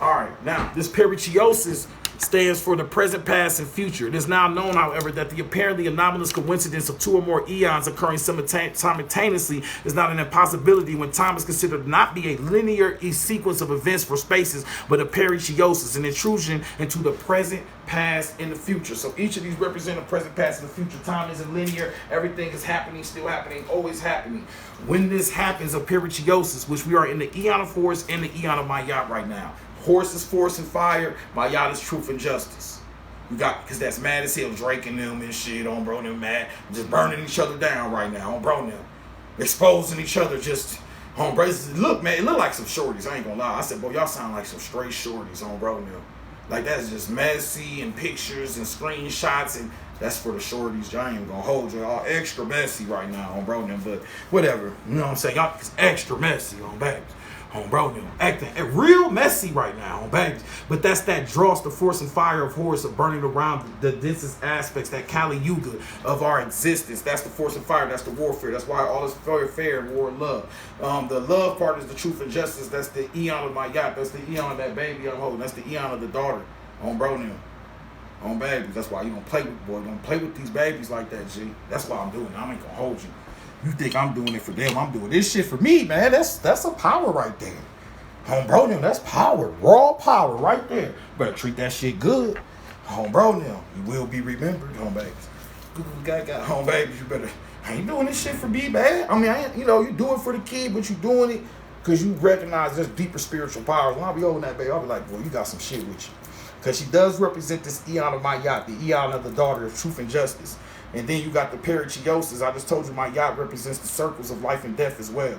All right, now, this perichiosis stands for the present, past, and future. It is now known, however, that the apparently anomalous coincidence of two or more eons occurring simultaneously is not an impossibility when time is considered not be a linear sequence of events for spaces, but a perichiosis, an intrusion into the present, past, and the future. So each of these represent a present, past, and the future. Time isn't linear. Everything is happening, still happening, always happening. When this happens, a perichiosis, which we are in the eon of Horus and the eon of Mayat right now. Horus is force and fire. Mayat is truth and justice. We got, because that's mad as hell, Drake and them and shit on bro them mad, just burning each other down right now on bro them, exposing each other just on bro. Look, man, it look like some shorties. I ain't gonna lie. I said, boy, y'all sound like some straight shorties on bro them. Like that's just messy and pictures and screenshots, and that's for the shorties. Y'all ain't gonna hold y'all extra messy right now on bro them, but whatever. You know what I'm saying? Y'all it's extra messy on babies. Bro, them acting real messy right now, baby. But that's that dross, the force and fire of Horus of burning around the densest aspects, that Kali Yuga of our existence. That's the force and fire. That's the warfare. That's why all this fair and war and love. The love part is the truth and justice. That's the eon of my yacht. That's the eon of that baby I'm holding. That's the eon of the daughter. Bro, them. Babies. That's why you don't play with boy. Don't play with these babies like that, G. That's why I'm doing it. I ain't gonna hold you. You think I'm doing it for them? I'm doing this shit for me, man. That's a power right there. Bro, them, that's power. Raw power right there. Better treat that shit good. Bro, them, you will be remembered, babies. Got babies. You better. I ain't doing this shit for me, man. I mean, you do it for the kid, but you doing it because you recognize there's deeper spiritual powers. When I be holding that baby, I'll be like, boy, you got some shit with you. Because she does represent this eon of my yacht, the eon of the daughter of truth and justice. And then you got the perichiosis. I just told you my yacht represents the circles of life and death as well.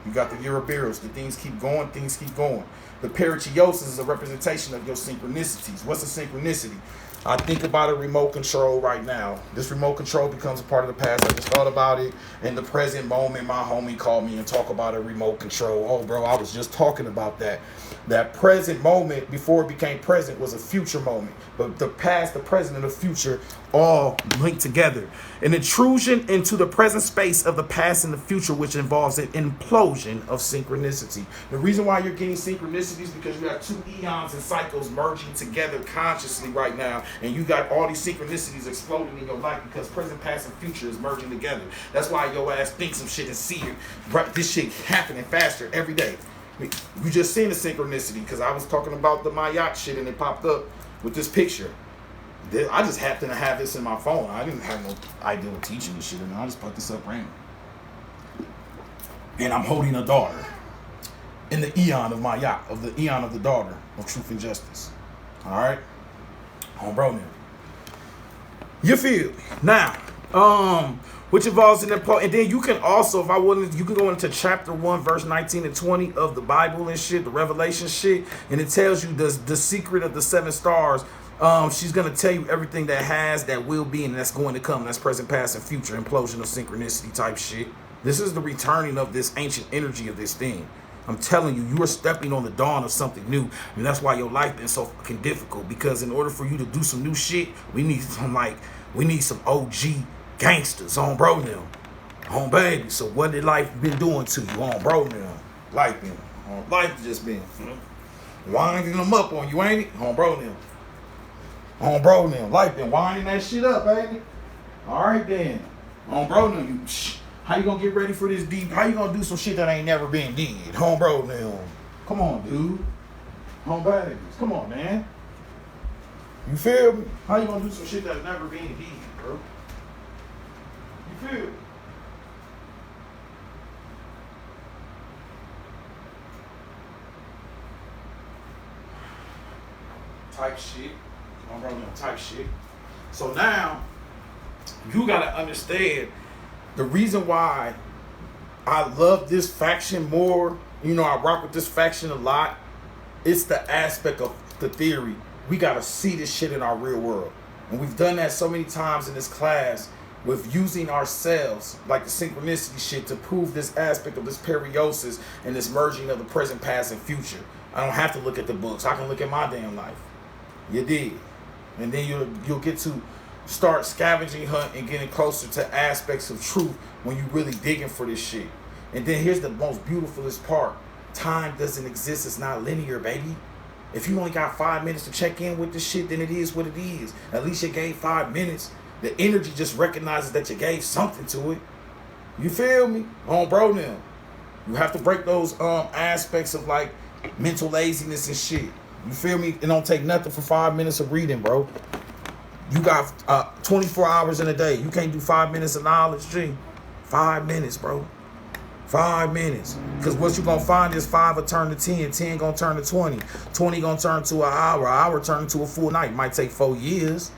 You got the Ouroboros. The things keep going, things keep going. The perichiosis is a representation of your synchronicities. What's a synchronicity? I think about a remote control right now. This remote control becomes a part of the past. I just thought about it in the present moment. My homie called me and talked about a remote control. Oh, bro, I was just talking about that. That present moment before it became present was a future moment. But the past, the present, and the future all linked together. An intrusion into the present space of the past and the future, which involves an implosion of synchronicity. The reason why you're getting synchronicities is because you have two eons and cycles merging together consciously right now. And you got all these synchronicities exploding in your life because present, past, and future is merging together. That's why your ass thinks some shit and see it. Right, this shit happening faster every day. You just seen the synchronicity because I was talking about the Mayat shit and it popped up with this picture. I just happened to have this in my phone. I didn't have no idea of teaching this shit, and I just put this up random. And I'm holding a daughter in the eon of my yacht, of the eon of the daughter of truth and justice. All right, bro, now. You feel me? Now, which involves an important, and then you can also, if I wouldn't, you can go into chapter 1, verse 19 and 20 of the Bible and shit, the Revelation shit, and it tells you the secret of the 7 stars. She's going to tell you everything that has, that will be, and that's going to come. That's present, past, and future. Implosion of synchronicity type shit. This is the returning of this ancient energy of this thing. I'm telling you, you are stepping on the dawn of something new. And that's why your life been so fucking difficult. Because in order for you to do some new shit, we need some OG gangsters, bro now. Baby. So what did life been doing to you, bro now? Life just been winding them up on you, ain't it? Bro now. Bro now. Life been winding that shit up, baby. All right then. Bro now. How you gonna get ready for this deep? How you gonna do some shit that ain't never been did? Bro now. Come on, dude. Babies. Come on, man. You feel me? How you gonna do some shit that's never been did, bro? You feel me? Type shit. Bro now. Type shit. So now, you gotta understand the reason why I love this faction more, I rock with this faction a lot, it's the aspect of the theory. We got to see this shit in our real world. And we've done that so many times in this class with using ourselves, like the synchronicity shit, to prove this aspect of this periosis and this merging of the present, past, and future. I don't have to look at the books. I can look at my damn life. You did. And then you'll get to start scavenging hunt and getting closer to aspects of truth when you really digging for this shit. And then here's the most beautifulest part. Time doesn't exist. It's not linear, baby. If you only got 5 minutes to check in with this shit, then it is what it is. At least you gave 5 minutes. The energy just recognizes that you gave something to it. You feel me? Bro now. You have to break those aspects of like mental laziness and shit. You feel me? It don't take nothing for 5 minutes of reading, bro. You got 24 hours in a day. You can't do 5 minutes of knowledge, G. 5 minutes, bro. 5 minutes. Because what you going to find is 5 will turn to 10. 10 going to turn to 20. 20 going to turn to an hour. An hour turn into a full night. Might take 4 years.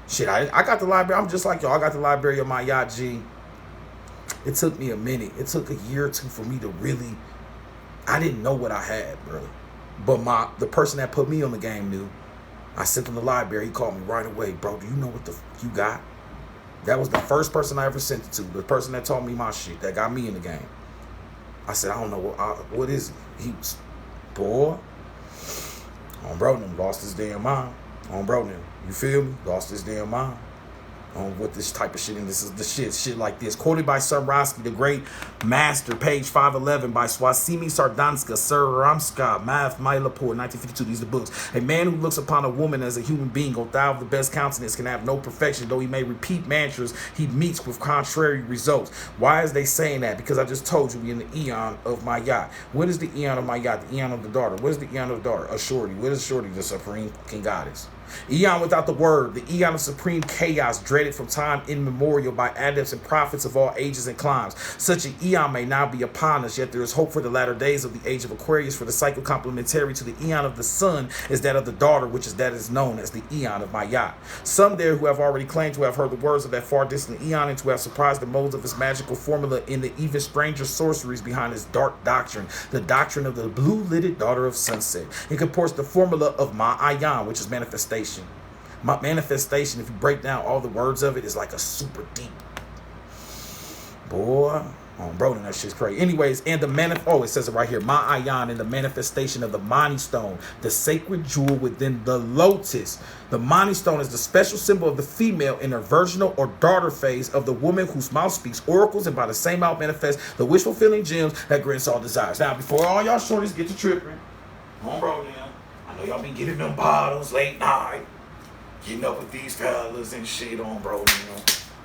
Shit, I got the library. I'm just like y'all. I got the library of my yacht, G. It took me a minute. It took a year or two for me to really... I didn't know what I had, bro. But the person that put me on the game knew. I sent him to the library. He called me right away. Bro, do you know what the you got? That was the first person I ever sent it to. The person that taught me my shit. That got me in the game. I said, I don't know. What is it? He was, boy, on bro them lost his damn mind. On bro them, you feel me? Lost his damn mind. On what this type of shit, and this is the shit like this. Quoted by Swarovski, the great master, page 511, by Swasimi Sardanska, Saramska, Math Mylapore, 1952. These are the books. A man who looks upon a woman as a human being, although of the best countenance, can have no perfection, though he may repeat mantras, he meets with contrary results. Why is they saying that? Because I just told you we in the eon of my yacht. What is the eon of my yacht? The eon of the daughter. What is the eon of the daughter? A shorty. What is shorty? The supreme king goddess. Eon without the word, the eon of supreme chaos, dreaded from time immemorial by adepts and prophets of all ages and climes. Such an eon may now be upon us, yet there is hope for the latter days of the age of Aquarius, for the cycle complementary to the eon of the sun is that of the daughter, which is known as the eon of Mayat. Some there who have already claimed to have heard the words of that far distant eon and to have surprised the modes of its magical formula in the even stranger sorceries behind its dark doctrine, the doctrine of the blue-lidded daughter of sunset. It comports the formula of Ma'ayan, which is manifestation. Manifestation, if you break down all the words of it, is like a super deep. Boy, bro, that shit's crazy. Anyways, and the it says it right here, Ma'ayan, and the manifestation of the Mani stone, the sacred jewel within the lotus. The Mani stone is the special symbol of the female in her virginal or daughter phase of the woman whose mouth speaks oracles and by the same mouth manifests the wish fulfilling gems that grants all desires. Now, before all y'all shorties get to tripping, bro, now, I know y'all be getting them bottles late night, getting up with these fellas and shit bro,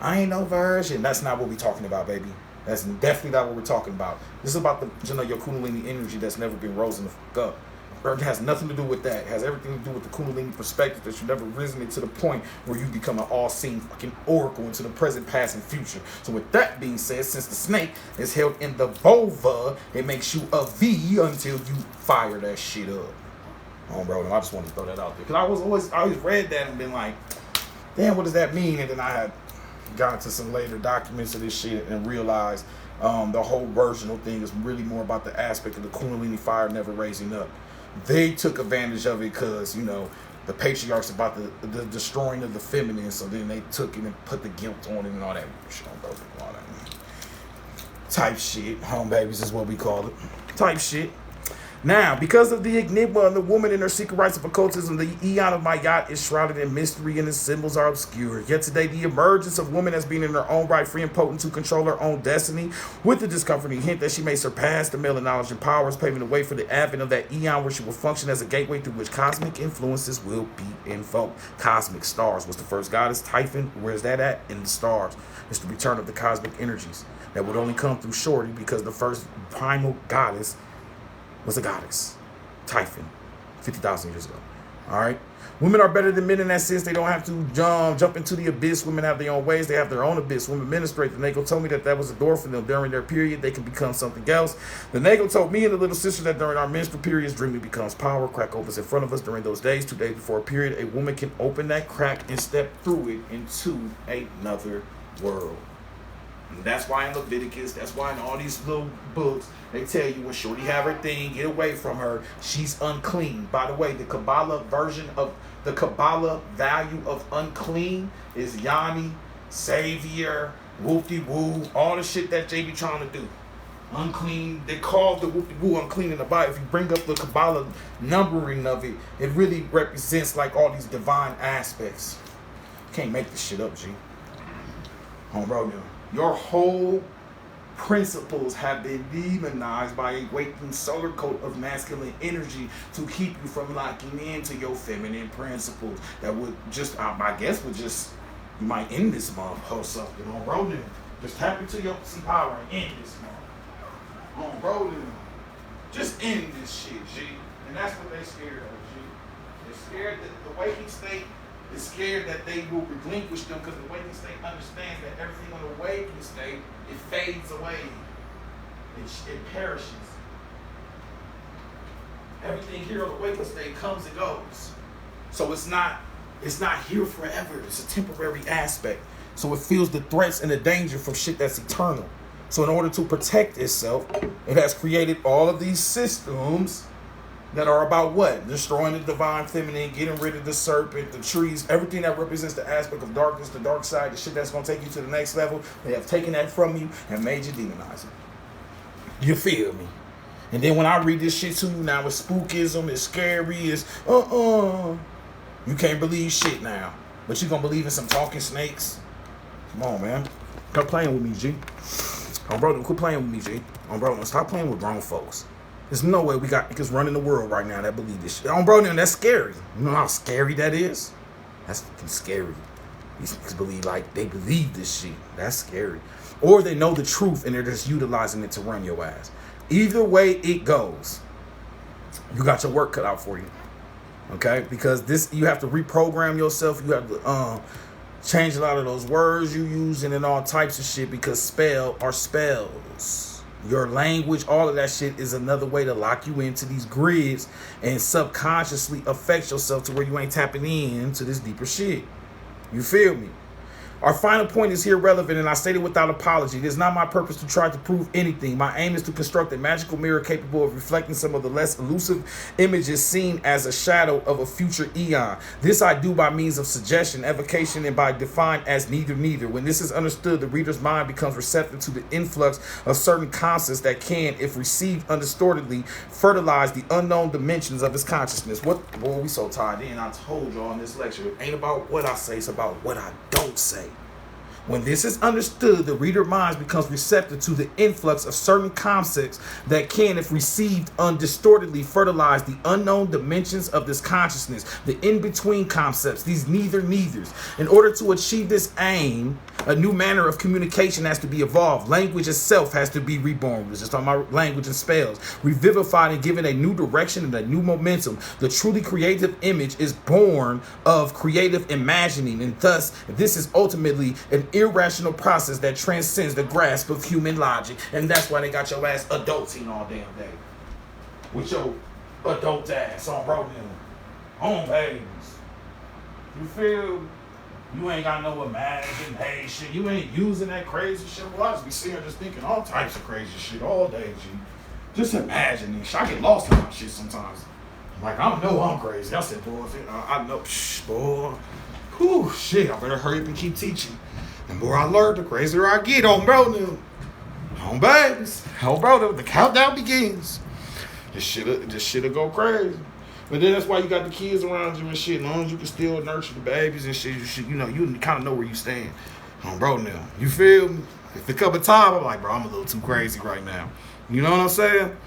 I ain't no virgin. That's not what we talking about, baby. That's definitely not what we're talking about. This is about your Kundalini energy that's never been risen the fuck up. It has nothing to do with that. It has everything to do with the Kundalini perspective that you've never risen it to the point where you become an all-seeing fucking oracle into the present, past, and future. So with that being said, since the snake is held in the vulva, it makes you a V until you fire that shit up. Bro, I just wanted to throw that out there. Because I always read that and been like, damn, what does that mean? And then I had got into some later documents of this shit and realized the whole virginal thing is really more about the aspect of the Kundalini fire never raising up. They took advantage of it because, the patriarchs about the destroying of the feminine, so then they took it and put the guilt on it and all that shit bro. All that type shit. Home babies is what we call it. Type shit. Now, because of the enigma of the woman and her secret rites of occultism, the eon of Mayat is shrouded in mystery and its symbols are obscure. Yet today, the emergence of woman as being in her own right, free and potent to control her own destiny, with the discomforting hint that she may surpass the male in knowledge and powers, paving the way for the advent of that eon where she will function as a gateway through which cosmic influences will be invoked. Cosmic stars was the first goddess. Typhon, where's that at? In the stars. It's the return of the cosmic energies that would only come through Shorty because the first primal goddess was a goddess, Typhon, 50,000 years ago. All right. Women are better than men in that sense. They don't have to jump into the abyss. Women have their own ways. They have their own abyss. Women menstruate. The Nago told me that was a door for them. During their period, they can become something else. The Nago told me and the little sister that during our menstrual periods, dreaming becomes power. Crack opens in front of us during those days. 2 days before a period, a woman can open that crack and step through it into another world. And that's why in Leviticus, that's why in all these little books, they tell you when Shorty have her thing, get away from her, she's unclean. By the way, the Kabbalah version of the Kabbalah value of unclean is Yanni, Savior, whoop-de-woo, all the shit that they be trying to do. Unclean, they call the whoop-de-woo unclean in the Bible. If you bring up the Kabbalah numbering of it, it really represents like all these divine aspects. You can't make this shit up, G. Bro, now. Your whole principles have been demonized by a waking solar coat of masculine energy to keep you from locking into your feminine principles. That would just, I guess, you might end this month or something. Bro, now. Just tap into your power and end this month. Bro, now. Just end this shit, G. And that's what they scared of, G. They're scared that the waking state is scared that they will relinquish them because the waking state understands that everything on the waking state, it fades away. It perishes. Everything here on the waking state comes and goes. So it's not here forever. It's a temporary aspect. So it feels the threats and the danger from shit that's eternal. So in order to protect itself, it has created all of these systems that are about what? Destroying the divine feminine, getting rid of the serpent, the trees, everything that represents the aspect of darkness, the dark side, the shit that's going to take you to the next level. They have taken that from you and made you demonize it. You feel me? And then when I read this shit to you now, it's spookism, it's scary, it's you can't believe shit now. But you gonna believe in some talking snakes? Come on, man. Stop playing with me, G. Oh, bro, quit playing with me, G. Oh, bro, stop playing with grown folks. There's no way we got niggas running the world right now that believe this shit. Oh, bro, that's scary. You know how scary that is? That's fucking scary. These niggas believe like they believe this shit. That's scary. Or they know the truth and they're just utilizing it to run your ass. Either way it goes, you got your work cut out for you. Okay? Because this, you have to reprogram yourself. You have to change a lot of those words you use and all types of shit, because spell are spells. Your language, all of that shit is another way to lock you into these grids and subconsciously affect yourself to where you ain't tapping into this deeper shit. You feel me? Our final point is here relevant, and I state it without apology. It is not my purpose to try to prove anything. My aim is to construct a magical mirror capable of reflecting some of the less elusive images seen as a shadow of a future eon. This I do by means of suggestion, evocation, and by defined as neither. When this is understood, the reader's mind becomes receptive to the influx of certain concepts that can, if received undistortedly, fertilize the unknown dimensions of his consciousness. Boy, we so tied in. I told y'all in this lecture, it ain't about what I say, it's about what I don't say. When this is understood, the reader's mind becomes receptive to the influx of certain concepts that can, if received undistortedly, fertilize the unknown dimensions of this consciousness, the in-between concepts, these neithers. In order to achieve this aim, a new manner of communication has to be evolved. Language itself has to be reborn. We're just talking about language and spells. Revivified and given a new direction and a new momentum. The truly creative image is born of creative imagining, and thus, this is ultimately an irrational process that transcends the grasp of human logic. And that's why they got your ass adulting all damn day. With your adult ass on broken on babies. You feel? You ain't got no imagination. You ain't using that crazy shit. Well, I just be sitting here just thinking all types of crazy shit all day, G. Just imagining shit. I get lost in my shit sometimes. Like, I don't know I'm crazy. I said, boy, I know, boy. Whew, shit, I better hurry up and keep teaching. The more I learn, the crazier I get on bro now. On babies. On bro, the countdown begins. This shit'll go crazy. But then that's why you got the kids around you and shit. As long as you can still nurture the babies and shit, you know, you kind of know where you stand. On bro now. You feel me? If there come a time, I'm like, bro, I'm a little too crazy right now. You know what I'm saying?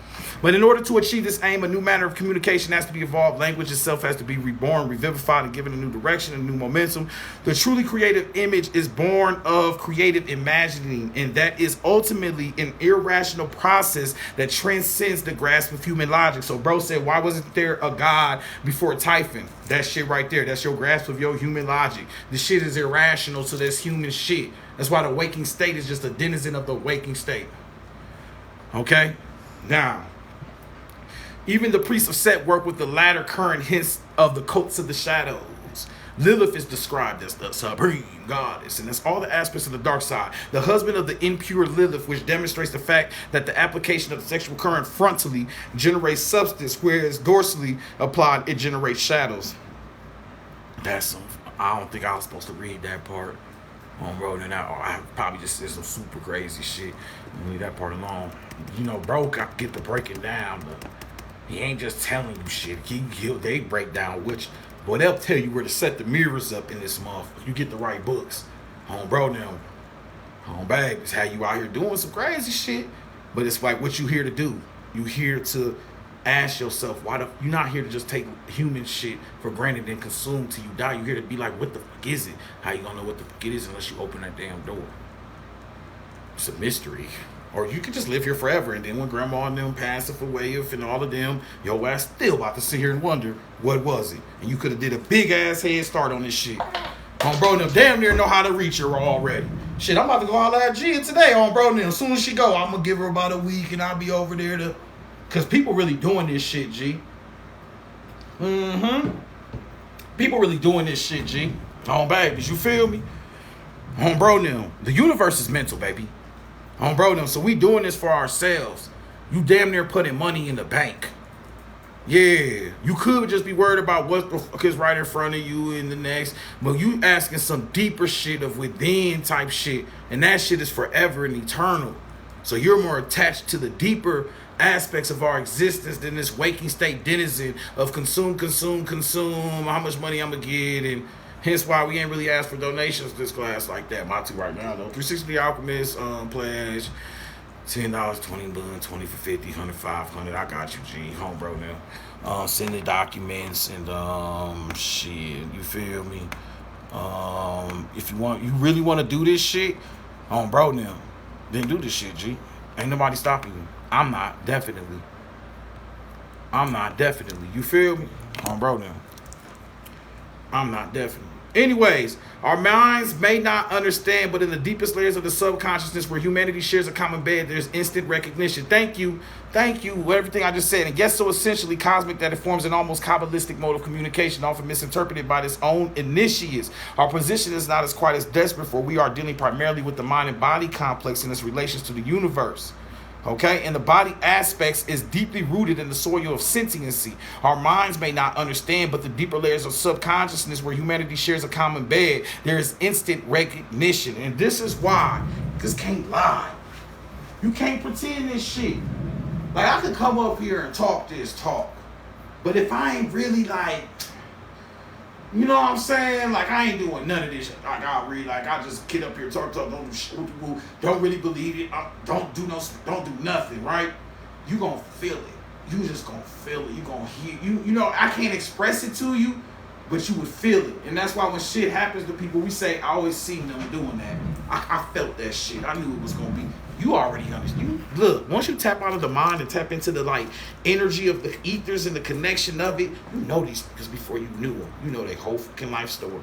But in order to achieve this aim, a new manner of communication has to be evolved. Language itself has to be reborn, revivified, and given a new direction, a new momentum. The truly creative image is born of creative imagining, and that is ultimately an irrational process that transcends the grasp of human logic. So bro said, why wasn't there a God before Typhon? That shit right there, that's your grasp of your human logic. The shit is irrational to this human shit. That's why the waking state is just a denizen of the waking state. Okay? Now, even the priests of Set work with the latter current hints of the coats of the shadows. Lilith is described as the supreme goddess, and that's all the aspects of the dark side. The husband of the impure Lilith, which demonstrates the fact that the application of the sexual current frontally generates substance, whereas dorsally applied, it generates shadows. I don't think I was supposed to read that part on bro, and I probably just said some super crazy shit. Leave that part alone. You know, bro got to get the breaking down, but he ain't just telling you shit. They break down which, boy, they'll tell you where to set the mirrors up in this month. You get the right books. On bro now. On babe, it's how you out here doing some crazy shit. But it's like what you here to do. You here to ask yourself, you're not here to just take human shit for granted and consume till you die. You're here to be like, what the fuck is it? How you gonna know what the fuck it is unless you open that damn door? It's a mystery. Or you could just live here forever, and then when grandma and them pass away and all of them, your ass still about to sit here and wonder, what was it? And you could have did a big ass head start on this shit. On bro, them damn near know how to reach her already. Shit, I'm about to go holler at Gia today on bro. As soon as she go, I'm gonna give her about a week, and I'll be over there to, cause people really doing this shit, G. People really doing this shit, G. On babies, you feel me? On bro, now the universe is mental, baby. On bro, them. So we doing this for ourselves. You damn near putting money in the bank. Yeah, you could just be worried about what the fuck is right in front of you in the next, but you asking some deeper shit of within type shit, and that shit is forever and eternal. So you're more attached to the deeper aspects of our existence than this waking state denizen of consume, how much money I'm gonna get, and hence why we ain't really asked for donations this class like that. My two right now though. 360 the Alchemist pledge. $10, 20 bun, 20 for 50, 100, 500. I got you, G. Home bro now. Send the documents and shit. You feel me? If you really want to do this shit, bro now, then do this shit, G. Ain't nobody stopping you. I'm not, definitely. You feel me? Bro now. I'm not, definitely. Anyways, our minds may not understand, but in the deepest layers of the subconsciousness where humanity shares a common bed, there's instant recognition. Thank you, everything I just said. And guess so essentially cosmic that it forms an almost Kabbalistic mode of communication, often misinterpreted by its own initiates. Our position is not as quite as desperate, for we are dealing primarily with the mind and body complex in its relations to the universe. Okay, and the body aspects is deeply rooted in the soil of sentiency. Our minds may not understand, but the deeper layers of subconsciousness where humanity shares a common bed, there is instant recognition. And this is why, because can't lie. You can't pretend this shit. Like, I could come up here and talk this talk, but if I ain't really like, you know what I'm saying? Like, I ain't doing none of this. Like, I just get up here, talk, don't really believe it. Don't do nothing, right? You gonna feel it. You just gonna feel it. You gonna hear. You know, I can't express it to you, but you would feel it. And that's why when shit happens to people, we say, I always seen them doing that. I felt that shit. I knew it was gonna be. You already understand. Look, once you tap out of the mind and tap into the like energy of the ethers and the connection of it, you know these because before you knew them, you know their whole fucking life story.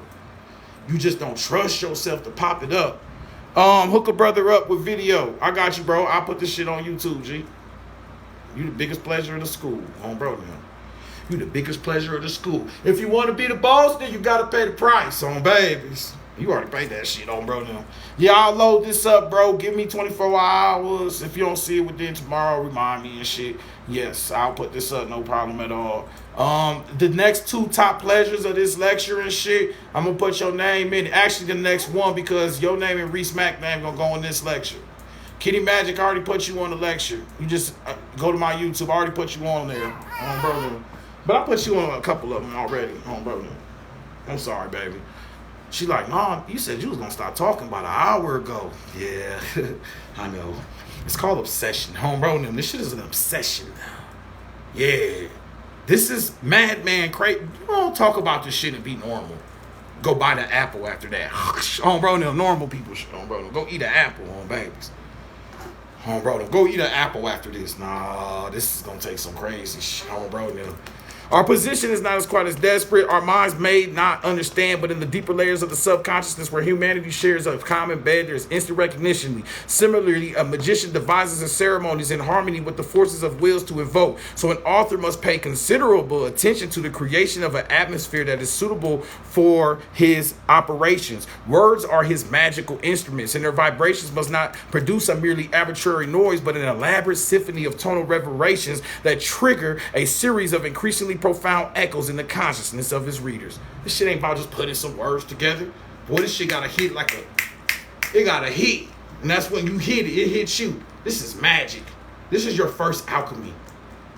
You just don't trust yourself to pop it up. Hook a brother up with video. I got you, bro. I'll put this shit on YouTube, G. You the biggest pleasure of the school, bro. Now. You the biggest pleasure of the school. If you want to be the boss, then you gotta pay the price on babies. You already paid that shit on, bro. Now. Yeah, I'll load this up, bro. Give me 24 hours. If you don't see it within tomorrow, remind me and shit. Yes, I'll put this up, no problem at all. The next two top pleasures of this lecture and shit, I'm gonna put your name in. Actually, the next one, because your name and Reese Mack name gonna go in this lecture. Kitty Magic already put you on the lecture. You just go to my YouTube. I already put you on there, bro. But I put you on a couple of them already, bro. I'm sorry, baby. She like, Mom, you said you was gonna start talking about an hour ago. Yeah, I know. It's called obsession. Bro, this shit is an obsession. Yeah. This is madman crazy. You don't talk about this shit and be normal. Go buy the apple after that. Bro, normal people shit. Bro, go eat an apple, babies. Bro, go eat an apple after this. Nah, this is gonna take some crazy shit. Bro, Our position is not as quite as desperate. Our minds may not understand, but in the deeper layers of the subconsciousness where humanity shares a common bed, there's instant recognition. Similarly, a magician devises a ceremonies in harmony with the forces of wills to evoke. So an author must pay considerable attention to the creation of an atmosphere that is suitable for his operations. Words are his magical instruments, and their vibrations must not produce a merely arbitrary noise, but an elaborate symphony of tonal reverberations that trigger a series of increasingly profound echoes in the consciousness of his readers. This shit ain't about just putting some words together. Boy, this shit gotta hit it gotta hit. And that's when you hit it hits you. This is magic. This is your first alchemy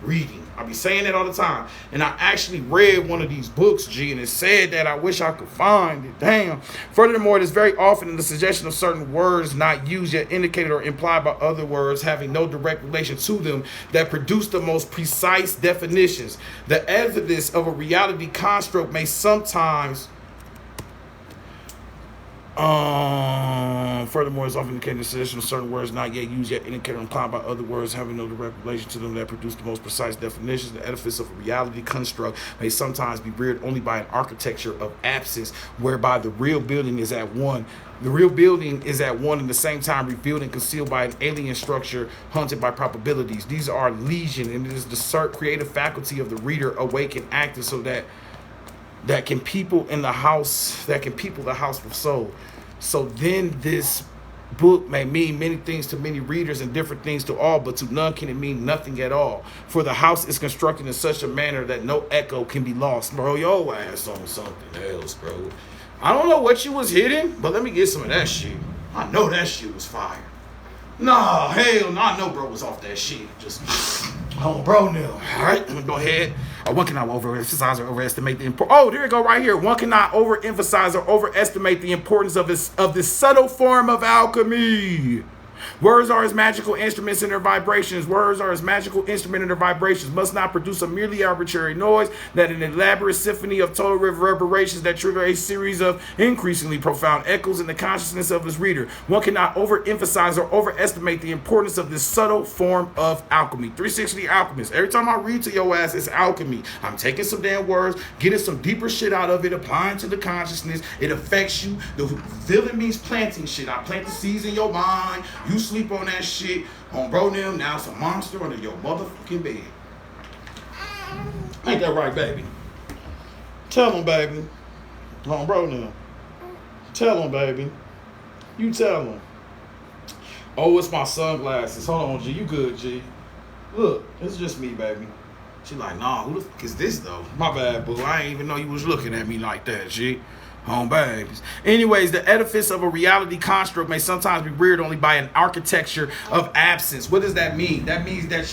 reading. I be saying that all the time. And I actually read one of these books, G, and it said that. I wish I could find it. Damn. Furthermore, it is very often in the suggestion of certain words not used yet indicated or implied by other words having no direct relation to them that produce the most precise definitions. The evidence of a reality construct may sometimes furthermore, it's often indicated the suggestion of certain words not yet used yet indicated or implied by other words having no direct relation to them that produce the most precise definitions. The edifice of a reality construct may sometimes be reared only by an architecture of absence, whereby the real building is at one. The real building is at one and the same time revealed and concealed by an alien structure haunted by probabilities. These are legion, and it is the creative faculty of the reader awake and active so that can people the house with soul. So then this book may mean many things to many readers and different things to all, but to none can it mean nothing at all. For the house is constructed in such a manner that no echo can be lost. Bro, your ass on something else, bro. I don't know what you was hitting, but let me get some of that shit. I know that shit was fire. Nah, hell no. I know bro was off that shit. Just, oh, bro, no. All right, I'm gonna go ahead. One cannot overemphasize or overestimate the importance. Oh, there you go, right here. One cannot overemphasize or overestimate the importance of this subtle form of alchemy. Words are his magical instruments and their vibrations. Words are his magical instrument and their vibrations. Must not produce a merely arbitrary noise, that an elaborate symphony of total reverberations that trigger a series of increasingly profound echoes in the consciousness of his reader. One cannot overemphasize or overestimate the importance of this subtle form of alchemy. 360 the Alchemist. Every time I read to your ass, it's alchemy. I'm taking some damn words, getting some deeper shit out of it, applying to the consciousness. It affects you. The villain means planting shit. I plant the seeds in your mind. You sleep on that shit. On bro them, now it's a monster under your motherfucking bed. Ain't that right, baby? Tell them, baby. On bro them. Tell them, baby. You tell them. Oh, it's my sunglasses. Hold on, G. You good, G? Look, it's just me, baby. She like, nah, who the fuck is this, though? My bad, boo. I ain't even know you was looking at me like that, G. Home babies. Anyways, the edifice of a reality construct may sometimes be reared only by an architecture of absence. What does that mean? That means that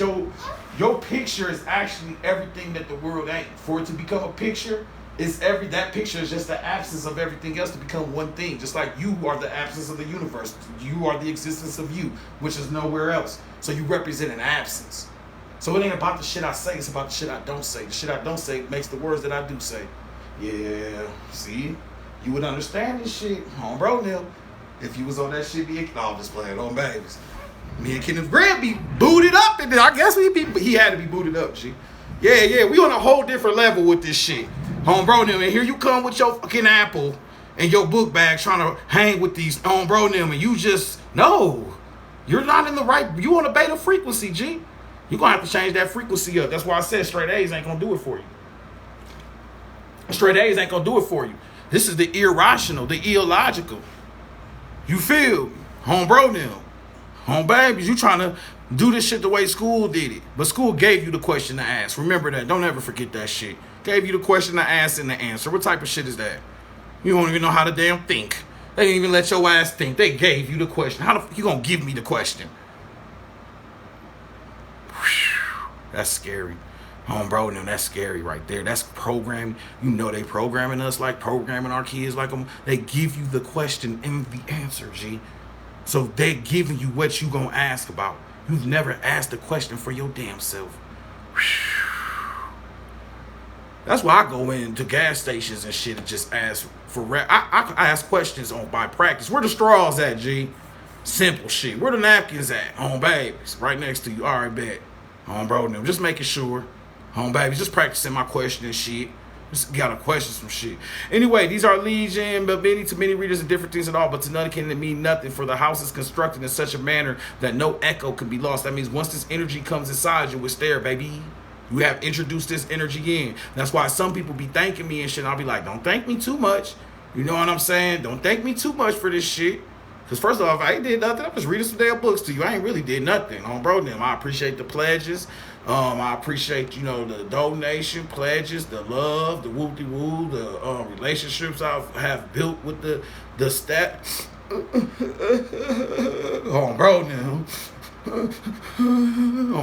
your picture is actually everything that the world ain't. For it to become a picture, that picture is just the absence of everything else to become one thing. Just like you are the absence of the universe. You are the existence of you, which is nowhere else. So you represent an absence. So it ain't about the shit I say, it's about the shit I don't say. The shit I don't say makes the words that I do say. Yeah, see? You would understand this shit, home bro now. If you was on that shit, I'm just playing on babies. Me and Kenneth Grant be booted up, and I guess he had to be booted up, G. Yeah, we on a whole different level with this shit. Home bro now, and here you come with your fucking apple and your book bag trying to hang with these home bro now, and you just, no. You're not in the right, you on a beta frequency, G. You're gonna have to change that frequency up. That's why I said straight A's ain't gonna do it for you. Straight A's ain't gonna do it for you. This is the irrational, the illogical. You feel me? Home bro now. Home babies, you trying to do this shit the way school did it. But school gave you the question to ask. Remember that. Don't ever forget that shit. Gave you the question to ask and the answer. What type of shit is that? You don't even know how to damn think. They didn't even let your ass think. They gave you the question. How the fuck you gonna give me the question? Whew, that's scary. Home bro, now that's scary right there. That's programming. You know they programming us like programming our kids like them. They give you the question and the answer, G. So they giving you what you gonna ask about. You've never asked a question for your damn self. Whew. That's why I go into gas stations and shit and just ask for I ask questions by practice. Where the straws at, G? Simple shit. Where the napkins at? Home babies. Right next to you. All right, bet. Home bro, now just making sure. Home babies, just practicing my question and shit. Just got a question some shit. Anyway, these are legion, but many to many readers and different things at all, but to none can it mean nothing, for the house is constructed in such a manner that no echo can be lost. That means once this energy comes inside you, it's there, baby. You have introduced this energy in. That's why some people be thanking me and shit. And I'll be like, don't thank me too much. You know what I'm saying? Don't thank me too much for this shit. Because first off, I ain't did nothing. I'm just reading some damn books to you. I ain't really did nothing. Bro, them. I appreciate the pledges. I appreciate, the donation, pledges, the love, the whoop-de-woo, the relationships I have built with the stat. Bro, now.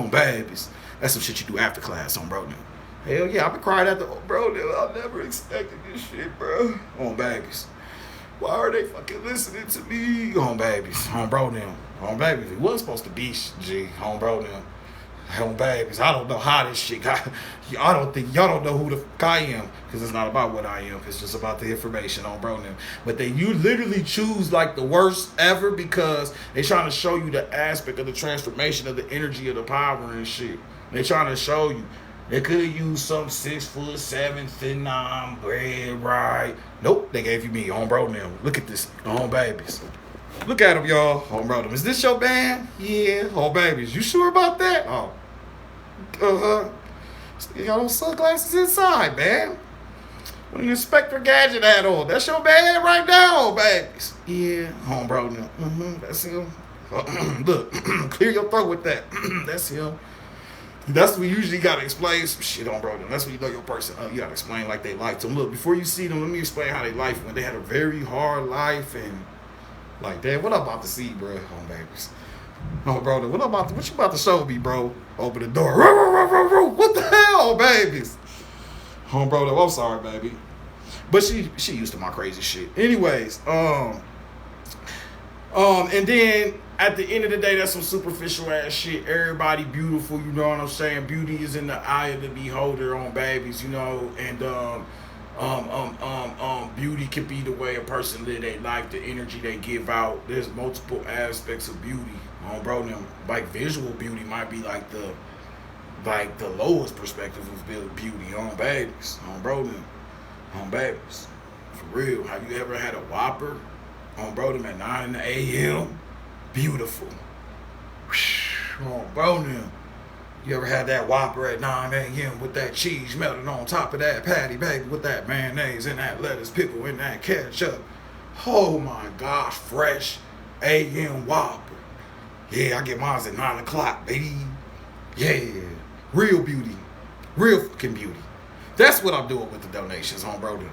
Babies. That's some shit you do after class, bro, now. Hell yeah, I've been crying after, bro, now. I never expected this shit, bro. Babies. Why are they fucking listening to me? Babies. Bro, now. Babies. It wasn't supposed to be, G. Bro, now. Babies, I don't know how this shit got. I don't think y'all don't know who the fuck I am, because it's not about what I am. It's just about the information on bro them. But you literally choose like the worst ever because they trying to show you the aspect of the transformation of the energy of the power and shit. They trying to show you. They could have used some 6'7", thin bread, right? Nope, they gave you me on bro them. Look at this, on babies. Look at them, y'all. Bro them. Is this your band? Yeah, babies. You sure about that? You got those sunglasses inside, man. What an Inspector Gadget hat on. That's your band right now, babies. Yeah, bro them. That's him. Look, clear your throat with that. That's him. That's when you usually gotta explain some shit on bro them. That's when you know your person. You gotta explain like they life to them. Look, before you see them, let me explain how they life when they had a very hard life and like that. What I'm about to see, bro, babies. Oh, bro, what you about to show me, bro? Open the door. What the hell, babies? Oh, bro, I'm sorry, baby. But she used to my crazy shit. Anyways, and then at the end of the day, that's some superficial ass shit. Everybody beautiful, you know what I'm saying? Beauty is in the eye of the beholder on babies, you know, and beauty can be the way a person live their life, the energy they give out. There's multiple aspects of beauty. Bro, them like visual beauty might be like the lowest perspective of beauty on babies. Bro, them on babies. For real. Have you ever had a Whopper? Bro, them at 9 a.m. Beautiful. Bro, them. You ever had that Whopper at 9 a.m. with that cheese melted on top of that patty, baby, with that mayonnaise and that lettuce, pickle, and that ketchup? Oh my gosh, fresh a.m. Whopper. Yeah, I get mine at 9 o'clock, baby. Yeah, real beauty. Real fucking beauty. That's what I'm doing with the donations, bro, them.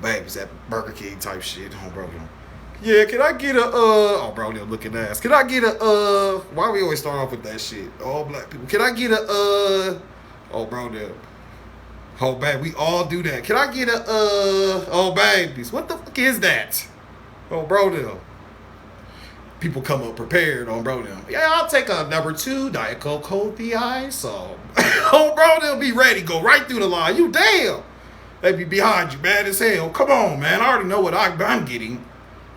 Babies, that Burger King type shit, bro, them. Yeah, can I get a, oh, bro, they're looking ass. Can I get a, why we always start off with that shit? All black people. Can I get a, oh, bro, they're, oh, baby, we all do that. Can I get a, oh, babies, what the fuck is that? Oh, bro, they're, people come up prepared, bro, them. Yeah, I'll take a number 2, Diet Coke, hold the ice, oh, bro, they'll be ready, go right through the line. You damn. They be behind you, mad as hell. Come on, man, I already know what I'm getting.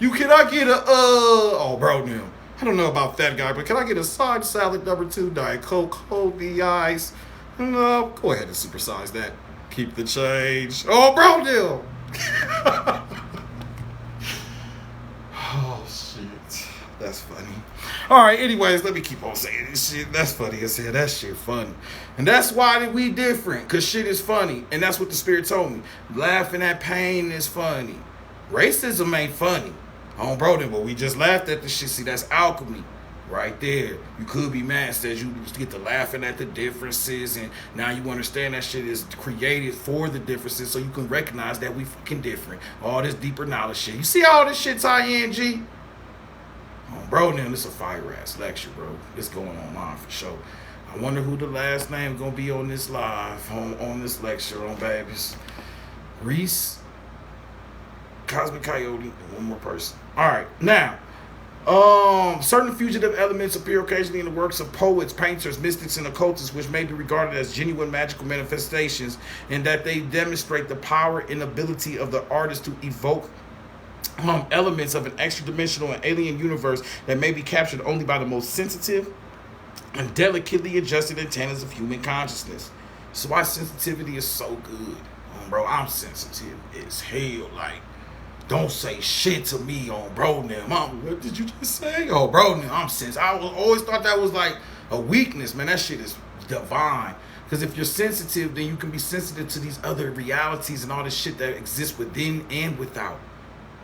Can I get a, oh, bro, now, I don't know about that guy, but can I get a side salad number 2, Diet Coke, hold the ice? No, go ahead and supersize that. Keep the change. Oh, bro, now. Oh, shit. That's funny. All right, anyways, let me keep on saying this shit. That's funny as hell. That shit funny. And that's why we different, because shit is funny. And that's what the Spirit told me. Laughing at pain is funny. Racism ain't funny. Bro, then, but we just laughed at the shit. See, that's alchemy right there. You could be mad that you get to laughing at the differences, and now you understand that shit is created for the differences, so you can recognize that we fucking different. All this deeper knowledge shit. You see all this shit tie in, G? Bro, then this a fire ass lecture, bro. It's going online for sure. I wonder who the last name gonna be on this live, on this lecture on babies. Reese, Cosmic Coyote, and one more person. All right, now, certain fugitive elements appear occasionally in the works of poets, painters, mystics, and occultists, which may be regarded as genuine magical manifestations, in that they demonstrate the power and ability of the artist to evoke elements of an extra-dimensional and alien universe that may be captured only by the most sensitive and delicately adjusted antennas of human consciousness. So why sensitivity is so good. Bro, I'm sensitive as hell. Like, don't say shit to me bro now. Mom, what did you just say? Bro now, I'm sensitive. I always thought that was like a weakness, man. That shit is divine. Because if you're sensitive, then you can be sensitive to these other realities and all this shit that exists within and without.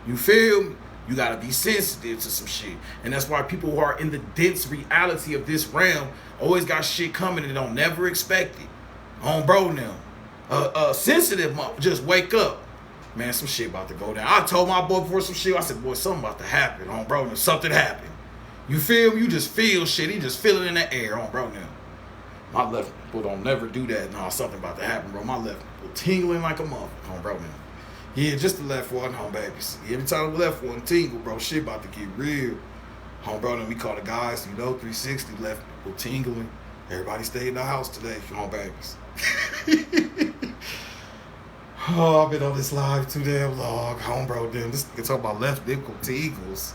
You feel me? You gotta be sensitive to some shit. And that's why people who are in the dense reality of this realm always got shit coming and don't never expect it. Bro now. Sensitive, just wake up. Man, some shit about to go down. I told my boy before some shit, I said, boy, something about to happen. Bro now. Something happened. You feel me? You just feel shit. He just feel it in the air. Bro now. My left foot don't never do that. No, something about to happen, bro. My left foot tingling like a motherfucker. Bro now. Yeah, just the left one, babies. Every time the left one tingle, bro, shit about to get real. Bro, then we call the guys, 360 left people tingling. Everybody stay in the house today, babies. Oh, I've been on this live too damn long. Bro, damn, this nigga talk about left nickel tingles.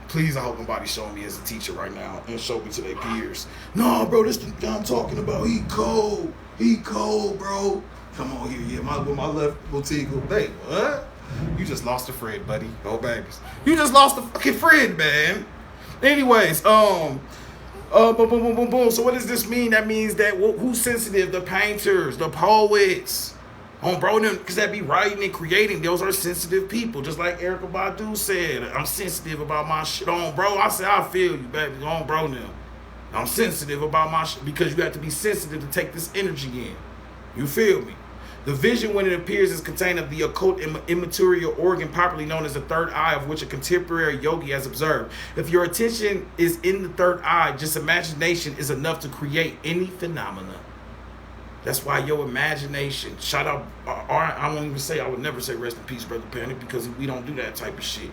Please, I hope nobody's showing me as a teacher right now and show me to their peers. No, bro, this the guy I'm talking about. He cold. He cold, bro. Come on here, yeah, with my left will tingle. Hey, what? You just lost a friend, buddy. Babies. You just lost a fucking friend, man. Anyways, boom, boom, boom, boom, boom. So what does this mean? That means that who's sensitive? The painters, the poets. Bro, them, because that be writing and creating. Those are sensitive people. Just like Erykah Badu said, I'm sensitive about my shit. Bro, I said, I feel you, baby. Bro, now. I'm sensitive about my shit because you have to be sensitive to take this energy in. You feel me? The vision, when it appears, is contained of the occult immaterial organ popularly known as the third eye, of which a contemporary yogi has observed. If your attention is in the third eye, just imagination is enough to create any phenomena. That's why your imagination, shout out, I won't even say, I would never say rest in peace, Brother Panic, because we don't do that type of shit.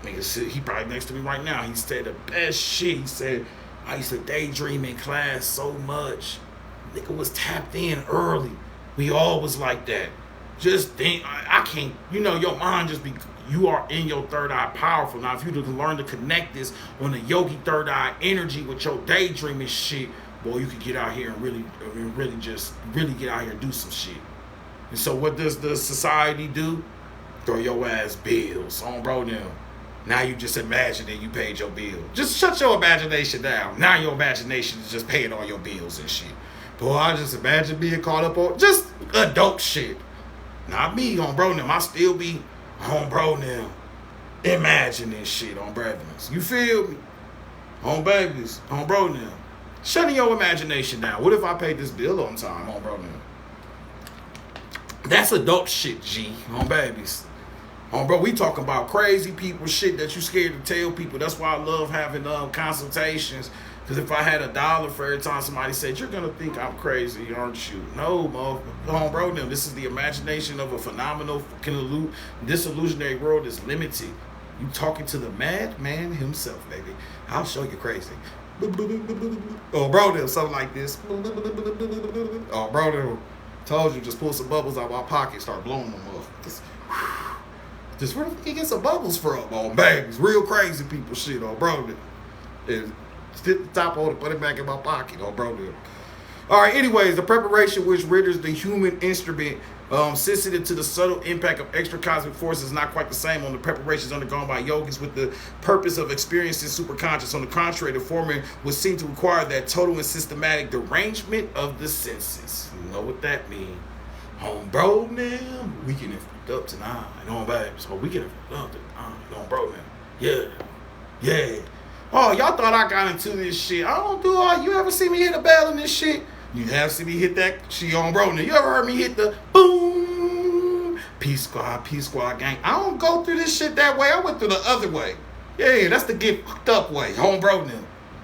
Nigga, he probably next to me right now. He said the best shit. He said, I used to daydream in class so much. Nigga was tapped in early. We all was like that. Just think, I can't, your mind just be, you are in your third eye powerful. Now, if you learn to connect this on the yogi third eye energy with your daydreaming shit, boy, you could get out here and really get out here and do some shit. And so what does the society do? Throw your ass bills on, bro, now you just imagine that you paid your bill. Just shut your imagination down. Now your imagination is just paying all your bills and shit. Boy, I just imagine being caught up on just adult shit. Not me, on bro now. I still be on bro now. Imagining shit on brothers. You feel me? On babies. On bro now. Shutting your imagination down. What if I paid this bill on time? On bro now. That's adult shit, G. On babies. On bro, we talking about crazy people, shit that you scared to tell people. That's why I love having consultations. Because if I had $1 for every time somebody said, you're going to think I'm crazy, aren't you? No, motherfucker. Bro, this is the imagination of a phenomenal, fucking disillusionary world is limited. You talking to the madman himself, baby. I'll show you crazy. Oh, bro, something like this. Oh, bro, told you, just pull some bubbles out of my pocket, start blowing them up. Just where the fuck you get some bubbles from? Oh, babies. Real crazy people shit, oh, bro. Stick the top on it, put it back in my pocket, oh, bro. All right, anyways, the preparation which renders the human instrument sensitive to the subtle impact of extra cosmic forces is not quite the same on the preparations undergone by yogis with the purpose of experiencing superconscious. On the contrary, the former would seem to require that total and systematic derangement of the senses. You know what that means? Home, bro, now. We can fucked up tonight. On, baby. So we can fucked up tonight. On, bro, now. Yeah. Oh, y'all thought I got into this shit. I don't do all. You ever see me hit a bell in this shit? You have seen me hit that shit on, bro. Now, you ever heard me hit the boom? Peace squad gang. I don't go through this shit that way. I went through the other way. Yeah, that's the get fucked up way. Home, bro, now.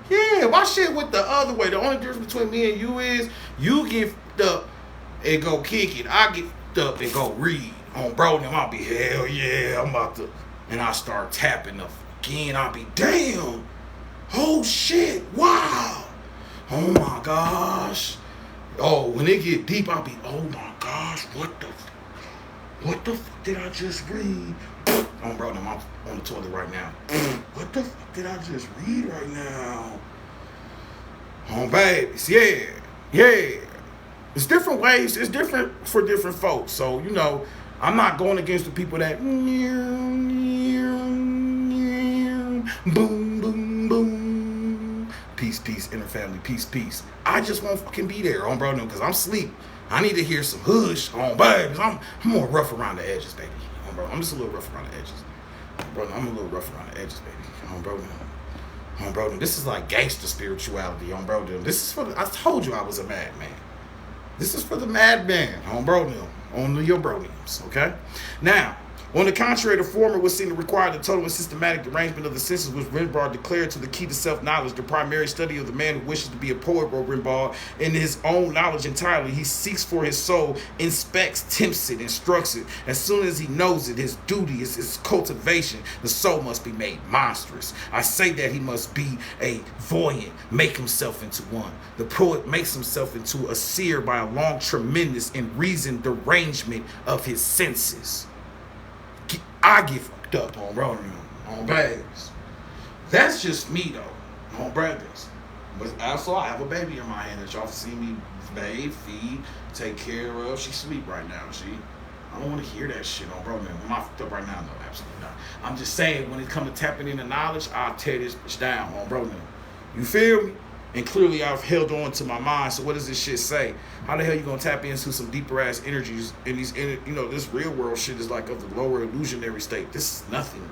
Yeah, my shit went the other way. The only difference between me and you is you get fucked up and go kick it. I get fucked up and go read. On, bro, now I'll be, hell yeah, I'm about to. And I start tapping up again. I'll be, damn. Oh shit, wow. Oh my gosh. Oh, when it get deep, I'll be, oh my gosh, what the fuck did I just read? Oh, bro, I'm on the toilet right now. What the fuck did I just read right now? Oh, babies, yeah. It's different ways. It's different for different folks. So, I'm not going against the people that boom, boom, boom. Peace, inner family, peace. I just won't fucking be there, on bro, because I'm asleep. I need to hear some hush, on babies. I'm more rough around the edges, baby. On bro, I'm just a little rough around the edges. Bro, I'm a little rough around the edges, baby. On bro, this is like gangster spirituality, on bro. This is I told you I was a madman. This is for the madman, on bro, on your broniums, okay? Now, on the contrary, the former would seem to require the total and systematic derangement of the senses, which Rimbaud declared to the key to self-knowledge, the primary study of the man who wishes to be a poet, wrote Rimbaud. In his own knowledge entirely, he seeks for his soul, inspects, tempts it, instructs it. As soon as he knows it, his duty is his cultivation. The soul must be made monstrous. I say that he must be a voyant, make himself into one. The poet makes himself into a seer by a long, tremendous, and reasoned derangement of his senses. I get fucked up on rolling on babies. That's just me though, on brothers. But also I have a baby in my hand that y'all see me bathe, feed, take care of. She sleep right now. I don't want to hear that shit on bro. Am I fucked up right now? No, absolutely not. I'm just saying when it comes to tapping into knowledge, I'll tear this bitch down on bro. You feel me? And clearly I've held on to my mind. So what does this shit say? How the hell you gonna tap into some deeper ass energies in these, this real world shit is like of the lower illusionary state. This is nothing.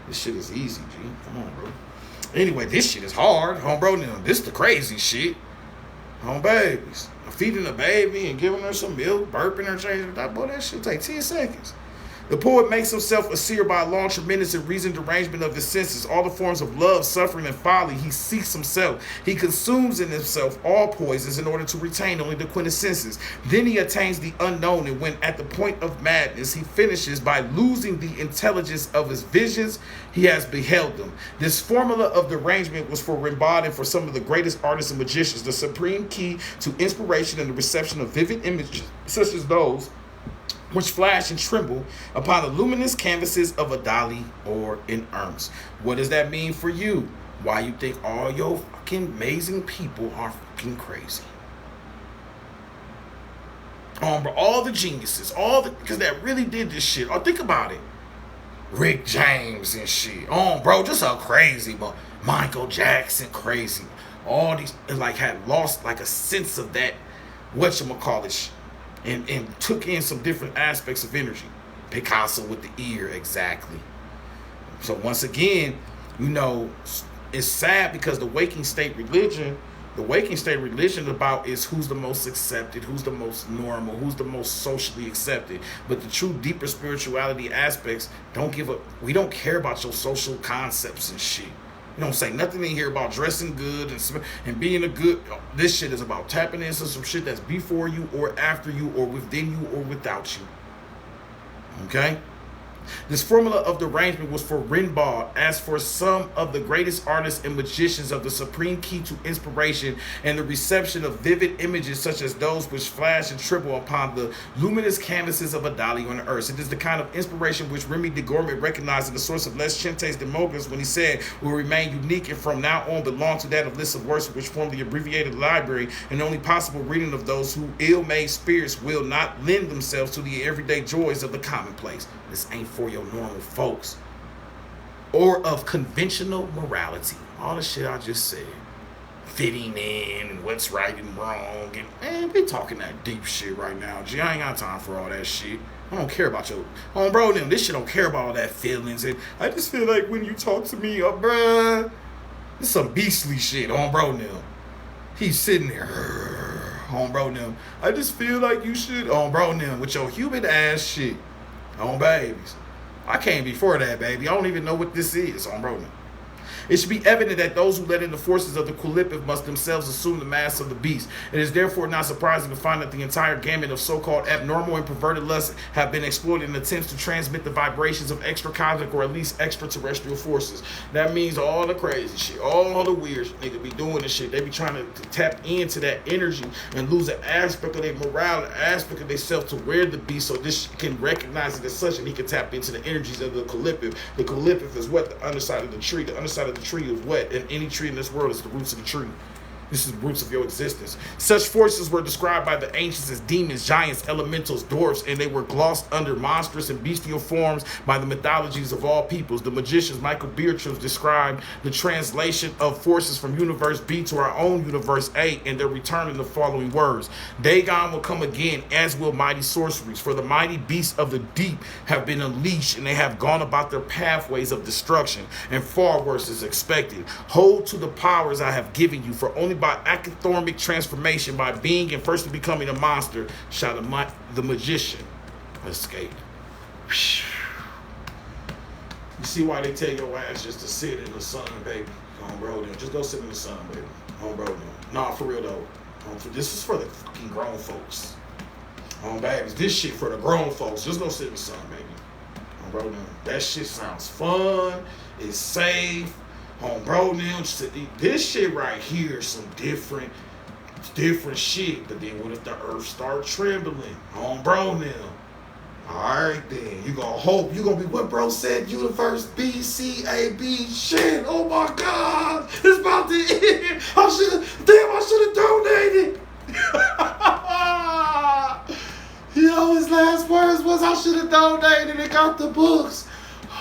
This shit is easy, G. Come on, bro. Anyway, this shit is hard, bro. Now, this the crazy shit. On babies. Feeding a baby and giving her some milk, burping her, changing that, boy, that shit take 10 seconds. The poet makes himself a seer by a long, tremendous, and reasoned arrangement of his senses. All the forms of love, suffering, and folly, he seeks himself. He consumes in himself all poisons in order to retain only the quintessences. Then he attains the unknown, and when at the point of madness, he finishes by losing the intelligence of his visions, he has beheld them. This formula of the arrangement was for Rimbaud and for some of the greatest artists and magicians, the supreme key to inspiration and the reception of vivid images, such as those which flash and tremble upon the luminous canvases of a Dali or an Ernst. What does that mean for you? Why you think all your fucking amazing people are fucking crazy? Bro, all the geniuses, because that really did this shit. Oh, think about it. Rick James and shit. Bro, just a crazy, but Michael Jackson, crazy. All these, like, had lost, like, a sense of that, whatchamacallit, and took in some different aspects of energy. Picasso with the ear, exactly. So once again, it's sad because the waking state religion about is who's the most accepted, who's the most normal, who's the most socially accepted. But the true deeper spirituality aspects we don't care about your social concepts and shit. You don't say nothing in here about dressing good and being a good. This shit is about tapping into some shit that's before you or after you or within you or without you. Okay? This formula of the arrangement was for Rimbaud, as for some of the greatest artists and magicians, of the supreme key to inspiration and the reception of vivid images such as those which flash and tremble upon the luminous canvases of a Dali on the earth. It is the kind of inspiration which Remy de Gourmet recognized in the source of Les Chentes de Mogus when he said, will remain unique and from now on belong to that of lists of works which form the abbreviated library, and only possible reading of those who ill-made spirits will not lend themselves to the everyday joys of the commonplace. This ain't for your normal folks or of conventional morality. All the shit I just said, fitting in and what's right and wrong, and man, we talking that deep shit right now. Gee, I ain't got time for all that shit. I don't care about your bro them. This shit don't care about all that feelings, and I just feel like when you talk to me, bruh, this some beastly shit on bro them. He's sitting there, on bro them. I just feel like you should on bro them with your human ass shit. On babies. I came before that, baby. I don't even know what this is on bro. It should be evident that those who let in the forces of the collective must themselves assume the mass of the beast. It is therefore not surprising to find that the entire gamut of so-called abnormal and perverted lusts have been exploited in attempts to transmit the vibrations of extracosmic or at least extraterrestrial forces. That means all the crazy shit, all the weird shit, nigga be doing this shit. They be trying to tap into that energy and lose an aspect of their morale, an aspect of themselves to wear the beast, so this can recognize it as such and he can tap into the energies of the collective. The collective is what? The underside of the tree. The underside of the tree is what? And any tree in this world is the roots of the tree. This is the roots of your existence. Such forces were described by the ancients as demons, giants, elementals, dwarfs, and they were glossed under monstrous and bestial forms by the mythologies of all peoples. The magicians Michael Beatrice described the translation of forces from universe B to our own universe A, and their return in the following words. Dagon will come again, as will mighty sorceries, for the mighty beasts of the deep have been unleashed, and they have gone about their pathways of destruction, and far worse is expected. Hold to the powers I have given you, for only by acatharmic transformation, by being and first becoming a monster, shall the magician escape. You see why they tell your ass just to sit in the sun, baby? Bro, just go sit in the sun, baby. Bro, nah, for real though. This is for the fucking grown folks. Babies, this shit for the grown folks. Just go sit in the sun, baby. Bro, that shit sounds fun. It's safe. Bro, now this shit right here is some different shit. But then what if the earth start trembling? Bro, now. Alright then. You gonna hope you gonna be what bro said, universe B, C, A, B, shit. Oh my God. It's about to end. I should have donated. His last words was I should have donated and got the books.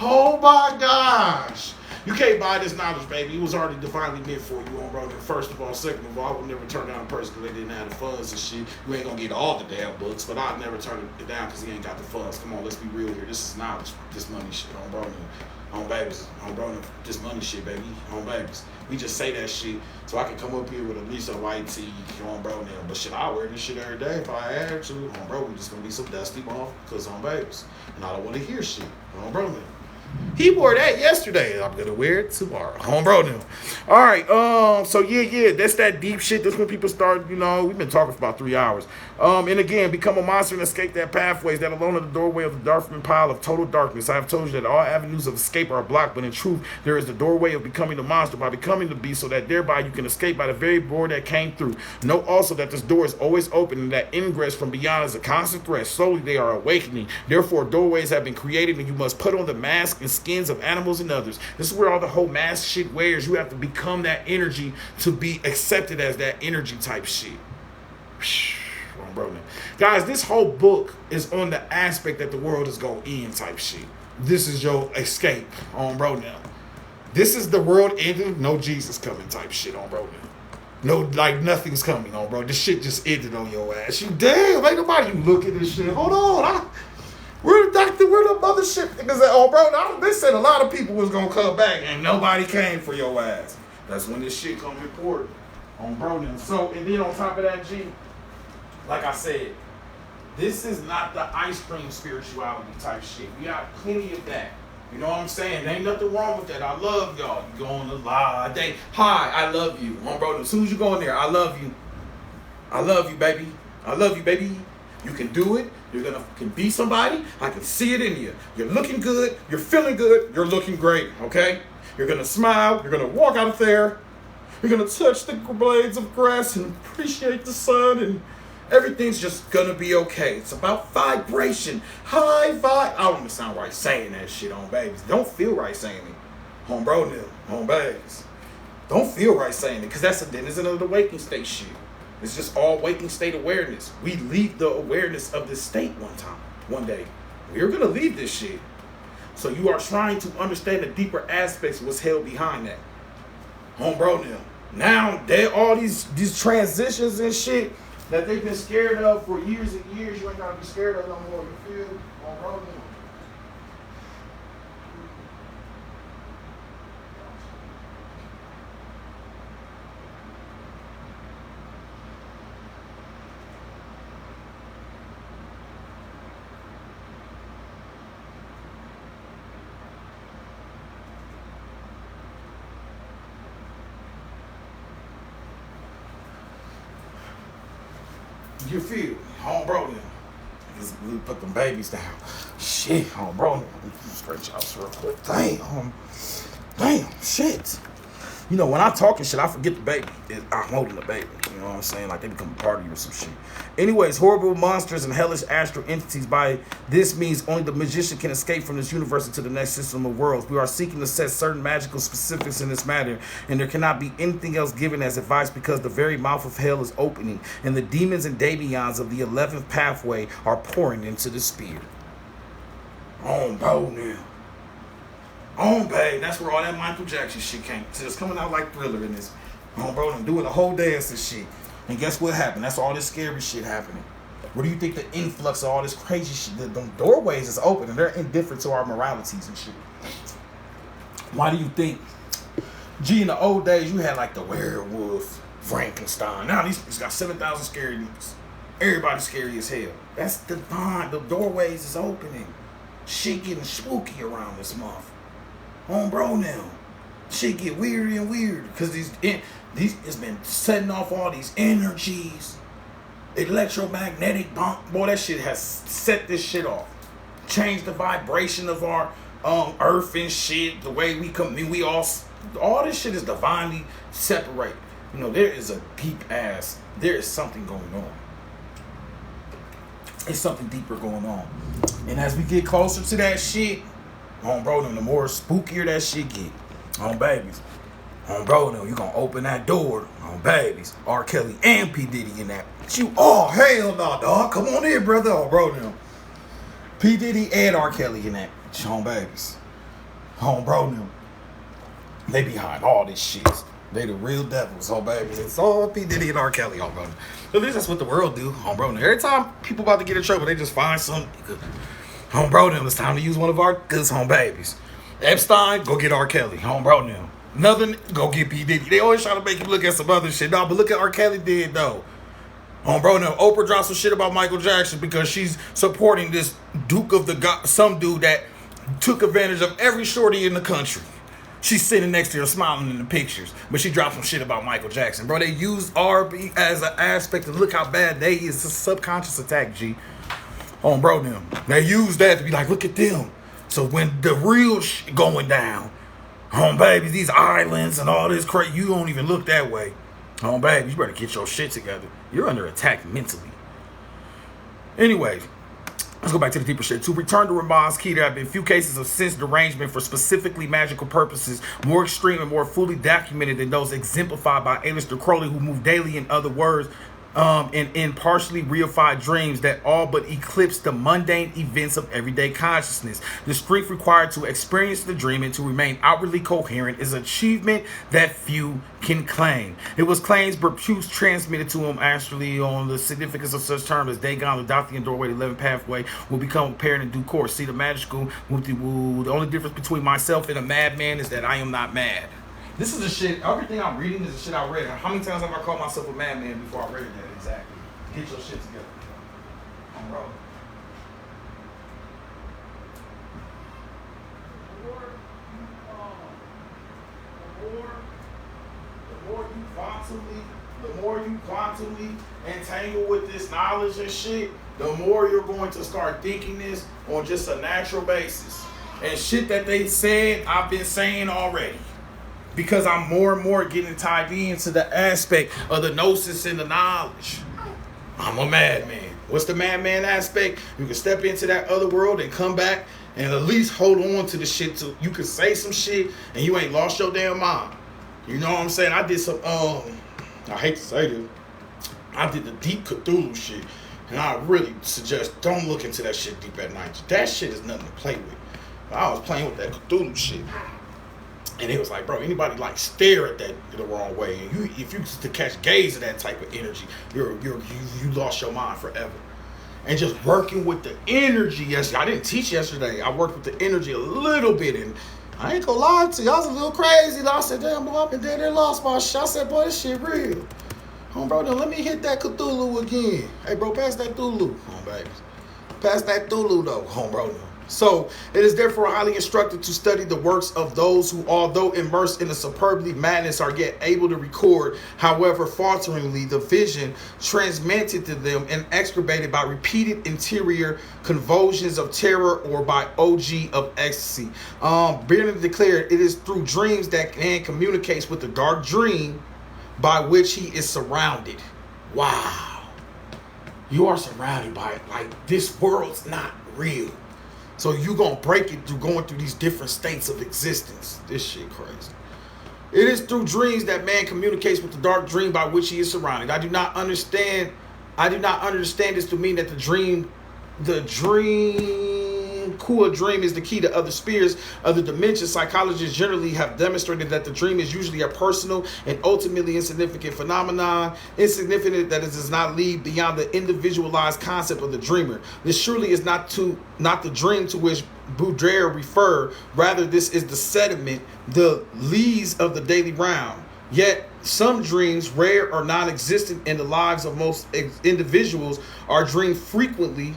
Oh my gosh. You can't buy this knowledge, baby. It was already divinely meant for you, on bro. First of all, second of all, I would never turn down a person because they didn't have the funds and shit. You ain't gonna get all the damn books, but I'd never turn it down because he ain't got the funds. Come on, let's be real here. This is knowledge. This money shit, on bro. On babies, on bro. This money shit, baby. On babies. We just say that shit so I can come up here with at least a white tee, on bro now. But shit, I wear this shit every day if I had to. On bro, we just gonna be some dusty motherfuckers on babies. And I don't want to hear shit. On bro now. He wore that yesterday. I'm gonna wear it tomorrow. Home bro now. All right. So yeah, that's that deep shit. That's when people start, we've been talking for about 3 hours. And again, become a monster and escape that pathways that alone are the doorway of the darkman pile of total darkness. I have told you that all avenues of escape are blocked, but in truth, there is the doorway of becoming the monster by becoming the beast, so that thereby you can escape by the very door that came through. Note also that this door is always open and that ingress from beyond is a constant threat. Slowly they are awakening. Therefore, doorways have been created and you must put on the mask and skins of animals and others. This is where all the whole mask shit wears. You have to become that energy to be accepted as that energy type shit. Bro, guys, this whole book is on the aspect that the world is going to end type shit. This is your escape on bro now. This is the world ending, no Jesus coming type shit on bro now. No, like nothing's coming on bro. This shit just ended on your ass. You damn, ain't nobody look at this shit. Hold on, we're the mothership niggas at on bro. They said a lot of people was gonna come back and nobody came for your ass. That's when this shit come important on bro now. So and then on top of that, G, like I said, this is not the ice cream spirituality type shit. We got plenty of that. You know what I'm saying? There ain't nothing wrong with that. I love y'all. You go on the live. Hi, I love you. Bro, as soon as you go in there, I love you. I love you, baby. I love you, baby. You can do it. Can be somebody. I can see it in you. You're looking good. You're feeling good. You're looking great, okay? You're going to smile. You're going to walk out there. You're going to touch the blades of grass and appreciate the sun, and everything's just gonna be okay. It's about vibration. High vibe. I don't even sound right saying that shit on babies. Don't feel right saying it. On bro nil. On babies. Don't feel right saying it. Because that's another waking state shit. It's just all waking state awareness. We leave the awareness of this state one day. We're gonna leave this shit. So you are trying to understand the deeper aspects of what's held behind that. On bro nil. Now all these transitions and shit that they've been scared of for years and years, you ain't gotta be scared of no more. You feel? On bro now. You feel? Home bro now. We put them babies down. Shit, home bro now. Stretch out real quick. Damn, shit. When I talk and shit, I forget the baby. I'm holding the baby. You know what I'm saying? Like they become a part of you or some shit. Anyways, horrible monsters and hellish astral entities. By this means only the magician can escape from this universe into the next system of worlds. We are seeking to set certain magical specifics in this matter, and there cannot be anything else given as advice because the very mouth of hell is opening, and the demons and demions of the 11th pathway are pouring into the spear. On bro now. On babe, that's where all that Michael Jackson shit came. It's coming out like Thriller in this. On bro, I'm doing the whole dance and shit. And guess what happened? That's all this scary shit happening. What do you think the influx of all this crazy shit? The doorways is open and they're indifferent to our moralities and shit. Why do you think? Gee, in the old days, you had like the werewolf, Frankenstein. Now these got 7,000 scary niggas. Everybody's scary as hell. That's divine. The doorways is opening. Shit getting spooky around this month. On bro now. Shit get weirder and weirder because it's been setting off all these energies. Electromagnetic bump. Boy, that shit has set this shit off. Changed the vibration of our earth and shit. The way we come, we all this shit is divinely separate. There is a deep ass. There is something going on. It's something deeper going on. And as we get closer to that shit, on bro, the more spookier that shit get. On babies. On bro, you gonna open that door. On babies. R. Kelly and P. Diddy in that. Oh, hell no, dog. Come on in, brother. On bro, P. Diddy and R. Kelly in that. On babies. On bro, They behind all this shit. They the real devils, oh baby. It's all P. Diddy and R. Kelly, oh bro. At least that's what the world do, oh bro. Every time people about to get in trouble, they just find some home bro them. It's time to use one of our good home babies. Epstein, go get R. Kelly, home bro them. Nothing, go get P. Diddy. They always try to make you look at some other shit. No, but look at R. Kelly did though. Bro, now Oprah dropped some shit about Michael Jackson because she's supporting this Duke of the God, some dude that took advantage of every shorty in the country. She's sitting next to her smiling in the pictures, but she dropped some shit about Michael Jackson. Bro, they used R.B. as an aspect to look how bad they is. It's a subconscious attack, G. Bro, them. They used that to be like, look at them. So when the real shit going down, baby, these islands and all this crap, you don't even look that way. Baby, you better get your shit together. You're under attack mentally. Anyway, let's go back to the deeper shit. To return to Ramon's key, there have been few cases of sense derangement for specifically magical purposes, more extreme and more fully documented than those exemplified by Aleister Crowley, who moved daily, in other words, in partially reified dreams that all but eclipse the mundane events of everyday consciousness. The strength required to experience the dream and to remain outwardly coherent is an achievement that few can claim. It was claims Berpuse transmitted to him actually on the significance of such terms as Dagon, the Dothian doorway, the 11th pathway will become apparent in due course. See, the magical woo-de-woo. The only difference between myself and a madman is that I am not mad. This is the shit, everything I'm reading is the shit I read. How many times have I called myself a madman before I read that? Exactly. Get your shit together. Bro. The more you quantumly entangle with this knowledge and shit, the more you're going to start thinking this on just a natural basis. And shit that they said, I've been saying already. Because I'm more and more getting tied into the aspect of the gnosis and the knowledge. I'm a madman. What's the madman aspect? You can step into that other world and come back and at least hold on to the shit till you can say some shit and you ain't lost your damn mind. You know what I'm saying? I did some, I hate to say this, I did the deep Cthulhu shit. And I really suggest don't look into that shit deep at night. That shit is nothing to play with. But I was playing with that Cthulhu shit. And it was like, bro, anybody like stare at that the wrong way, and if you to catch gaze of that type of energy, you lost your mind forever. And just working with the energy yesterday. I didn't teach yesterday. I worked with the energy a little bit, and I ain't gonna lie to you, I was a little crazy. I said, damn, boy, I've been dead there, lost my shit. I said, boy, this shit real. Bro, now let me hit that Cthulhu again. Hey, bro, pass that Thulu. Baby. Pass that Thulu, though, bro. So, it is therefore highly instructive to study the works of those who, although immersed in a superbly madness, are yet able to record, however falteringly, the vision transmitted to them and excavated by repeated interior convulsions of terror or by OG of ecstasy. Bernard declared, it is through dreams that man communicates with the dark dream by which he is surrounded. Wow. You are surrounded by it. Like, this world's not real. So you gonna break it through going through these different states of existence. This shit crazy. It is through dreams that man communicates with the dark dream by which he is surrounded. I do not understand this to mean that the dream Kua dream is the key to other spheres, other dimensions. Psychologists generally have demonstrated that the dream is usually a personal and ultimately insignificant phenomenon, insignificant that it does not lead beyond the individualized concept of the dreamer. This surely is not the dream to which Baudelaire referred. Rather, this is the sediment, the lees of the daily round. Yet, some dreams, rare or non-existent in the lives of most individuals, are dreamed frequently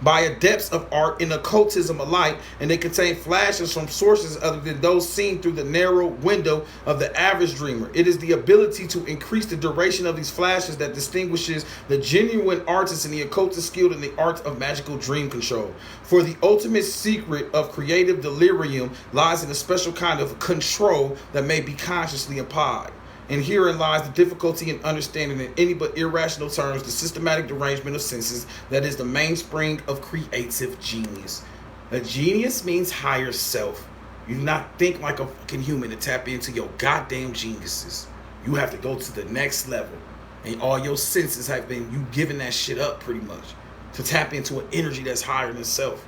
by adepts of art and occultism alike, and they contain flashes from sources other than those seen through the narrow window of the average dreamer. It is the ability to increase the duration of these flashes that distinguishes the genuine artist and the occultist skilled in the art of magical dream control. For the ultimate secret of creative delirium lies in a special kind of control that may be consciously applied. And herein lies the difficulty in understanding in any but irrational terms the systematic derangement of senses that is the mainspring of creative genius. A genius means higher self. You do not think like a fucking human to tap into your goddamn geniuses. You have to go to the next level. And all your senses have been, you giving that shit up pretty much. To tap into an energy that's higher than self.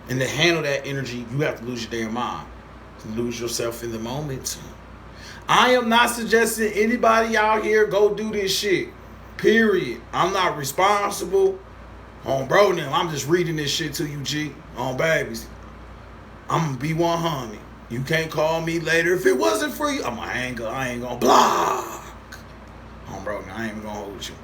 And to handle that energy, you have to lose your damn mind. To lose yourself in the moment. I am not suggesting anybody out here go do this shit. Period. I'm not responsible. On bro now, I'm just reading this shit to you, G. On babies. I'm gonna be 100. You can't call me later if it wasn't for you. I ain't gonna block. On bro now, I ain't even gonna hold you.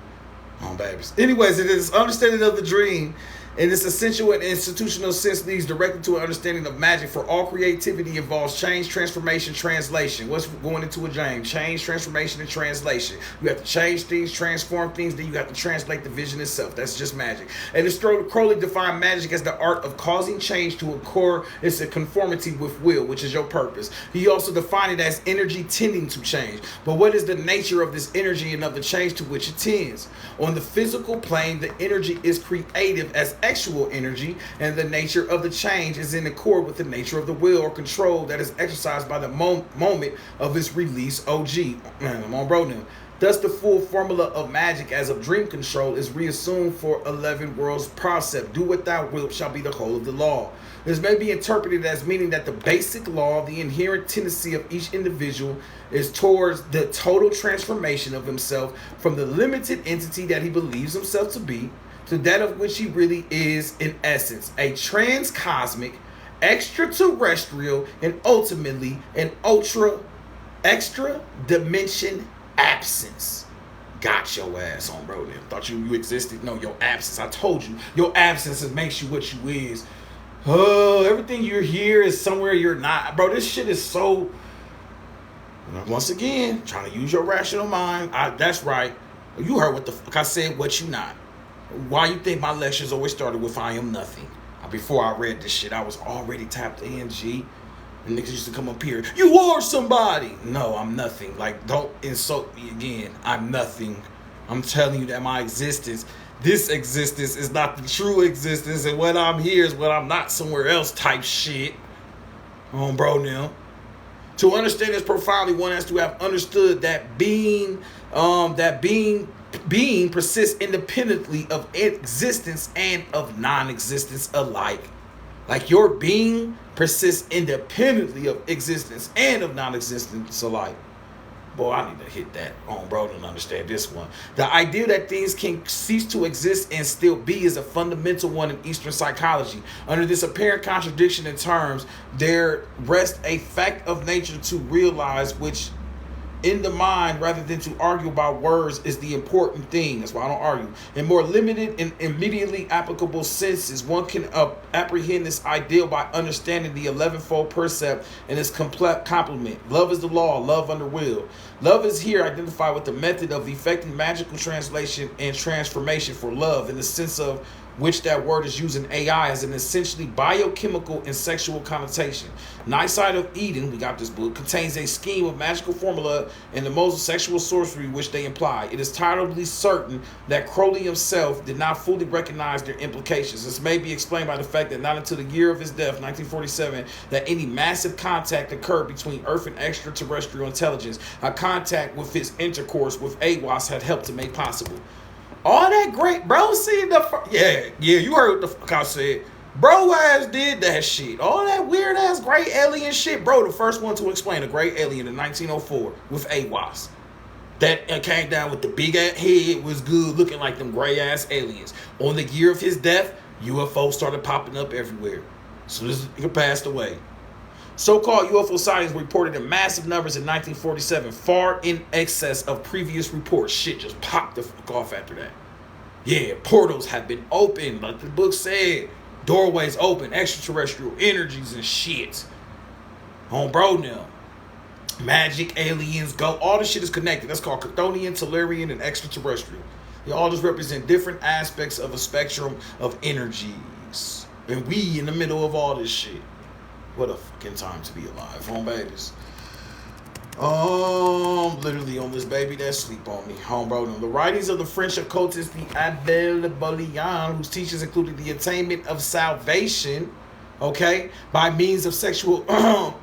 On babies. Anyways, it is understanding of the dream. In its essential and institutional sense, leads directly to an understanding of magic. For all creativity involves change, transformation, translation. What's going into a dream? Change, transformation, and translation. You have to change things, transform things, then you have to translate the vision itself. That's just magic. And Crowley defined magic as the art of causing change to occur. It's a conformity with will, which is your purpose. He also defined it as energy tending to change. But what is the nature of this energy and of the change to which it tends? On the physical plane, the energy is creative as actual energy, and the nature of the change is in accord with the nature of the will or control that is exercised by the moment of its release. OG. I'm on bro now. Thus, the full formula of magic as of dream control is reassumed for 11 worlds precept. Do what thou wilt shall be the whole of the law. This may be interpreted as meaning that the basic law, the inherent tendency of each individual, is towards the total transformation of himself from the limited entity that he believes himself to be to that of which he really is in essence, a transcosmic, extraterrestrial, and ultimately an extra dimension absence. Got your ass on, bro. Thought you existed. No, your absence. I told you, your absence makes you what you is. Oh, everything you're here is somewhere you're not, bro. This shit is so. Once again, trying to use your rational mind. That's right. You heard what the fuck I said. What you not? Why you think my lectures always started with I am nothing? Before I read this shit, I was already tapped in, G. And niggas used to come up here, you are somebody. No, I'm nothing. Like, don't insult me again. I'm nothing. I'm telling you that my existence, this existence is not the true existence, and when I'm here is when I'm not somewhere else type shit. Bro, now. To understand this profoundly, one has to have understood that being persists independently of existence and of non-existence alike. Like your being persists independently of existence and of non-existence alike. Boy, I need to hit that on, bro, to understand this one. The idea that things can cease to exist and still be is a fundamental one in Eastern psychology. Under this apparent contradiction in terms, there rests a fact of nature to realize, which in the mind, rather than to argue about words, is the important thing. That's why I don't argue. In more limited and immediately applicable senses, one can apprehend this ideal by understanding the 11-fold percept and its complete complement. Love is the law, love under will. Love is here identified with the method of effecting magical translation and transformation for love, in the sense of which that word is used in AI as an essentially biochemical and sexual connotation. Night Side of Eden, we got this book, contains a scheme of magical formula and the modes of sexual sorcery which they imply. It is totally certain that Crowley himself did not fully recognize their implications. This may be explained by the fact that not until the year of his death, 1947, that any massive contact occurred between Earth and extraterrestrial intelligence, a contact with his intercourse with AWAS had helped to make possible. All that great, bro, see yeah, you heard what the fuck I said. Bro ass did that shit. All that weird ass great alien shit. Bro, the first one to explain a great alien in 1904 with AWAS. That came down with the big ass head, was good, looking like them gray ass aliens. On the year of his death, UFOs started popping up everywhere. So this nigga passed away. So-called UFO sightings were reported in massive numbers in 1947, far in excess of previous reports. Shit just popped the fuck off after that. Yeah, portals have been opened, like the book said. Doorways open, extraterrestrial energies and shit. Bro now. Magic, aliens, go. All this shit is connected. That's called Chthonian, Tellurian, and extraterrestrial. They all just represent different aspects of a spectrum of energies. And we in the middle of all this shit. What a fucking time to be alive, babies. Literally on this baby that sleep on me, bro. The writings of the French occultist, the Abel Bolian, whose teachings included the attainment of salvation. okay, by means of sexual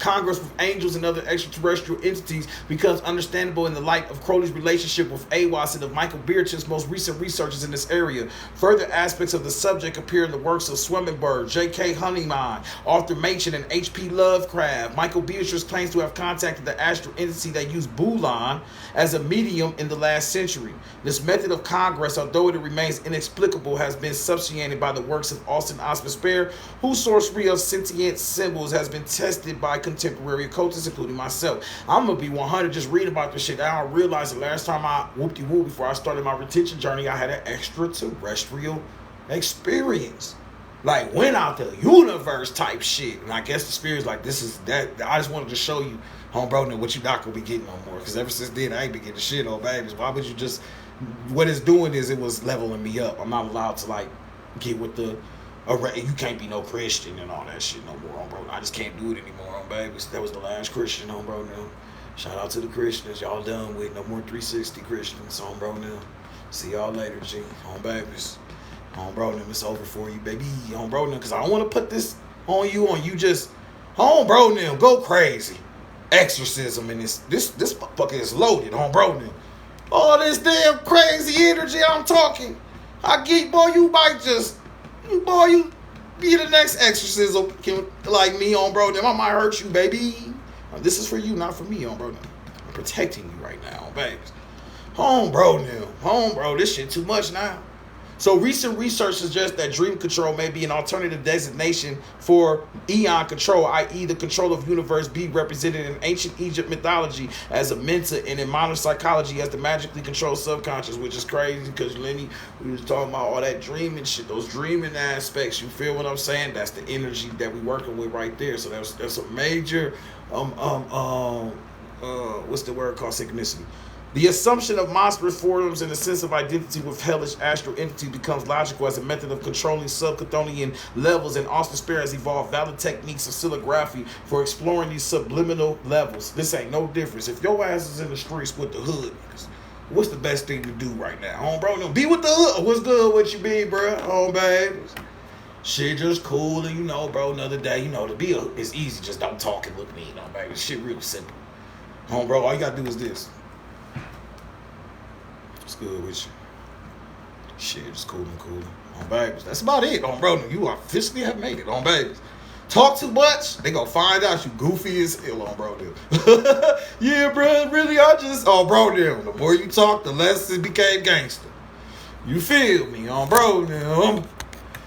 congress with angels and other extraterrestrial entities becomes understandable in the light of Crowley's relationship with AWAS and of Michael Beerch's most recent researches in this area. Further aspects of the subject appear in the works of Swemmenberg, J.K. Honeyman, Arthur Machen, and H.P. Lovecraft. Michael Beerch claims to have contacted the astral entity that used Bulan as a medium in the last century. This method of congress, although it remains inexplicable, has been substantiated by the works of Austin Osman Spare, whose sorcery of sentient symbols has been tested by contemporary occultists, including myself. I'm gonna be 100 just reading about this shit. I realized the last time I whoop-de-whoop before I started my retention journey, I had an extraterrestrial experience. Like, went out the universe type shit. And I guess the spirit's like, this is that. I just wanted to show you, homebro, what you not gonna be getting no more. Because ever since then, I ain't been getting shit on babies. Why would you just, what it's doing is it was leveling me up. I'm not allowed to, like, get with the, you can't be no Christian and all that shit no more, bro. I just can't do it anymore, babies. That was the last Christian, bro. Now, shout out to the Christians. Y'all done with. No more 360 Christians, bro. Now, see y'all later, G. Babies. Bro. Now, it's over for you, baby. Bro. Now, because I don't want to put this on you just, bro. Now, go crazy. Exorcism and this motherfucker is loaded, bro. Now, all this damn crazy energy I'm talking. I get, boy, you might just. Boy, you be the next exorcism like me, bro. Then I might hurt you, baby. This is for you, not for me, bro. I'm protecting you right now, baby. Bro, this shit too much now. So recent research suggests that dream control may be an alternative designation for eon control, i.e. the control of universe being represented in ancient Egypt mythology as a mentor and in modern psychology as the magically controlled subconscious, which is crazy because Lenny, we was talking about all that dreaming shit, those dreaming aspects, you feel what I'm saying? That's the energy that we working with right there. So that's a major, what's the word called, synchronicity. The assumption of monstrous forms and a sense of identity with hellish astral entity becomes logical as a method of controlling subchthonian levels, and Austin Spare has evolved valid techniques of psilography for exploring these subliminal levels. This ain't no difference. If your ass is in the streets with the hood, what's the best thing to do right now? Bro, no, be with the hood. What's good with you, be, bro? Babies. Shit just cool, and bro, another day, to be it's easy. Just don't talk and look mean, baby. Shit real simple. Bro, all you gotta do is this. What's good with you? Shit, just cool. Babies. That's about it, bro. You officially have made it, babies. Talk too much, they gonna find out you goofy as hell, bro. Yeah, bro, really, I just, bro, the more you talk, the less it became gangster. You feel me, bro.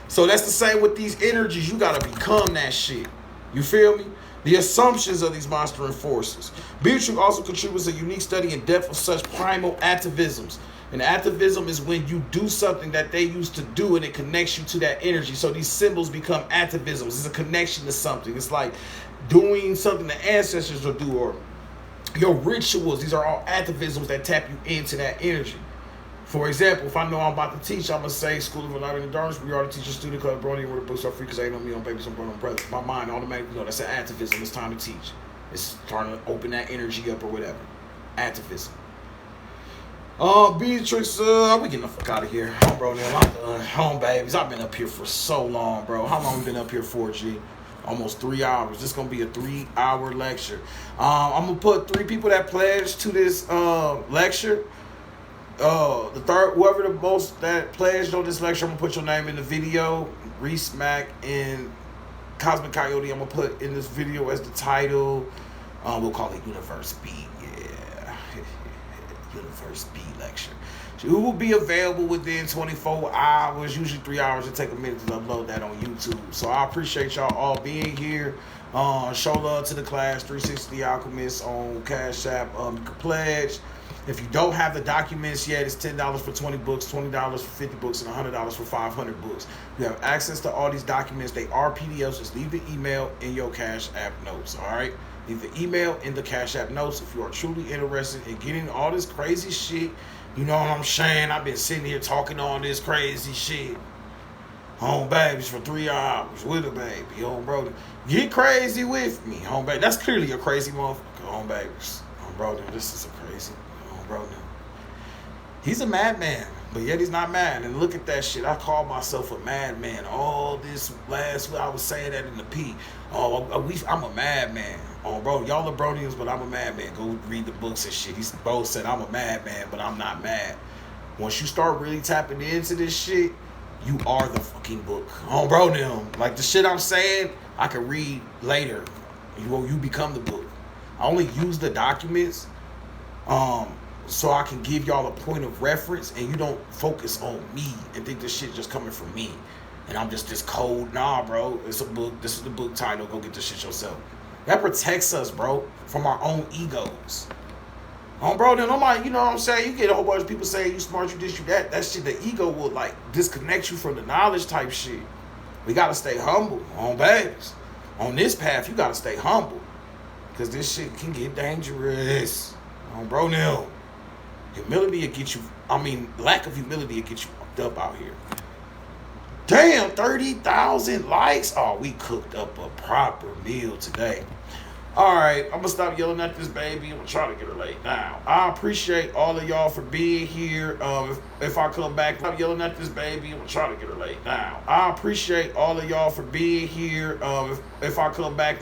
So that's the same with these energies. You gotta become that shit. You feel me? The assumptions of these monster forces. Beerch also contributes a unique study in depth of such primal atavisms. And atavism is when you do something that they used to do and it connects you to that energy. So these symbols become atavisms. It's a connection to something. It's like doing something the ancestors will do, or your rituals. These are all atavisms that tap you into that energy. For example, if I know I'm about to teach, I'm going to say, School of Enlightenment and Darkness, we are the teacher student club, bro, where the books are free because ain't no me on babies, I'm on brothers. My mind automatically, that's an atavism. It's time to teach. It's trying to open that energy up or whatever. Atavism. Beatrix, we getting the fuck out of here. Bro, I'm done. Home, babies. I've been up here for so long, bro. How long have we been up here for, G? Almost 3 hours. This is going to be a 3-hour lecture. I'm going to put 3 people that pledged to this lecture. The third, whoever the most that pledged on this lecture, I'm gonna put your name in the video. Reese Mack and Cosmic Coyote, I'm gonna put in this video as the title. We'll call it Universe B. Yeah, Universe B lecture. So it will be available within 24 hours, usually 3 hours. It take a minute to upload that on YouTube. So I appreciate y'all all being here. Show love to the class, 360 The Alchemist on Cash App. You can pledge. If you don't have the documents yet, it's $10 for 20 books, $20 for 50 books, and $100 for 500 books. You have access to all these documents. They are PDFs. Just leave the email in your Cash App notes, all right? Leave the email in the Cash App notes if you are truly interested in getting all this crazy shit. You know what I'm saying? I've been sitting here talking all this crazy shit. Home babies for 3 hours with a baby. Home brother. Get crazy with me. Home baby. That's clearly a crazy motherfucker. Home babies. Home brother. This is a crazy. Bro, he's a madman. But yet he's not mad. And look at that shit. I called myself a madman all this last week. I was saying that in the P. I'm a madman. Oh, bro, y'all are bronians, but I'm a madman. Go read the books and shit. He's both said I'm a madman, but I'm not mad. Once you start really tapping into this shit, you are the fucking book. Oh, bro, them. Like the shit I'm saying, I can read later. You become the book. I only use the documents so I can give y'all a point of reference and you don't focus on me and think this shit just coming from me. And I'm just this cold. Nah, bro. It's a book. This is the book title. Go get this shit yourself. That protects us, bro, from our own egos. Bro, then nobody, you know what I'm saying? You get a whole bunch of people saying you smart, you this, you that. That shit, the ego will like disconnect you from the knowledge type shit. We gotta stay humble babies. On this path, you gotta stay humble. Because this shit can get dangerous. Bro, now. Humility will get you, lack of humility will get you fucked up out here. Damn, 30,000 likes. Oh, we cooked up a proper meal today. All right, I'm going to stop yelling at this baby. I'm going to try to get her laid down. I appreciate all of y'all for being here. If I come back, stop yelling at this baby. I'm going to try to get her laid down. I appreciate all of y'all for being here. If I come back